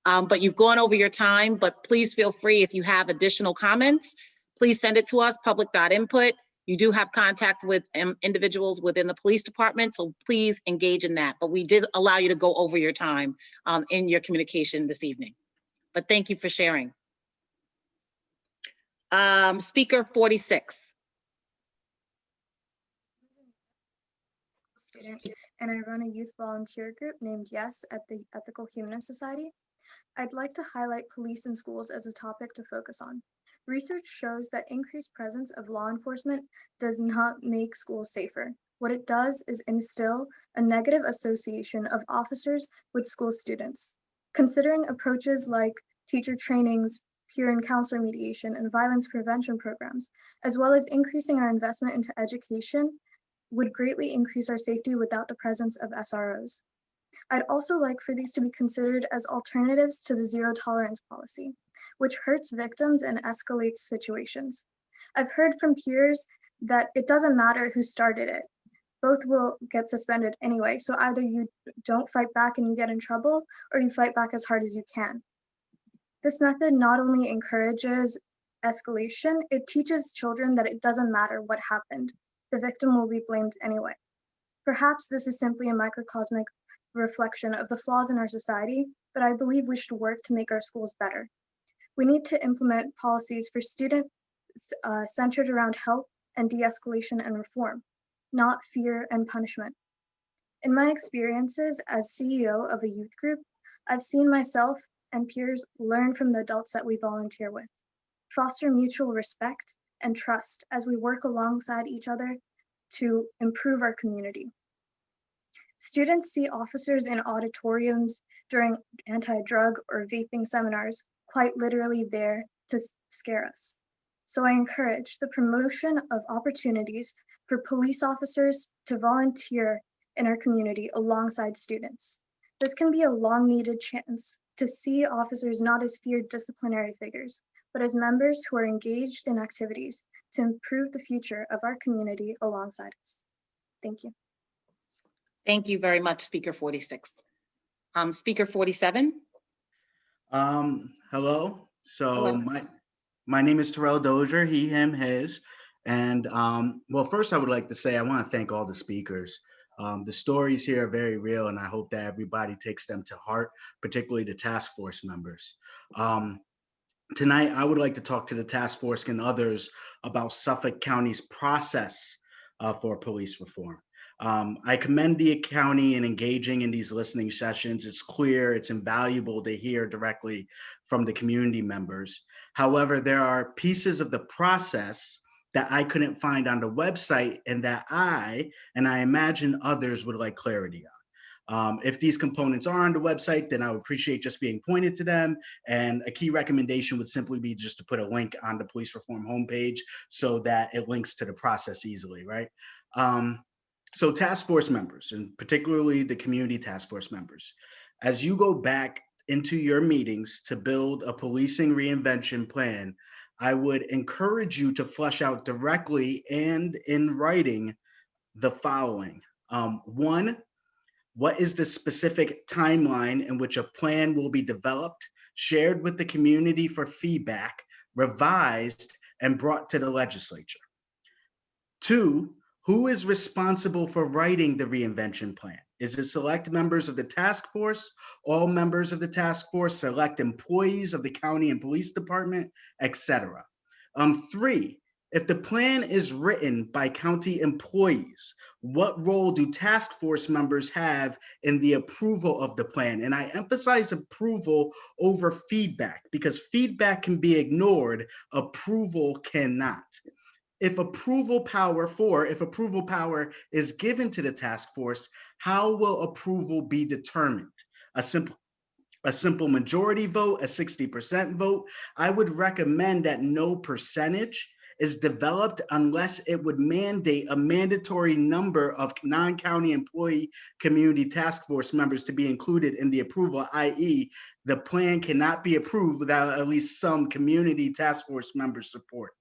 But you've gone over your time, but please feel free if you have additional comments, please send it to us, public.input. You do have contact with individuals within the police department, so please engage in that. But we did allow you to go over your time in your communication this evening. But thank you for sharing. Speaker 46. Student, and I run a youth volunteer group named Yes at the Ethical Humanist Society. I'd like to highlight police in schools as a topic to focus on. Research shows that increased presence of law enforcement does not make schools safer. What it does is instill a negative association of officers with school students. Considering approaches like teacher trainings, peer and counselor mediation, and violence prevention programs, as well as increasing our investment into education, would greatly increase our safety without the presence of SROs. I'd also like for these to be considered as alternatives to the zero tolerance policy, which hurts victims and escalates situations. I've heard from peers that it doesn't matter who started it. Both will get suspended anyway, so either you don't fight back and you get in trouble, or you fight back as hard as you can. This method not only encourages escalation, it teaches children that it doesn't matter what happened. The victim will be blamed anyway. Perhaps this is simply a microcosmic reflection of the flaws in our society, but I believe we should work to make our schools better. We need to implement policies for students centered around help and de-escalation and reform, not fear and punishment. In my experiences as CEO of a youth group, I've seen myself and peers learn from the adults that we volunteer with, foster mutual respect and trust as we work alongside each other to improve our community. Students see officers in auditoriums during anti-drug or vaping seminars, quite literally there to scare us. So I encourage the promotion of opportunities for police officers to volunteer in our community alongside students. This can be a long-needed chance to see officers not as feared disciplinary figures, but as members who are engaged in activities to improve the future of our community alongside us. Thank you. Thank you very much, Speaker 46. Speaker 47. Hello. So Hello. my name is Terrell Dozier, he, him, his. And well, first I would like to say I want to thank all the speakers. The stories here are very real, and I hope that everybody takes them to heart, particularly the task force members. Tonight, I would like to talk to the task force and others about Suffolk County's process for police reform. I commend the county in engaging in these listening sessions. It's clear, it's invaluable to hear directly from the community members. However, there are pieces of the process that I couldn't find on the website and that I imagine others would like clarity on. If these components are on the website, then I would appreciate just being pointed to them. And a key recommendation would simply be just to put a link on the police reform homepage so that it links to the process easily, right? So task force members, and particularly the community task force members, as you go back into your meetings to build a policing reinvention plan, I would encourage you to flesh out directly and in writing the following. One, what is the specific timeline in which a plan will be developed, shared with the community for feedback, revised, and brought to the legislature? Two, who is responsible for writing the reinvention plan? Is it select members of the task force, all members of the task force, select employees of the county and police department, etc.? Three, if the plan is written by county employees, what role do task force members have in the approval of the plan? And I emphasize approval over feedback because feedback can be ignored, approval cannot. If approval power is given to the task force, how will approval be determined? A simple majority vote, a 60% vote? I would recommend that no percentage is developed unless it would mandate a mandatory number of non-county employee community task force members to be included in the approval, i.e. the plan cannot be approved without at least some community task force member support.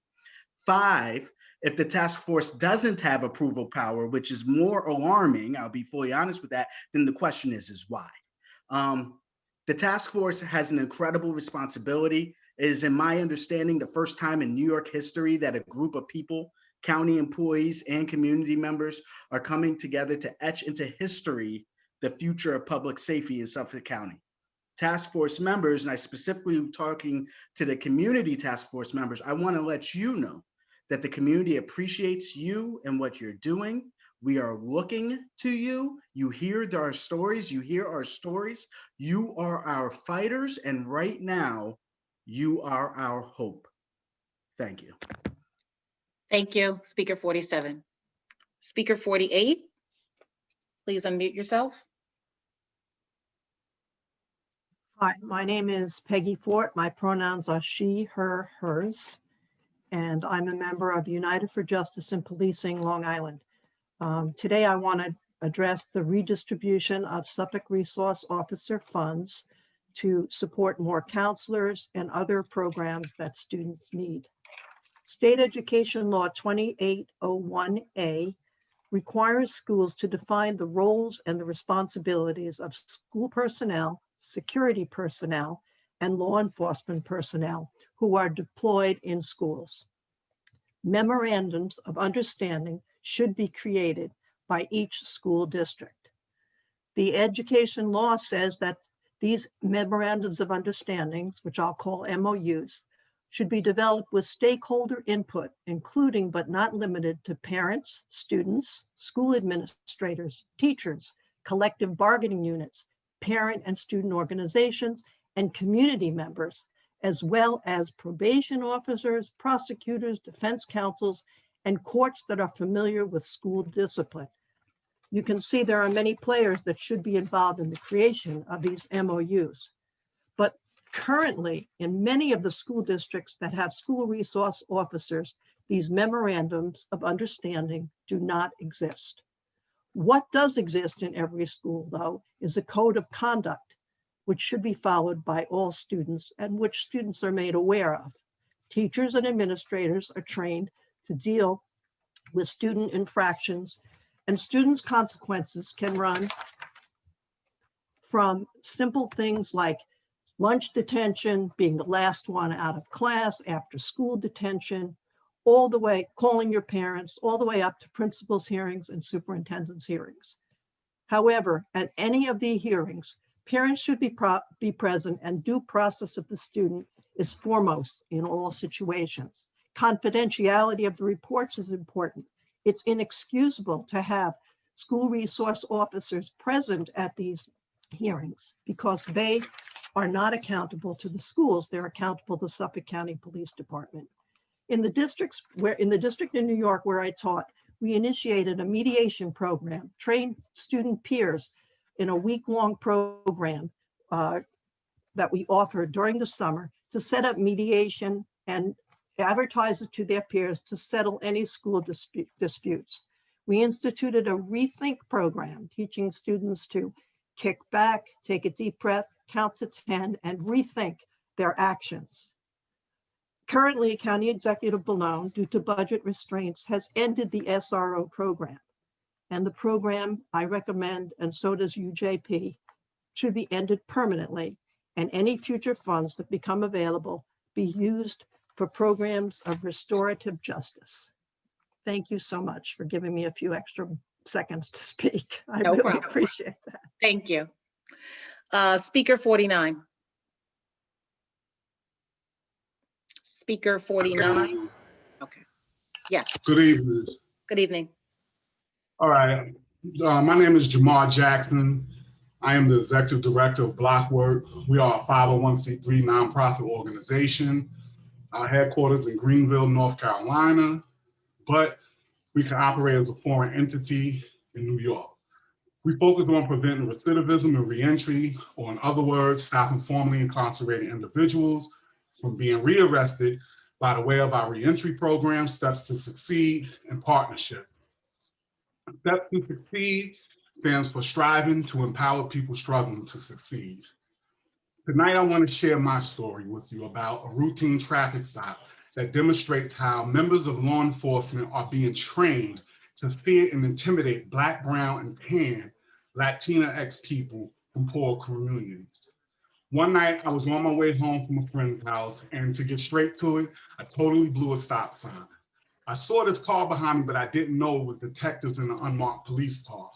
5, if the task force doesn't have approval power, which is more alarming, I'll be fully honest with that, then the question is why? The task force has an incredible responsibility. It is, in my understanding, the first time in New York history that a group of people, county employees and community members, are coming together to etch into history the future of public safety in Suffolk County. Task force members, and I specifically talking to the community task force members, I want to let you know that the community appreciates you and what you're doing. We are looking to you. You hear our stories. You hear our stories. You are our fighters. And right now, you are our hope. Thank you. Thank you, Speaker 47. Speaker 48, please unmute yourself. Hi, my name is Peggy Fort. My pronouns are she, her, hers, and I'm a member of United for Justice in Policing, Long Island. Today, I want to address the redistribution of Suffolk Resource Officer funds to support more counselors and other programs that students need. State Education Law 2801A requires schools to define the roles and the responsibilities of school personnel, security personnel, and law enforcement personnel who are deployed in schools. Memorandums of understanding should be created by each school district. The education law says that these memorandums of understandings, which I'll call MOUs, should be developed with stakeholder input, including but not limited to parents, students, school administrators, teachers, collective bargaining units, parent and student organizations, and community members, as well as probation officers, prosecutors, defense counsels, and courts that are familiar with school discipline. You can see there are many players that should be involved in the creation of these MOUs. But currently, in many of the school districts that have school resource officers, these memorandums of understanding do not exist. What does exist in every school, though, is a code of conduct, which should be followed by all students and which students are made aware of. Teachers and administrators are trained to deal with student infractions, and students' consequences can run from simple things like lunch detention, being the last one out of class, after school detention, all the way, calling your parents, all the way up to principals' hearings and superintendent's hearings. However, at any of the hearings, parents should be present, and due process of the student is foremost in all situations. Confidentiality of the reports is important. It's inexcusable to have school resource officers present at these hearings because they are not accountable to the schools. They're accountable to Suffolk County Police Department. In the district in New York where I taught, we initiated a mediation program, trained student peers in a week-long program that we offered during the summer to set up mediation and advertise it to their peers to settle any school disputes. We instituted a Rethink program, teaching students to kick back, take a deep breath, count to 10, and rethink their actions. Currently, County Executive Bellone, due to budget restraints, has ended the SRO program. And the program, I recommend, and so does UJP, should be ended permanently, and any future funds that become available be used for programs of restorative justice. Thank you so much for giving me a few extra seconds to speak. I No really problem. appreciate that. Thank you. Speaker 49. Speaker 49. Okay. Yes. Good evening. Good evening. All right. My name is Jamar Jackson. I am the Executive Director of Blockwork. We are a 501c3 nonprofit organization. Our headquarters in Greenville, North Carolina, but we can operate as a foreign entity in New York. We focus on preventing recidivism and reentry, or in other words, stopping formerly incarcerated individuals from being rearrested by the way of our reentry program, Steps to Succeed, and Partnership. Steps to Succeed stands for striving to empower people struggling to succeed. Tonight, I want to share my story with you about a routine traffic stop that demonstrates how members of law enforcement are being trained to fear and intimidate Black, brown, and tan Latinx people from poor communities. One night I was on my way home from a friend's house, and to get straight to it, I totally blew a stop sign. I saw this car behind me, but I didn't know it was detectives in an unmarked police car.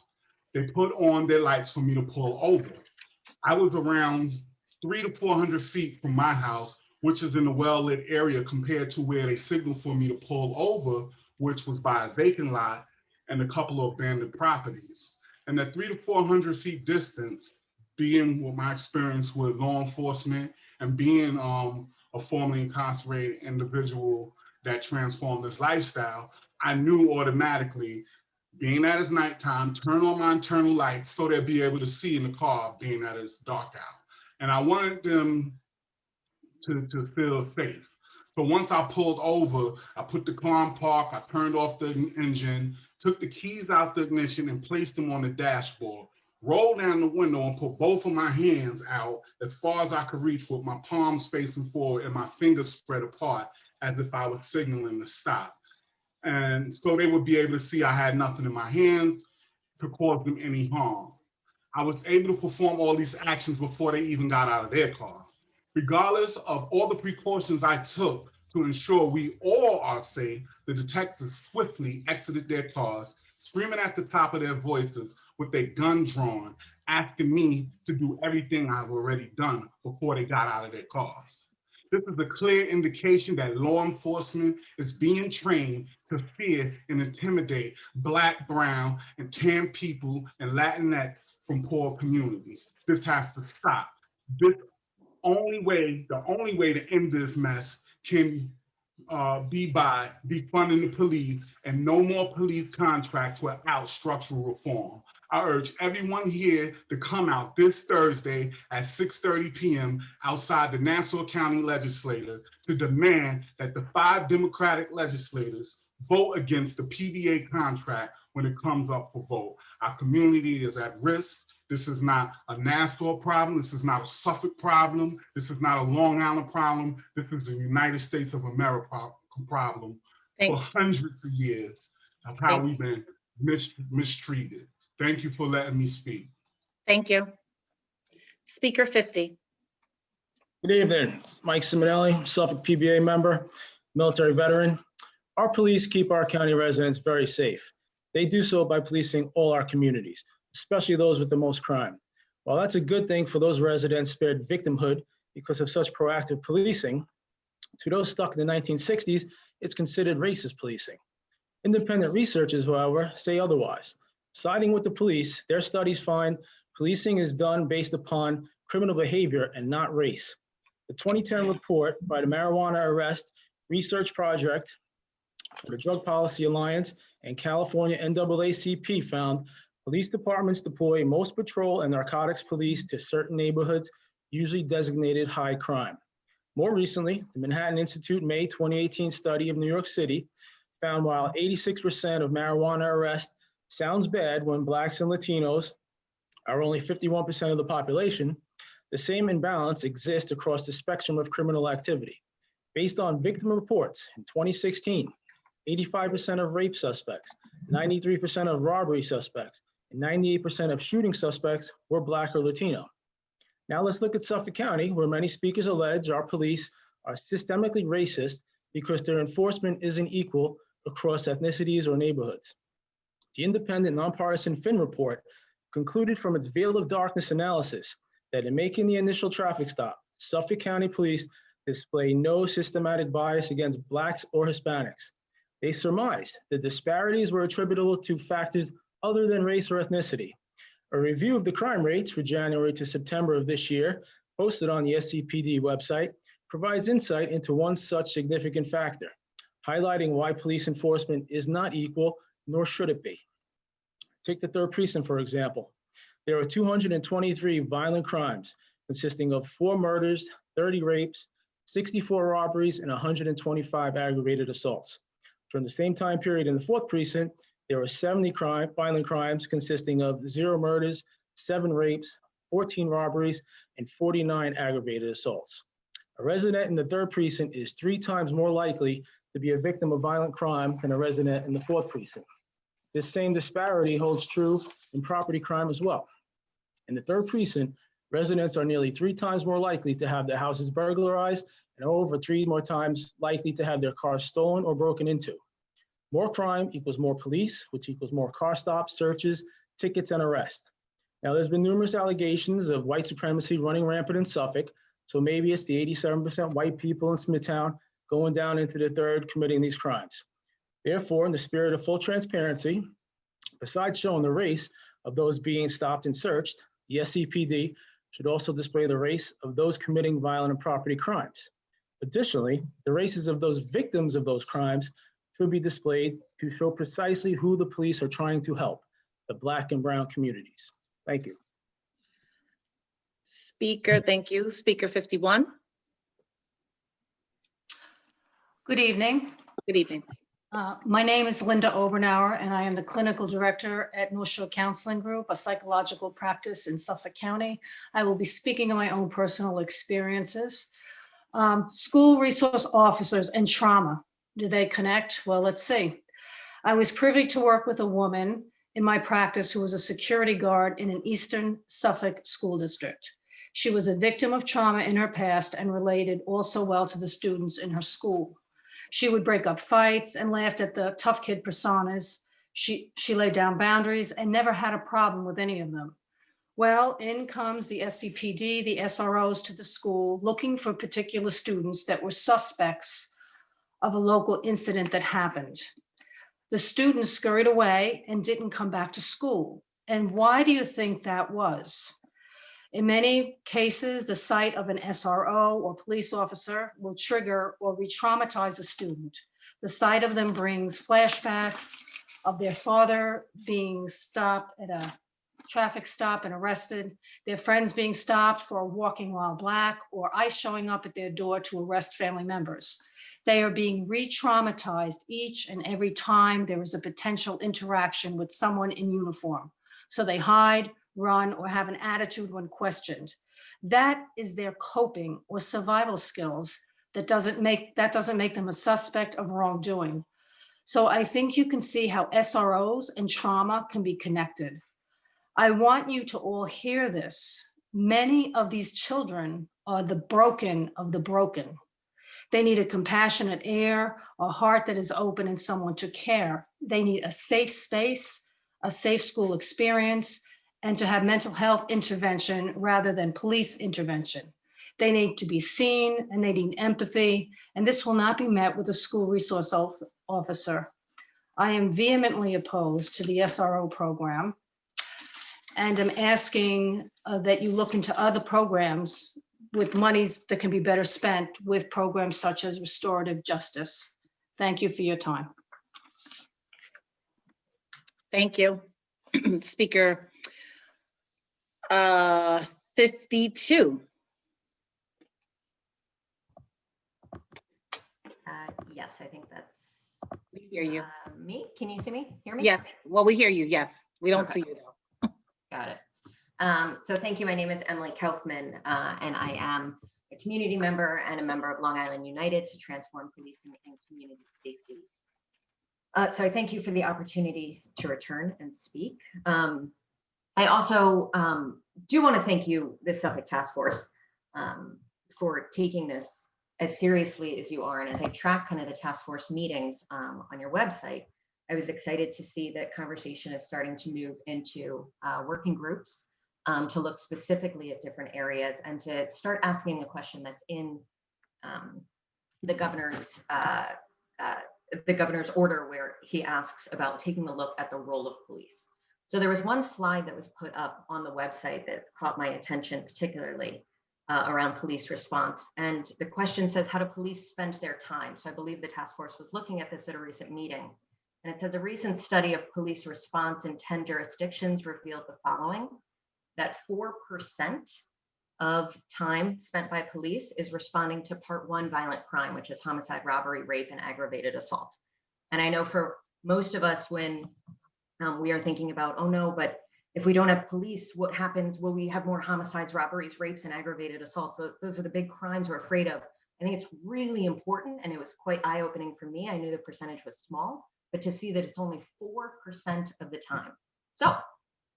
They put on their lights for me to pull over. I was around 300 to 400 feet from my house, which is in a well-lit area compared to where they signaled for me to pull over, which was by a vacant lot and a couple of abandoned properties. And that 300 to 400 feet distance, being with my experience with law enforcement and being a formerly incarcerated individual that transformed his lifestyle, I knew automatically, being that it's nighttime, turn on my internal lights so they'll be able to see in the car, being that it's dark out. And I wanted them to feel safe. So once I pulled over, I put the car in park, I turned off the engine, took the keys out the ignition and placed them on the dashboard, rolled down the window and put both of my hands out as far as I could reach with my palms facing forward and my fingers spread apart as if I was signaling to stop. And so they would be able to see I had nothing in my hands to cause them any harm. I was able to perform all these actions before they even got out of their car. Regardless of all the precautions I took to ensure we all are safe, the detectives swiftly exited their cars, screaming at the top of their voices with their gun drawn, asking me to do everything I've already done before they got out of their cars. This is a clear indication that law enforcement is being trained to fear and intimidate Black, brown, and tan people and Latinx from poor communities. This has to stop. The only way to end this mess can be by defunding the police and no more police contracts without structural reform. I urge everyone here to come out this Thursday at 6:30 p.m. outside the Nassau County Legislature to demand that the 5 Democratic legislators vote against the PVA contract when it comes up for vote. Our community is at risk. This is not a Nassau problem. This is not a Suffolk problem. This is not a Long Island problem. This is the United States of America problem for hundreds of years of how we've been mistreated. Thank you for letting me speak. Thank you. Speaker 50. Good evening, Mike Simonelli, Suffolk PBA member, military veteran. Our police keep our county residents very safe. They do so by policing all our communities, especially those with the most crime. While that's a good thing for those residents spared victimhood because of such proactive policing, to those stuck in the 1960s, it's considered racist policing. Independent researchers, however, say otherwise. Siding with the police, their studies find policing is done based upon criminal behavior and not race. The 2010 report by the Marijuana Arrest Research Project for the Drug Policy Alliance and California NAACP found police departments deploy most patrol and narcotics police to certain neighborhoods, usually designated high crime. More recently, the Manhattan Institute May 2018 study of New York City found while 86% of marijuana arrests sounds bad when Blacks and Latinos are only 51% of the population, the same imbalance exists across the spectrum of criminal activity. Based on victim reports in 2016, 85% of rape suspects, 93% of robbery suspects, and 98% of shooting suspects were Black or Latino. Now let's look at Suffolk County, where many speakers allege our police are systemically racist because their enforcement isn't equal across ethnicities or neighborhoods. The independent nonpartisan Finn report concluded from its veil of darkness analysis that in making the initial traffic stop, Suffolk County police display no systematic bias against Blacks or Hispanics. They surmised the disparities were attributable to factors other than race or ethnicity. A review of the crime rates for January to September of this year, posted on the SCPD website, provides insight into one such significant factor, highlighting why police enforcement is not equal, nor should it be. Take the 3rd Precinct, for example. There are 223 violent crimes, consisting of 4 murders, 30 rapes, 64 robberies, and 125 aggravated assaults. During the same time period in the 4th Precinct, there were 70 violent crimes consisting of 0 murders, 7 rapes, 14 robberies, and 49 aggravated assaults. A resident in the 3rd Precinct is 3 times more likely to be a victim of violent crime than a resident in the 4th Precinct. This same disparity holds true in property crime as well. In the 3rd Precinct, Residents are nearly 3 times more likely to have their houses burglarized and over 3 more times likely to have their cars stolen or broken into. More crime equals more police, which equals more car stops, searches, tickets, and arrests. Now, there's been numerous allegations of white supremacy running rampant in Suffolk, so maybe it's the 87% white people in Smithtown going down into the third committing these crimes. Therefore, in the spirit of full transparency, besides showing the race of those being stopped and searched, the SCPD should also display the race of those committing violent and property crimes. Additionally, the races of those victims of those crimes should be displayed to show precisely who the police are trying to help, the Black and brown communities. Thank you. Speaker, thank you. Speaker 51. Good evening. Good evening. My name is Linda Obernower, and I am the clinical director at North Shore Counseling Group, a psychological practice in Suffolk County. I will be speaking of my own personal experiences. School resource officers and trauma, do they connect? Well, let's see. I was privy to work with a woman in my practice who was a security guard in an Eastern Suffolk school district. She was a victim of trauma in her past and related also well to the students in her school. She would break up fights and laughed at the tough kid personas. She laid down boundaries and never had a problem with any of them. Well, in comes the SCPD, the SROs to the school looking for particular students that were suspects of a local incident that happened. The students scurried away and didn't come back to school. And why do you think that was? In many cases, the sight of an SRO or police officer will trigger or re-traumatize a student. The sight of them brings flashbacks of their father being stopped at a traffic stop and arrested, their friends being stopped for walking while Black, or ICE showing up at their door to arrest family members. They are being re-traumatized each and every time there is a potential interaction with someone in uniform. So they hide, run, or have an attitude when questioned. That is their coping or survival skills. That doesn't make them a suspect of wrongdoing. So I think you can see how SROs and trauma can be connected. I want you to all hear this. Many of these children are the broken of the broken. They need a compassionate ear, a heart that is open and someone to care. They need a safe space, a safe school experience, and to have mental health intervention rather than police intervention. They need to be seen and they need empathy, and this will not be met with a school resource officer. I am vehemently opposed to the SRO program, and I'm asking that you look into other programs with monies that can be better spent with programs such as restorative justice. Thank you for your time. Thank you. Speaker 52. Yes, I think that's We hear you. me. Can you see me? Hear me? Yes, well, we hear you, yes. We don't Okay. see you though. Got it. So thank you. My name is Emily Kaufman, and I am a community member and a member of Long Island United to transform policing and community safety. So I thank you for the opportunity to return and speak. I also do want to thank you, the Suffolk Task Force, for taking this as seriously as you are. And as I track kind of the task force meetings on your website, I was excited to see that conversation is starting to move into working groups to look specifically at different areas and to start asking the question that's in the governor's order, where he asks about taking a look at the role of police. So there was one slide that was put up on the website that caught my attention, particularly around police response. And the question says, how do police spend their time? So I believe the task force was looking at this at a recent meeting. And it says a recent study of police response in 10 jurisdictions revealed the following, that 4% of time spent by police is responding to part 1 violent crime, which is homicide, robbery, rape, and aggravated assault. And I know for most of us, when we are thinking about, oh no, but if we don't have police, what happens? Will we have more homicides, robberies, rapes, and aggravated assaults? Those are the big crimes we're afraid of. I think it's really important, and it was quite eye-opening for me. I knew the percentage was small, but to see that it's only 4% of the time. So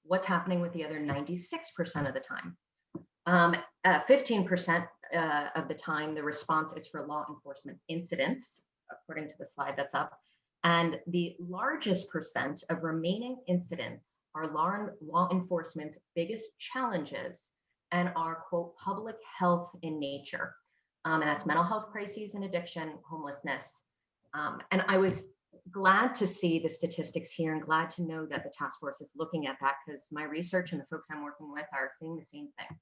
what's happening with the other 96% of the time? 15% of the time, the response is for law enforcement incidents, according to the slide that's up. And the largest percent of remaining incidents are law enforcement's biggest challenges and are, quote, public health in nature. And that's mental health crises and addiction, homelessness. And I was glad to see the statistics here and glad to know that the task force is looking at that, because my research and the folks I'm working with are seeing the same thing.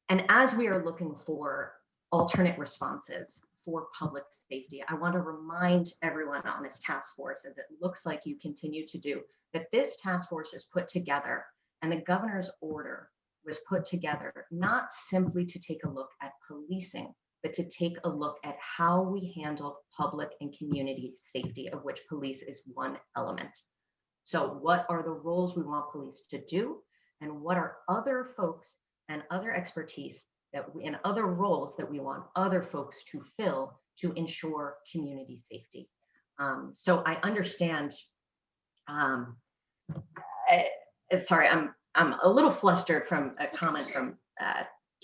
And as we are looking for alternate responses for public safety, I want to remind everyone on this task force, as it looks like you continue to do, that this task force is put together and the governor's order was put together not simply to take a look at policing, but to take a look at how we handle public and community safety, of which police is one element. So what are the roles we want police to do? And what are other folks and other expertise that we, and other roles that we want other folks to fill to ensure community safety? So I understand, sorry, I'm a little flustered from a comment from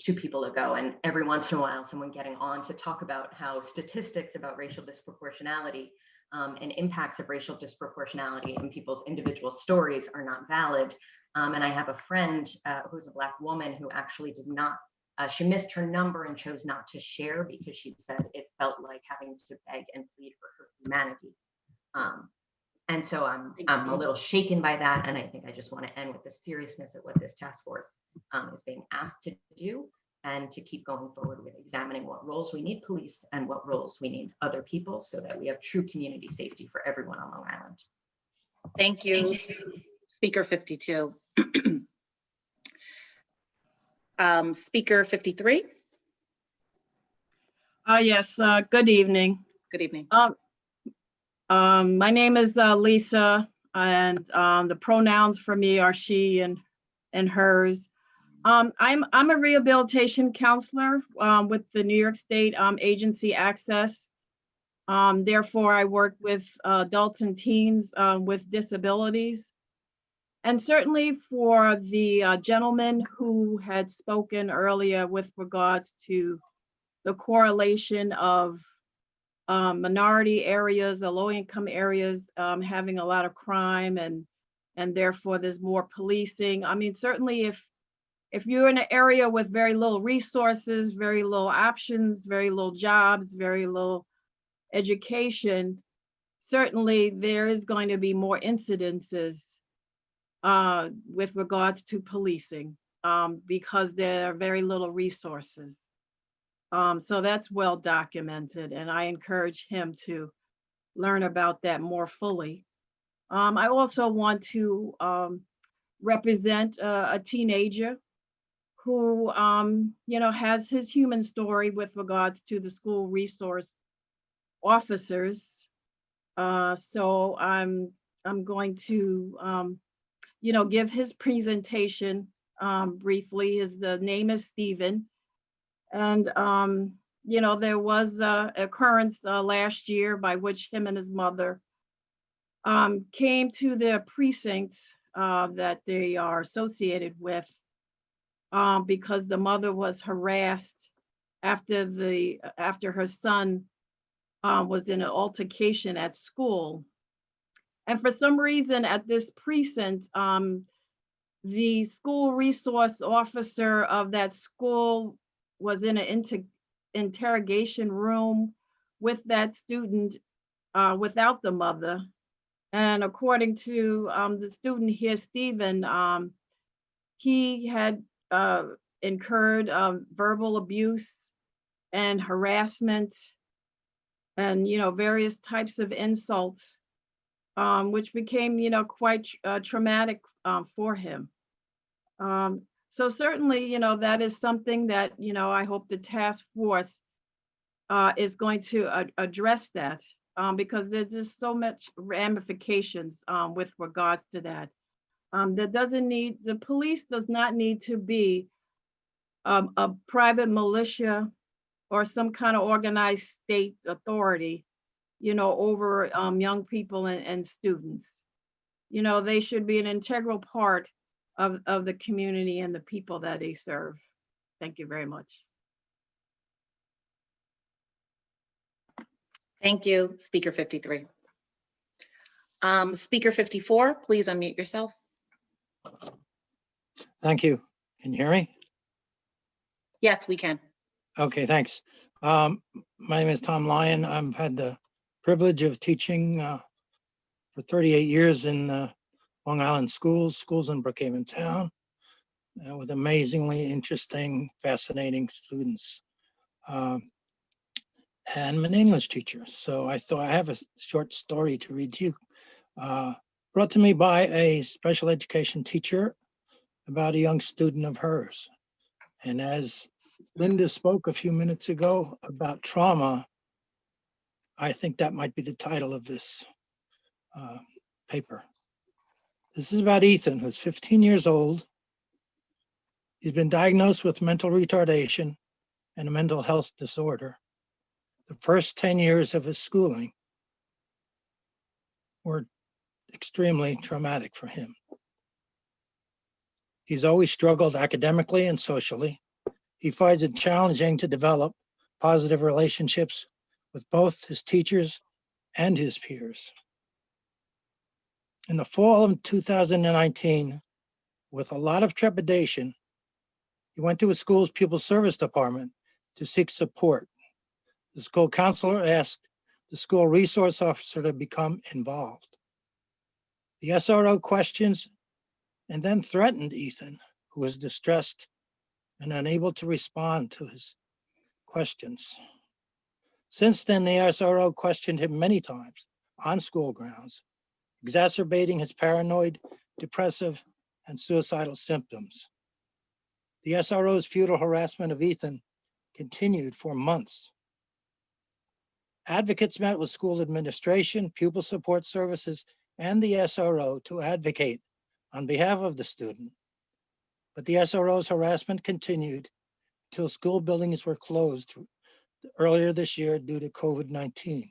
2 people ago, and every once in a while someone getting on to talk about how statistics about racial disproportionality and impacts of racial disproportionality in people's individual stories are not valid. And I have a friend who's a Black woman who actually did not, she missed her number and chose not to share because she said it felt like having to beg and plead for her humanity. And so I'm a little shaken by that. And I think I just want to end with the seriousness of what this task force is being asked to do, and to keep going forward with examining what roles we need police and what roles we need other people, so that we have true community safety for everyone on Long Island. Thank you, Speaker 52. Speaker 53. Yes, good evening. Good evening. My name is Lisa, and the pronouns for me are she and hers. I'm a rehabilitation counselor with the New York State agency Access. Therefore, I work with adults and teens with disabilities. And certainly for the gentleman who had spoken earlier with regards to the correlation of minority areas or low-income areas having a lot of crime, and therefore there's more policing. I mean, certainly if you're in an area with very little resources, very little options, very little jobs, very little education, certainly there is going to be more incidences with regards to policing because there are very little resources. So that's well documented, and I encourage him to learn about that more fully. I also want to represent a teenager who, has his human story with regards to the school resource officers. So I'm going to, give his presentation briefly. His name is Stephen. And, there was an occurrence last year by which him and his mother came to the precinct that they are associated with because the mother was harassed after her son was in an altercation at school. And for some reason at this precinct, the school resource officer of that school was in an interrogation room with that student without the mother. And according to the student here, Stephen, he had incurred verbal abuse and harassment and, various types of insults, which became, quite traumatic for him. So certainly, that is something that, I hope the task force is going to address that because there's just so much ramifications with regards to that. The police does not need to be a private militia or some kind of organized state authority, over young people and students. They should be an integral part of the community and the people that they serve. Thank you very much. Thank you, Speaker 53. Speaker 54, please unmute yourself. Thank you. Can you hear me? Yes, we can. Okay, thanks. My name is Tom Lyon. I've had the privilege of teaching for 38 years in Long Island schools in Brookhaven Town with amazingly interesting, fascinating students. And I'm an English teacher, so I thought I have a short story to read to you. Brought to me by a special education teacher about a young student of hers. And as Linda spoke a few minutes ago about trauma, I think that might be the title of this paper. This is about Ethan, who's 15 years old. He's been diagnosed with mental retardation and a mental health disorder. The first 10 years of his schooling were extremely traumatic for him. He's always struggled academically and socially. He finds it challenging to develop positive relationships with both his teachers and his peers. In the fall of 2019, with a lot of trepidation, he went to his school's pupil service department to seek support. The school counselor asked the school resource officer to become involved. The SRO questions and then threatened Ethan, who was distressed and unable to respond to his questions. Since then, the SRO questioned him many times on school grounds, exacerbating his paranoid, depressive, and suicidal symptoms. The SRO's futile harassment of Ethan continued for months. Advocates met with school administration, pupil support services, and the SRO to advocate on behalf of the student. But the SRO's harassment continued until school buildings were closed earlier this year due to COVID-19.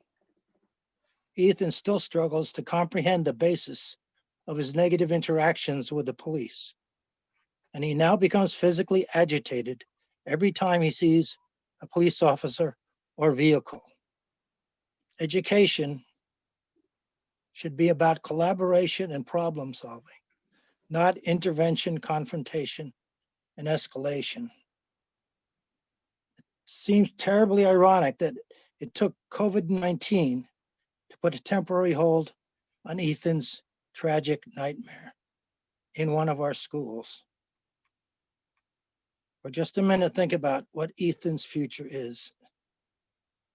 Ethan still struggles to comprehend the basis of his negative interactions with the police. And he now becomes physically agitated every time he sees a police officer or vehicle. Education should be about collaboration and problem solving, not intervention, confrontation, and escalation. It seems terribly ironic that it took COVID-19 to put a temporary hold on Ethan's tragic nightmare in one of our schools. For just a minute, think about what Ethan's future is,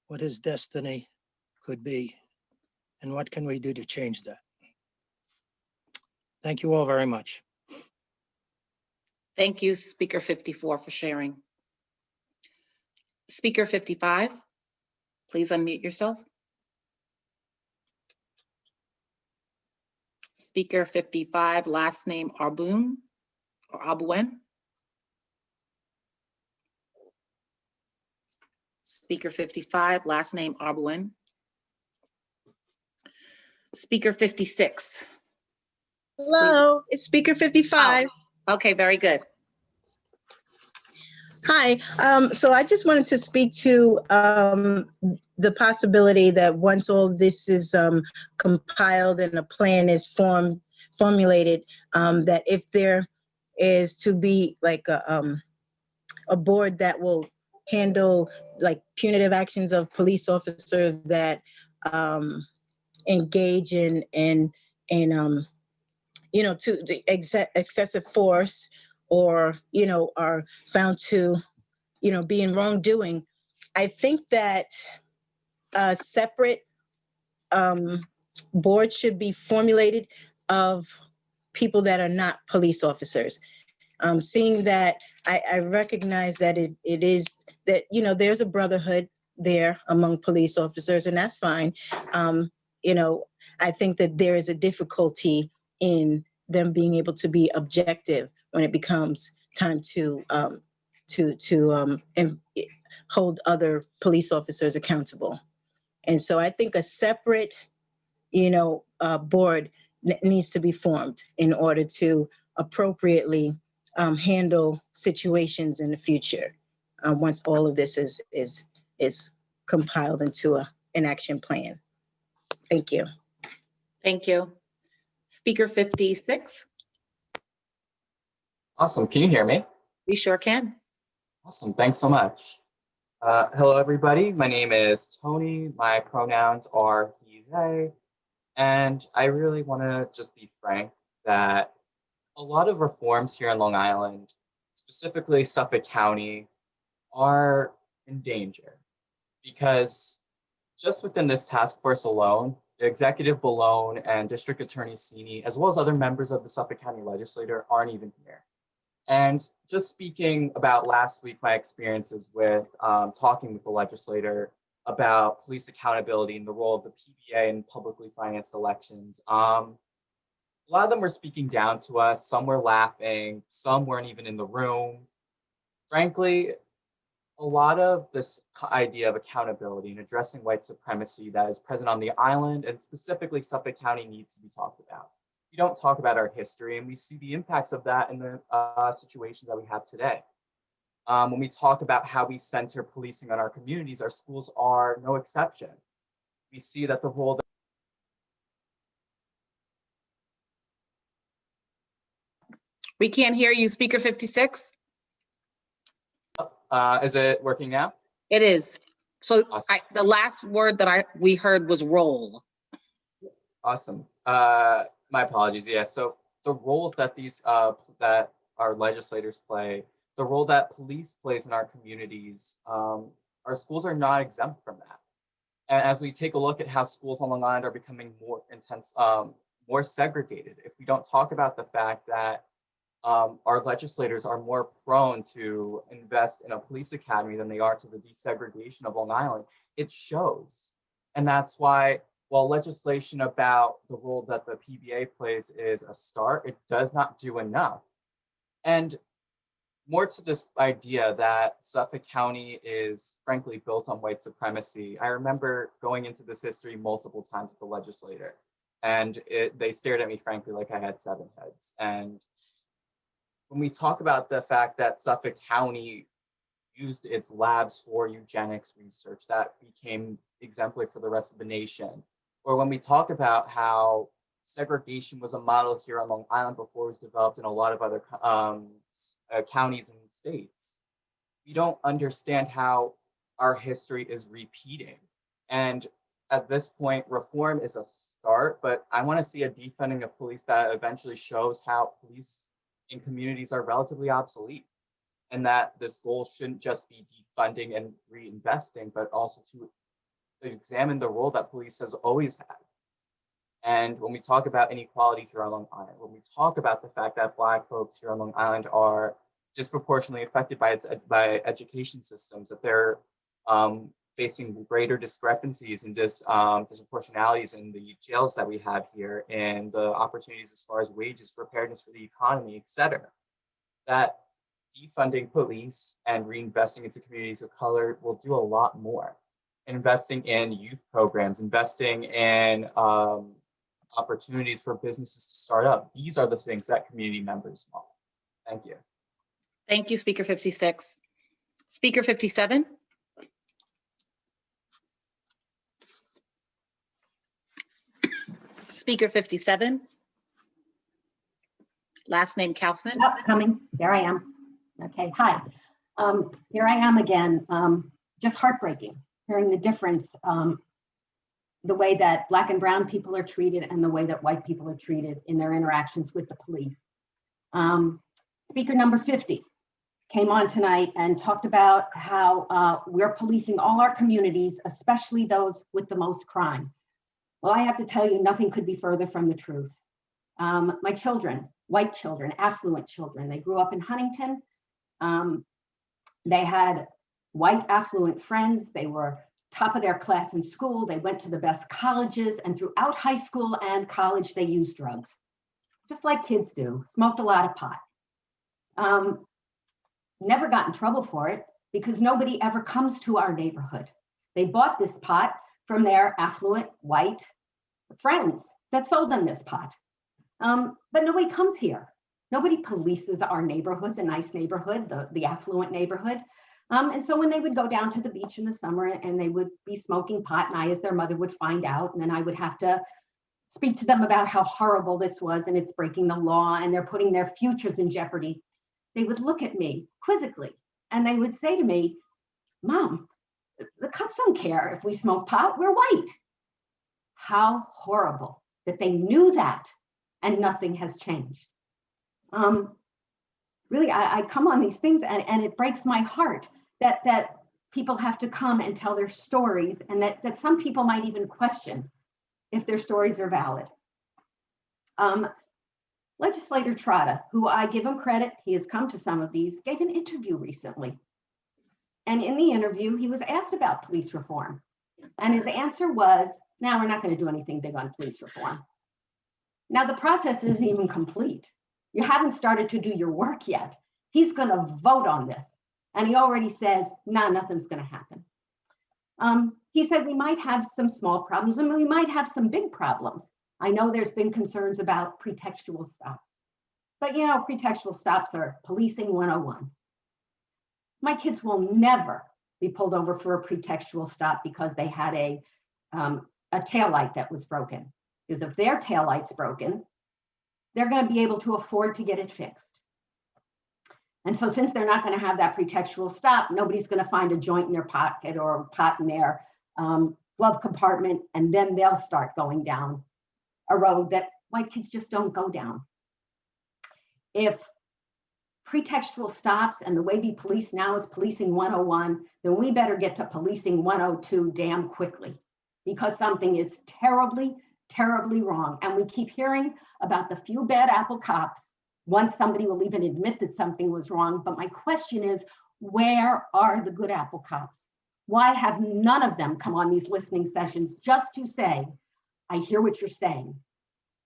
what his destiny could be, and what can we do to change that? Thank you all very much. Thank you, Speaker 54, for sharing. Speaker 55, please unmute yourself. Speaker 55, last name Arboun or Abuen. Speaker 55, last name Arboun. Speaker 56. Hello, it's Speaker 55. Oh, okay, very good. Hi, so I just wanted to speak to the possibility that once all this is compiled and a plan is formulated, that if there is to be like a board that will handle like punitive actions of police officers that engage in you know, to the excessive force, or, you know, are found to, you know, be in wrongdoing. I think that a separate board should be formulated of people that are not police officers. Seeing that, I recognize that it is that, you know, there's a brotherhood there among police officers, and that's fine. You know, I think that there is a difficulty in them being able to be objective when it becomes time to hold other police officers accountable. And so I think a separate, you know, board needs to be formed in order to appropriately handle situations in the future once all of this is compiled into an action plan. Thank you. Thank you. Speaker 56. Awesome. Can you hear me? We sure can. Awesome. Thanks so much. Hello, everybody. My name is Tony. My pronouns are he, they. And I really want to just be frank that a lot of reforms here in Long Island, specifically Suffolk County, are in danger because just within this task force alone, Executive Bellone and District Attorney Sini, as well as other members of the Suffolk County Legislature, aren't even here. And just speaking about last week, my experiences with talking with the legislator about police accountability and the role of the PBA in publicly financed elections. A lot of them were speaking down to us. Some were laughing. Some weren't even in the room. Frankly, a lot of this idea of accountability and addressing white supremacy that is present on the island and specifically Suffolk County needs to be talked about. We don't talk about our history, and we see the impacts of that in the situations that we have today. When we talk about how we center policing on our communities, our schools are no exception. We see that the role that We can't hear you, Speaker 56. is it working now? It is. So Awesome. the last word that we heard was roll. Awesome. My apologies. Yeah. So the roles that these that our legislators play, the role that police plays in our communities, our schools are not exempt from that. And as we take a look at how schools on Long Island are becoming more intense, more segregated, if we don't talk about the fact that our legislators are more prone to invest in a police academy than they are to the desegregation of Long Island, it shows. And that's why, while legislation about the role that the PBA plays is a start, it does not do enough. And more to this idea that Suffolk County is frankly built on white supremacy. I remember going into this history multiple times with the legislator, and they stared at me frankly like I had 7 heads. And when we talk about the fact that Suffolk County used its labs for eugenics research, that became exemplary for the rest of the nation. Or when we talk about how segregation was a model here on Long Island before it was developed in a lot of other counties and states, we don't understand how our history is repeating. And at this point, reform is a start, but I want to see a defunding of police that eventually shows how police in communities are relatively obsolete, and that this goal shouldn't just be defunding and reinvesting, but also to examine the role that police has always had. And when we talk about inequality here on Long Island, when we talk about the fact that Black folks here on Long Island are disproportionately affected by by education systems, that they're facing greater discrepancies and disproportionalities in the jails that we have here, and the opportunities as far as wages, preparedness for the economy, et cetera, that defunding police and reinvesting into communities of color will do a lot more. Investing in youth programs, investing in opportunities for businesses to start up. These are the things that community members want. Thank you. Thank you, Speaker 56. Speaker 57. Speaker 57. Last name Kaufman. Oh, coming. There I am. Okay. Hi. Here I am again. Just heartbreaking hearing the difference, the way that Black and brown people are treated and the way that white people are treated in their interactions with the police. Speaker number 50 came on tonight and talked about how we're policing all our communities, especially those with the most crime. Well, I have to tell you, nothing could be further from the truth. My children, white children, affluent children, they grew up in Huntington. They had white affluent friends. They were top of their class in school. They went to the best colleges, and throughout high school and college, they used drugs, just like kids do, smoked a lot of pot. Never got in trouble for it because nobody ever comes to our neighborhood. They bought this pot from their affluent white friends that sold them this pot. But nobody comes here. Nobody polices our neighborhood, the nice neighborhood, the affluent neighborhood. And so when they would go down to the beach in the summer and they would be smoking pot, and I, as their mother, would find out, and then I would have to speak to them about how horrible this was and it's breaking the law and they're putting their futures in jeopardy, they would look at me quizzically and they would say to me, "Mom, the cops don't care if we smoke pot, we're white." How horrible that they knew that and nothing has changed. Really, I come on these things and it breaks my heart that people have to come and tell their stories, and that some people might even question if their stories are valid. Legislator Trotta, who I give him credit, he has come to some of these, gave an interview recently. And in the interview, he was asked about police reform. And his answer was, "No, we're not going to do anything big on police reform." Now, the process isn't even complete. You haven't started to do your work yet. He's going to vote on this. And he already says, "No, nothing's going to happen." He said we might have some small problems and we might have some big problems. I know there's been concerns about pretextual stops. But you know, pretextual stops are policing 101. My kids will never be pulled over for a pretextual stop because they had a taillight that was broken. Because if their taillight's broken, they're going to be able to afford to get it fixed. And so since they're not going to have that pretextual stop, nobody's going to find a joint in their pocket or a pot in their glove compartment, and then they'll start going down a road that white kids just don't go down. If pretextual stops and the way we police now is policing 101, then we better get to policing 102 damn quickly, because something is terribly, terribly wrong. And we keep hearing about the few bad apple cops once somebody will even admit that something was wrong. But my question is, where are the good apple cops? Why have none of them come on these listening sessions just to say, "I hear what you're saying.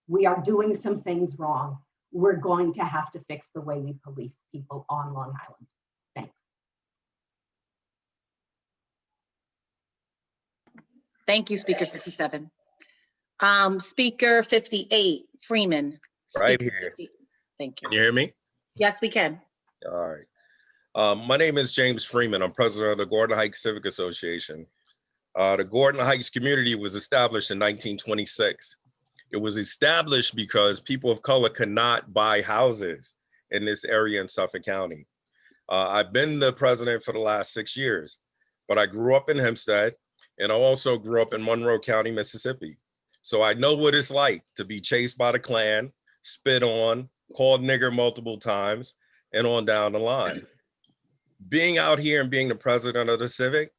We are doing some things wrong. We're going to have to fix the way we police people on Long Island." Thanks. Thank you, Speaker 57. Speaker 58, Freeman. Right Speaker here. 50. Thank you. Can you hear me? Yes, we can. All right. My name is James Freeman. I'm president of the Gordon Heights Civic Association. The Gordon Heights community was established in 1926. It was established because people of color could not buy houses in this area in Suffolk County. I've been the president for the last 6 years, but I grew up in Hempstead and I also grew up in Monroe County, Mississippi. So I know what it's like to be chased by the Klan, spit on, called nigger multiple times, and on down the line. Being out here and being the president of the Civic,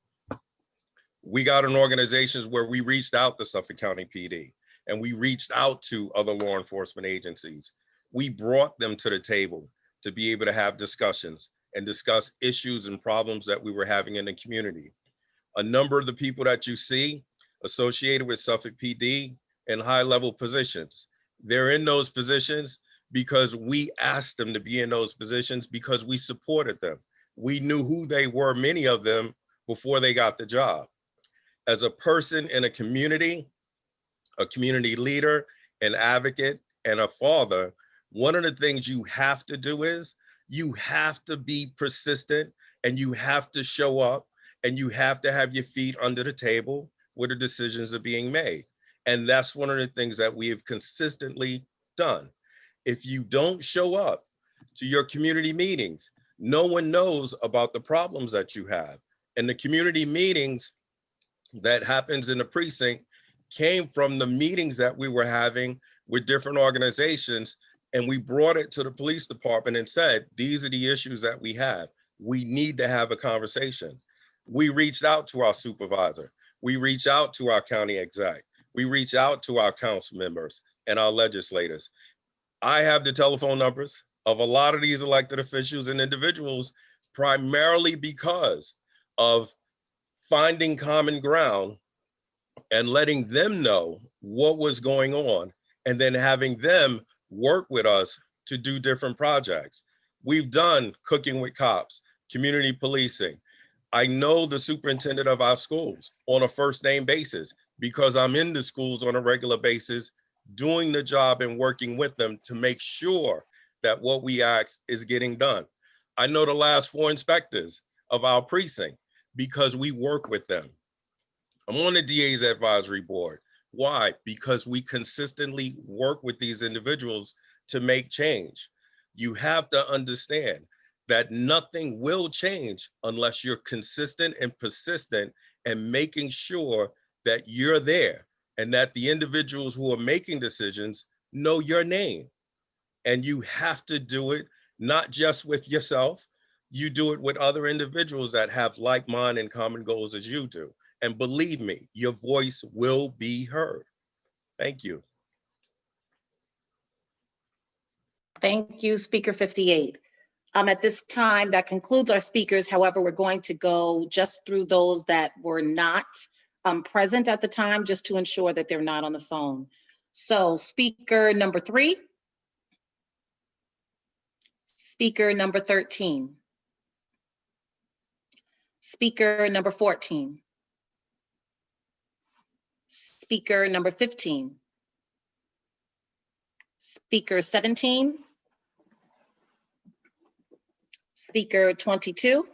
we got an organization where we reached out to Suffolk County PD and we reached out to other law enforcement agencies. We brought them to the table to be able to have discussions and discuss issues and problems that we were having in the community. A number of the people that you see associated with Suffolk PD in high-level positions, they're in those positions because we asked them to be in those positions because we supported them. We knew who they were, many of them, before they got the job. As a person in a community leader, an advocate, and a father, one of the things you have to do is you have to be persistent and you have to show up and you have to have your feet under the table where the decisions are being made. And that's one of the things that we have consistently done. If you don't show up to your community meetings, no one knows about the problems that you have. And the community meetings that happens in the precinct came from the meetings that we were having with different organizations. And we brought it to the police department and said, these are the issues that we have. We need to have a conversation. We reached out to our supervisor. We reached out to our county exec. We reached out to our council members and our legislators. I have the telephone numbers of a lot of these elected officials and individuals, primarily because of finding common ground and letting them know what was going on, and then having them work with us to do different projects. We've done cooking with cops, community policing. I know the superintendent of our schools on a first name basis because I'm in the schools on a regular basis, doing the job and working with them to make sure that what we ask is getting done. I know the last 4 inspectors of our precinct because we work with them. I'm on the DA's advisory board. Why? Because we consistently work with these individuals to make change. You have to understand that nothing will change unless you're consistent and persistent and making sure that you're there and that the individuals who are making decisions know your name. And you have to do it not just with yourself, you do it with other individuals that have like mind and common goals as you do. And believe me, your voice will be heard. Thank you. Thank you, Speaker 58. At this time, that concludes our speakers. However, we're going to go just through those that were not present at the time, just to ensure that they're not on the phone. So speaker number 3, speaker number 13, speaker number 14, speaker number 15, speaker 17, speaker 22,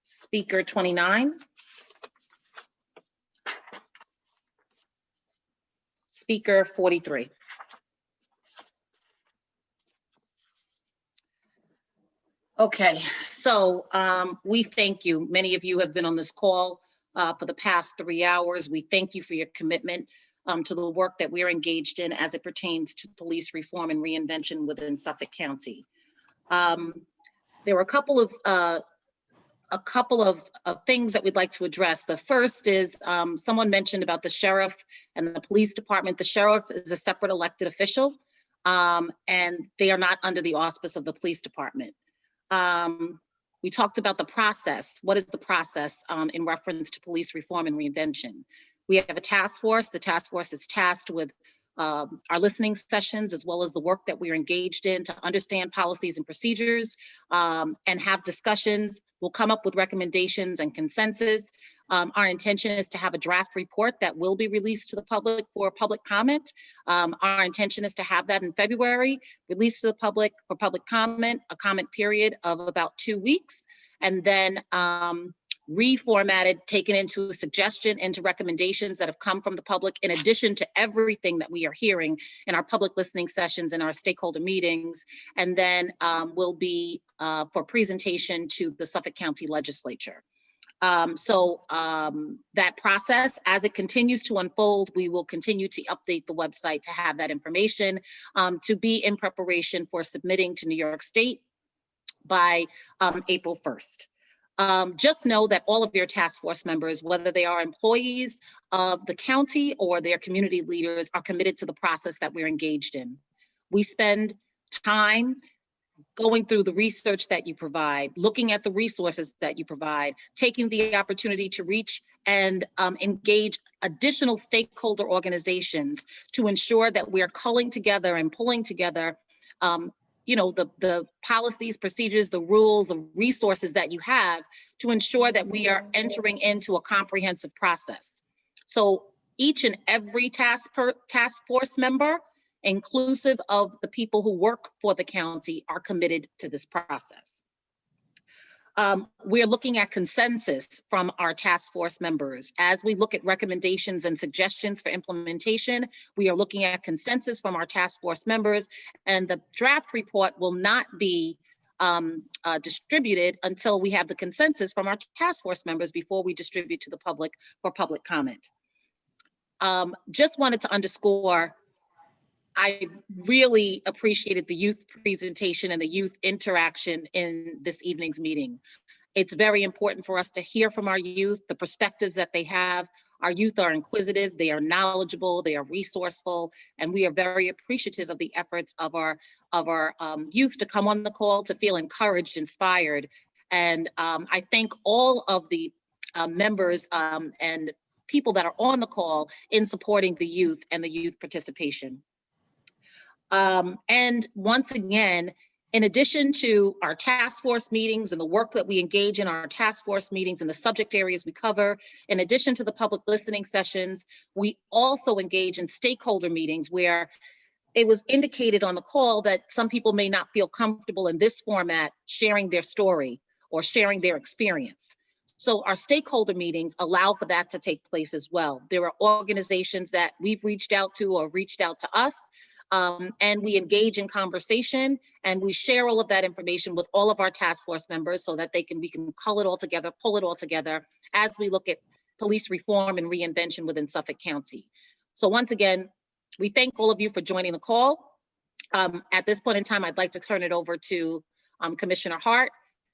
speaker 29, speaker 43. Okay, so we thank you. Many of you have been on this call for the past 3 hours. We thank you for your commitment to the work that we're engaged in as it pertains to police reform and reinvention within Suffolk County. There were a couple of things that we'd like to address. The first is someone mentioned about the sheriff and the police department. The sheriff is a separate elected official, and they are not under the auspice of the police department. We talked about the process. What is the process in reference to police reform and reinvention? We have a task force. The task force is tasked with our listening sessions, as well as the work that we're engaged in to understand policies and procedures and have discussions. We'll come up with recommendations and consensus. Our intention is to have a draft report that will be released to the public for public comment. Our intention is to have that in February, released to the public for public comment, a comment period of about 2 weeks, and then reformatted, taken into a suggestion, into recommendations that have come from the public, in addition to everything that we are hearing in our public listening sessions and our stakeholder meetings, and then will be for presentation to the Suffolk County Legislature. That process, as it continues to unfold, we will continue to update the website to have that information to be in preparation for submitting to New York State by April 1st. Just know that all of your task force members, whether they are employees of the county or their community leaders, are committed to the process that we're engaged in. We spend time going through the research that you provide, looking at the resources that you provide, taking the opportunity to reach and engage additional stakeholder organizations to ensure that we are culling together and pulling together the policies, procedures, the rules, the resources that you have to ensure that we are entering into a comprehensive process. So each and every task force member, inclusive of the people who work for the county, are committed to this process. We're looking at consensus from our task force members. As we look at recommendations and suggestions for implementation, we are looking at consensus from our task force members, and the draft report will not be distributed until we have the consensus from our task force members before we distribute to the public for public comment. Just wanted to underscore, I really appreciated the youth presentation and the youth interaction in this evening's meeting. It's very important for us to hear from our youth, the perspectives that they have. Our youth are inquisitive, they are knowledgeable, they are resourceful, and we are very appreciative of the efforts of our youth to come on the call, to feel encouraged, inspired. And I thank all of the members and people that are on the call in supporting the youth and the youth participation. And once again, in addition to our task force meetings and the work that we engage in our task force meetings and the subject areas we cover, in addition to the public listening sessions, we also engage in stakeholder meetings where it was indicated on the call that some people may not feel comfortable in this format sharing their story or sharing their experience. So our stakeholder meetings allow for that to take place as well. There are organizations that we've reached out to or reached out to us, and we engage in conversation, and we share all of that information with all of our task force members so that we can cull it all together, pull it all together as we look at police reform and reinvention within Suffolk County. So once again, we thank all of you for joining the call. At this point in time, I'd like to turn it over to Commissioner Hart.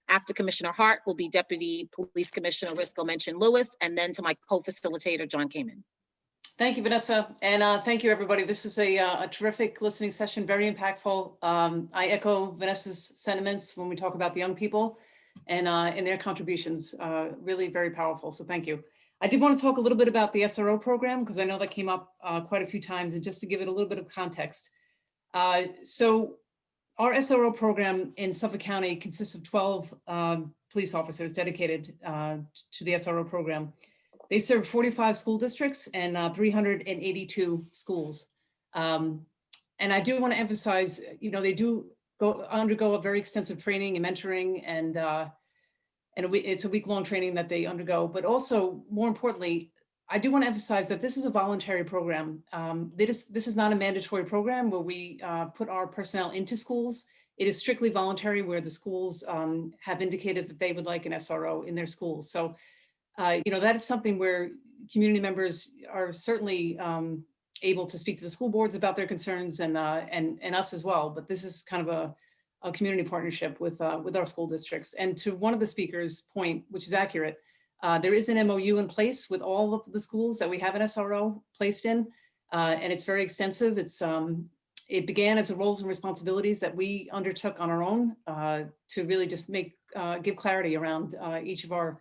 After Commissioner Hart will be Deputy Police Commissioner Risco Menchin-Lewis, and then to my co-facilitator, John Kamen. Thank you, Vanessa, and thank you, everybody. This is a terrific listening session, very impactful. I echo Vanessa's sentiments when we talk about the young people and their contributions, really very powerful, so thank you. I did want to talk a little bit about the SRO program because I know that came up quite a few times, and just to give it a little bit of context. So our SRO program in Suffolk County consists of 12 police officers dedicated to the SRO program. They serve 45 school districts and 382 schools. And I do want to emphasize, they do undergo a very extensive training and mentoring, and it's a week-long training that they undergo. But also, more importantly, I do want to emphasize that this is a voluntary program. This is not a mandatory program where we put our personnel into schools. It is strictly voluntary, where the schools have indicated that they would like an SRO in their schools. So, that is something where community members are certainly able to speak to the school boards about their concerns, and us as well. But this is kind of a community partnership with our school districts. And to one of the speakers' point, which is accurate, there is an MOU in place with all of the schools that we have an SRO placed in, and it's very extensive. It began as a roles and responsibilities that we undertook on our own to really just give clarity around each of our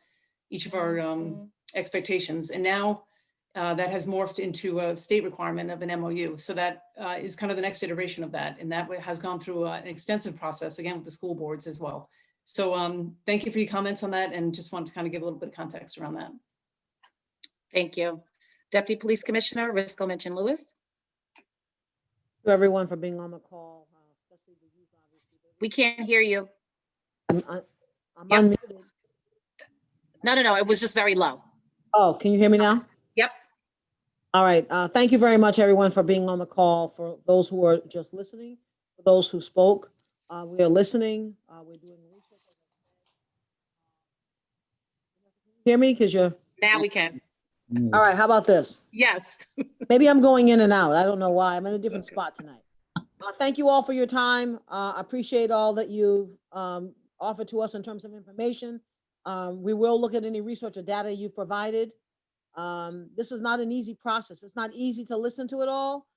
expectations. And now that has morphed into a state requirement of an MOU. So that is kind of the next iteration of that. And that has gone through an extensive process, again, with the school boards as well. So thank you for your comments on that, and just wanted to kind of give a little bit of context around that. Thank you. Deputy Police Commissioner Risco Menchin-Lewis. To everyone for being on the call. Especially the youth, obviously. We can't hear you. I'm Yep. unmuted. No, it was just very low. Oh, can you hear me now? Yep. All right. Thank you very much, everyone, for being on the call. For those who are just listening, for those who spoke, we are listening. We're doing research. Hear me? Because you're. Now we can. All right. How about this? Yes. Maybe I'm going in and out. I don't know why. I'm in a different spot tonight. Thank you all for your time. I appreciate all that you've offered to us in terms of information. We will look at any research or data you've provided. This is not an easy process. It's not easy to listen to it all,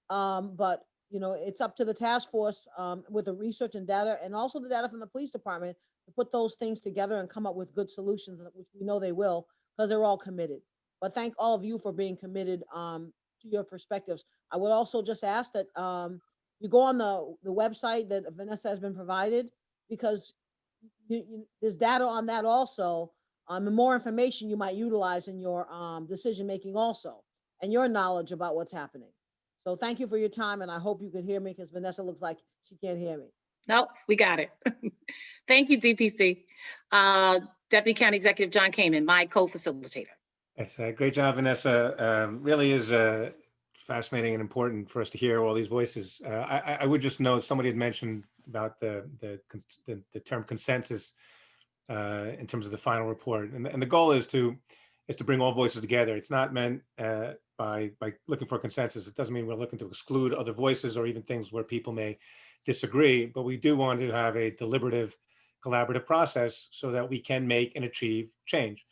but it's up to the task force with the research and data, and also the data from the police department, to put those things together and come up with good solutions, which we know they will, because they're all committed. But thank all of you for being committed to your perspectives. I would also just ask that you go on the website that Vanessa has been provided, because there's data on that also, and more information you might utilize in your decision-making also, and your knowledge about what's happening. So thank you for your time, and I hope you could hear me, because Vanessa looks like she can't hear me. Nope, we got it. Thank you, DPC. Deputy County Executive John Kamen, my co-facilitator. Yes, great job, Vanessa. Really is fascinating and important for us to hear all these voices. I would just note, somebody had mentioned about the term consensus in terms of the final report, and the goal is to bring all voices together. It's not meant by looking for consensus. It doesn't mean we're looking to exclude other voices or even things where people may disagree, but we do want to have a deliberative, collaborative process so that we can make and achieve change.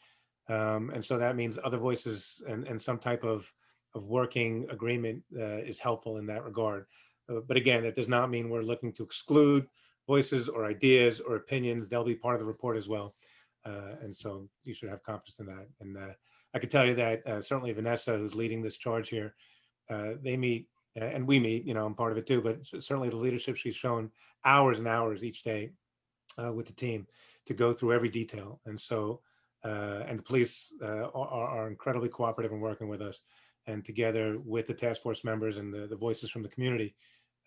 And so that means other voices and some type of working agreement is helpful in that regard. But again, that does not mean we're looking to exclude voices or ideas or opinions. They'll be part of the report as well. And so you should have confidence in that. And I can tell you that certainly Vanessa, who's leading this charge here, they meet and we meet, I'm part of it too, but certainly the leadership she's shown hours and hours each day with the team to go through every detail. And so, and the police are incredibly cooperative in working with us, and together with the task force members and the voices from the community,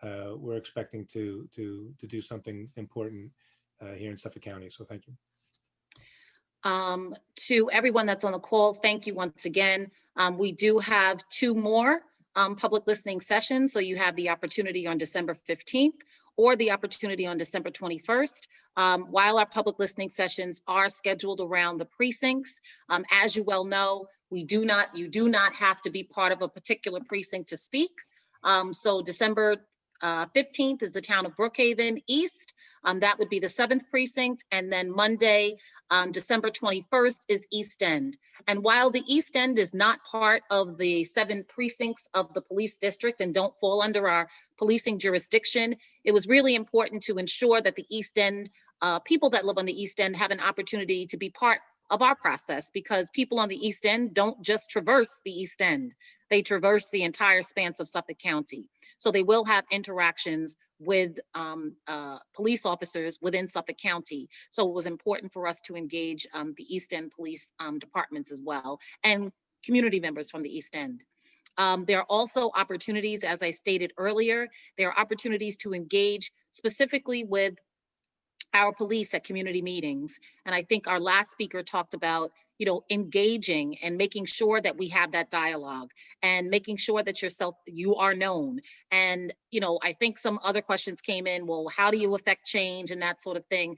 we're expecting to do something important here in Suffolk County. So thank you. To everyone that's on the call, thank you once again. We do have 2 more public listening sessions. So you have the opportunity on December 15th or the opportunity on December 21st. While our public listening sessions are scheduled around the precincts, as you well know, you do not have to be part of a particular precinct to speak. So December 15th is the town of Brookhaven East. That would be the 7th precinct. And then Monday, December 21st is East End. And while the East End is not part of the 7 precincts of the police district and don't fall under our policing jurisdiction, it was really important to ensure that the East End, people that live on the East End have an opportunity to be part of our process, because people on the East End don't just traverse the East End, they traverse the entire span of Suffolk County. So they will have interactions with police officers within Suffolk County. So it was important for us to engage the East End police departments as well, and community members from the East End. There are also opportunities, as I stated earlier, there are opportunities to engage specifically with our police at community meetings. And I think our last speaker talked about, engaging and making sure that we have that dialogue and making sure that you are known. And, I think some other questions came in, well, how do you affect change and that sort of thing?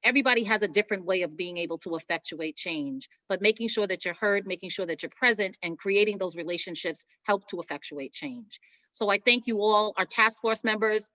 Everybody has a different way of being able to effectuate change, but making sure that you're heard, making sure that you're present, and creating those relationships help to effectuate change. So I thank you all, our task force members.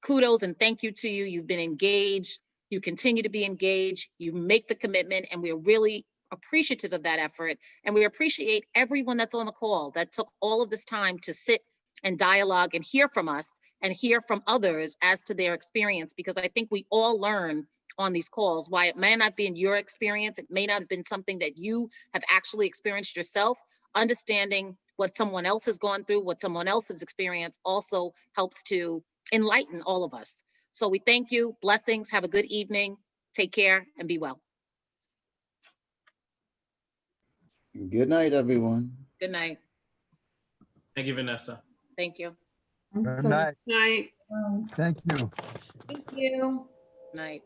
Kudos and thank you to you. You've been engaged. You continue to be engaged. You make the commitment, and we're really appreciative of that effort. And we appreciate everyone that's on the call that took all of this time to sit and dialogue and hear from us and hear from others as to their experience, because I think we all learn on these calls. Why it may not be in your experience, it may not have been something that you have actually experienced yourself. Understanding what someone else has gone through, what someone else has experienced, also helps to enlighten all of us. So we thank you. Blessings. Have a good evening. Take care and be well. Good night, everyone. Good night. Thank you, Vanessa. Thank you. Good night. Night. Thank you. Thank you. Night.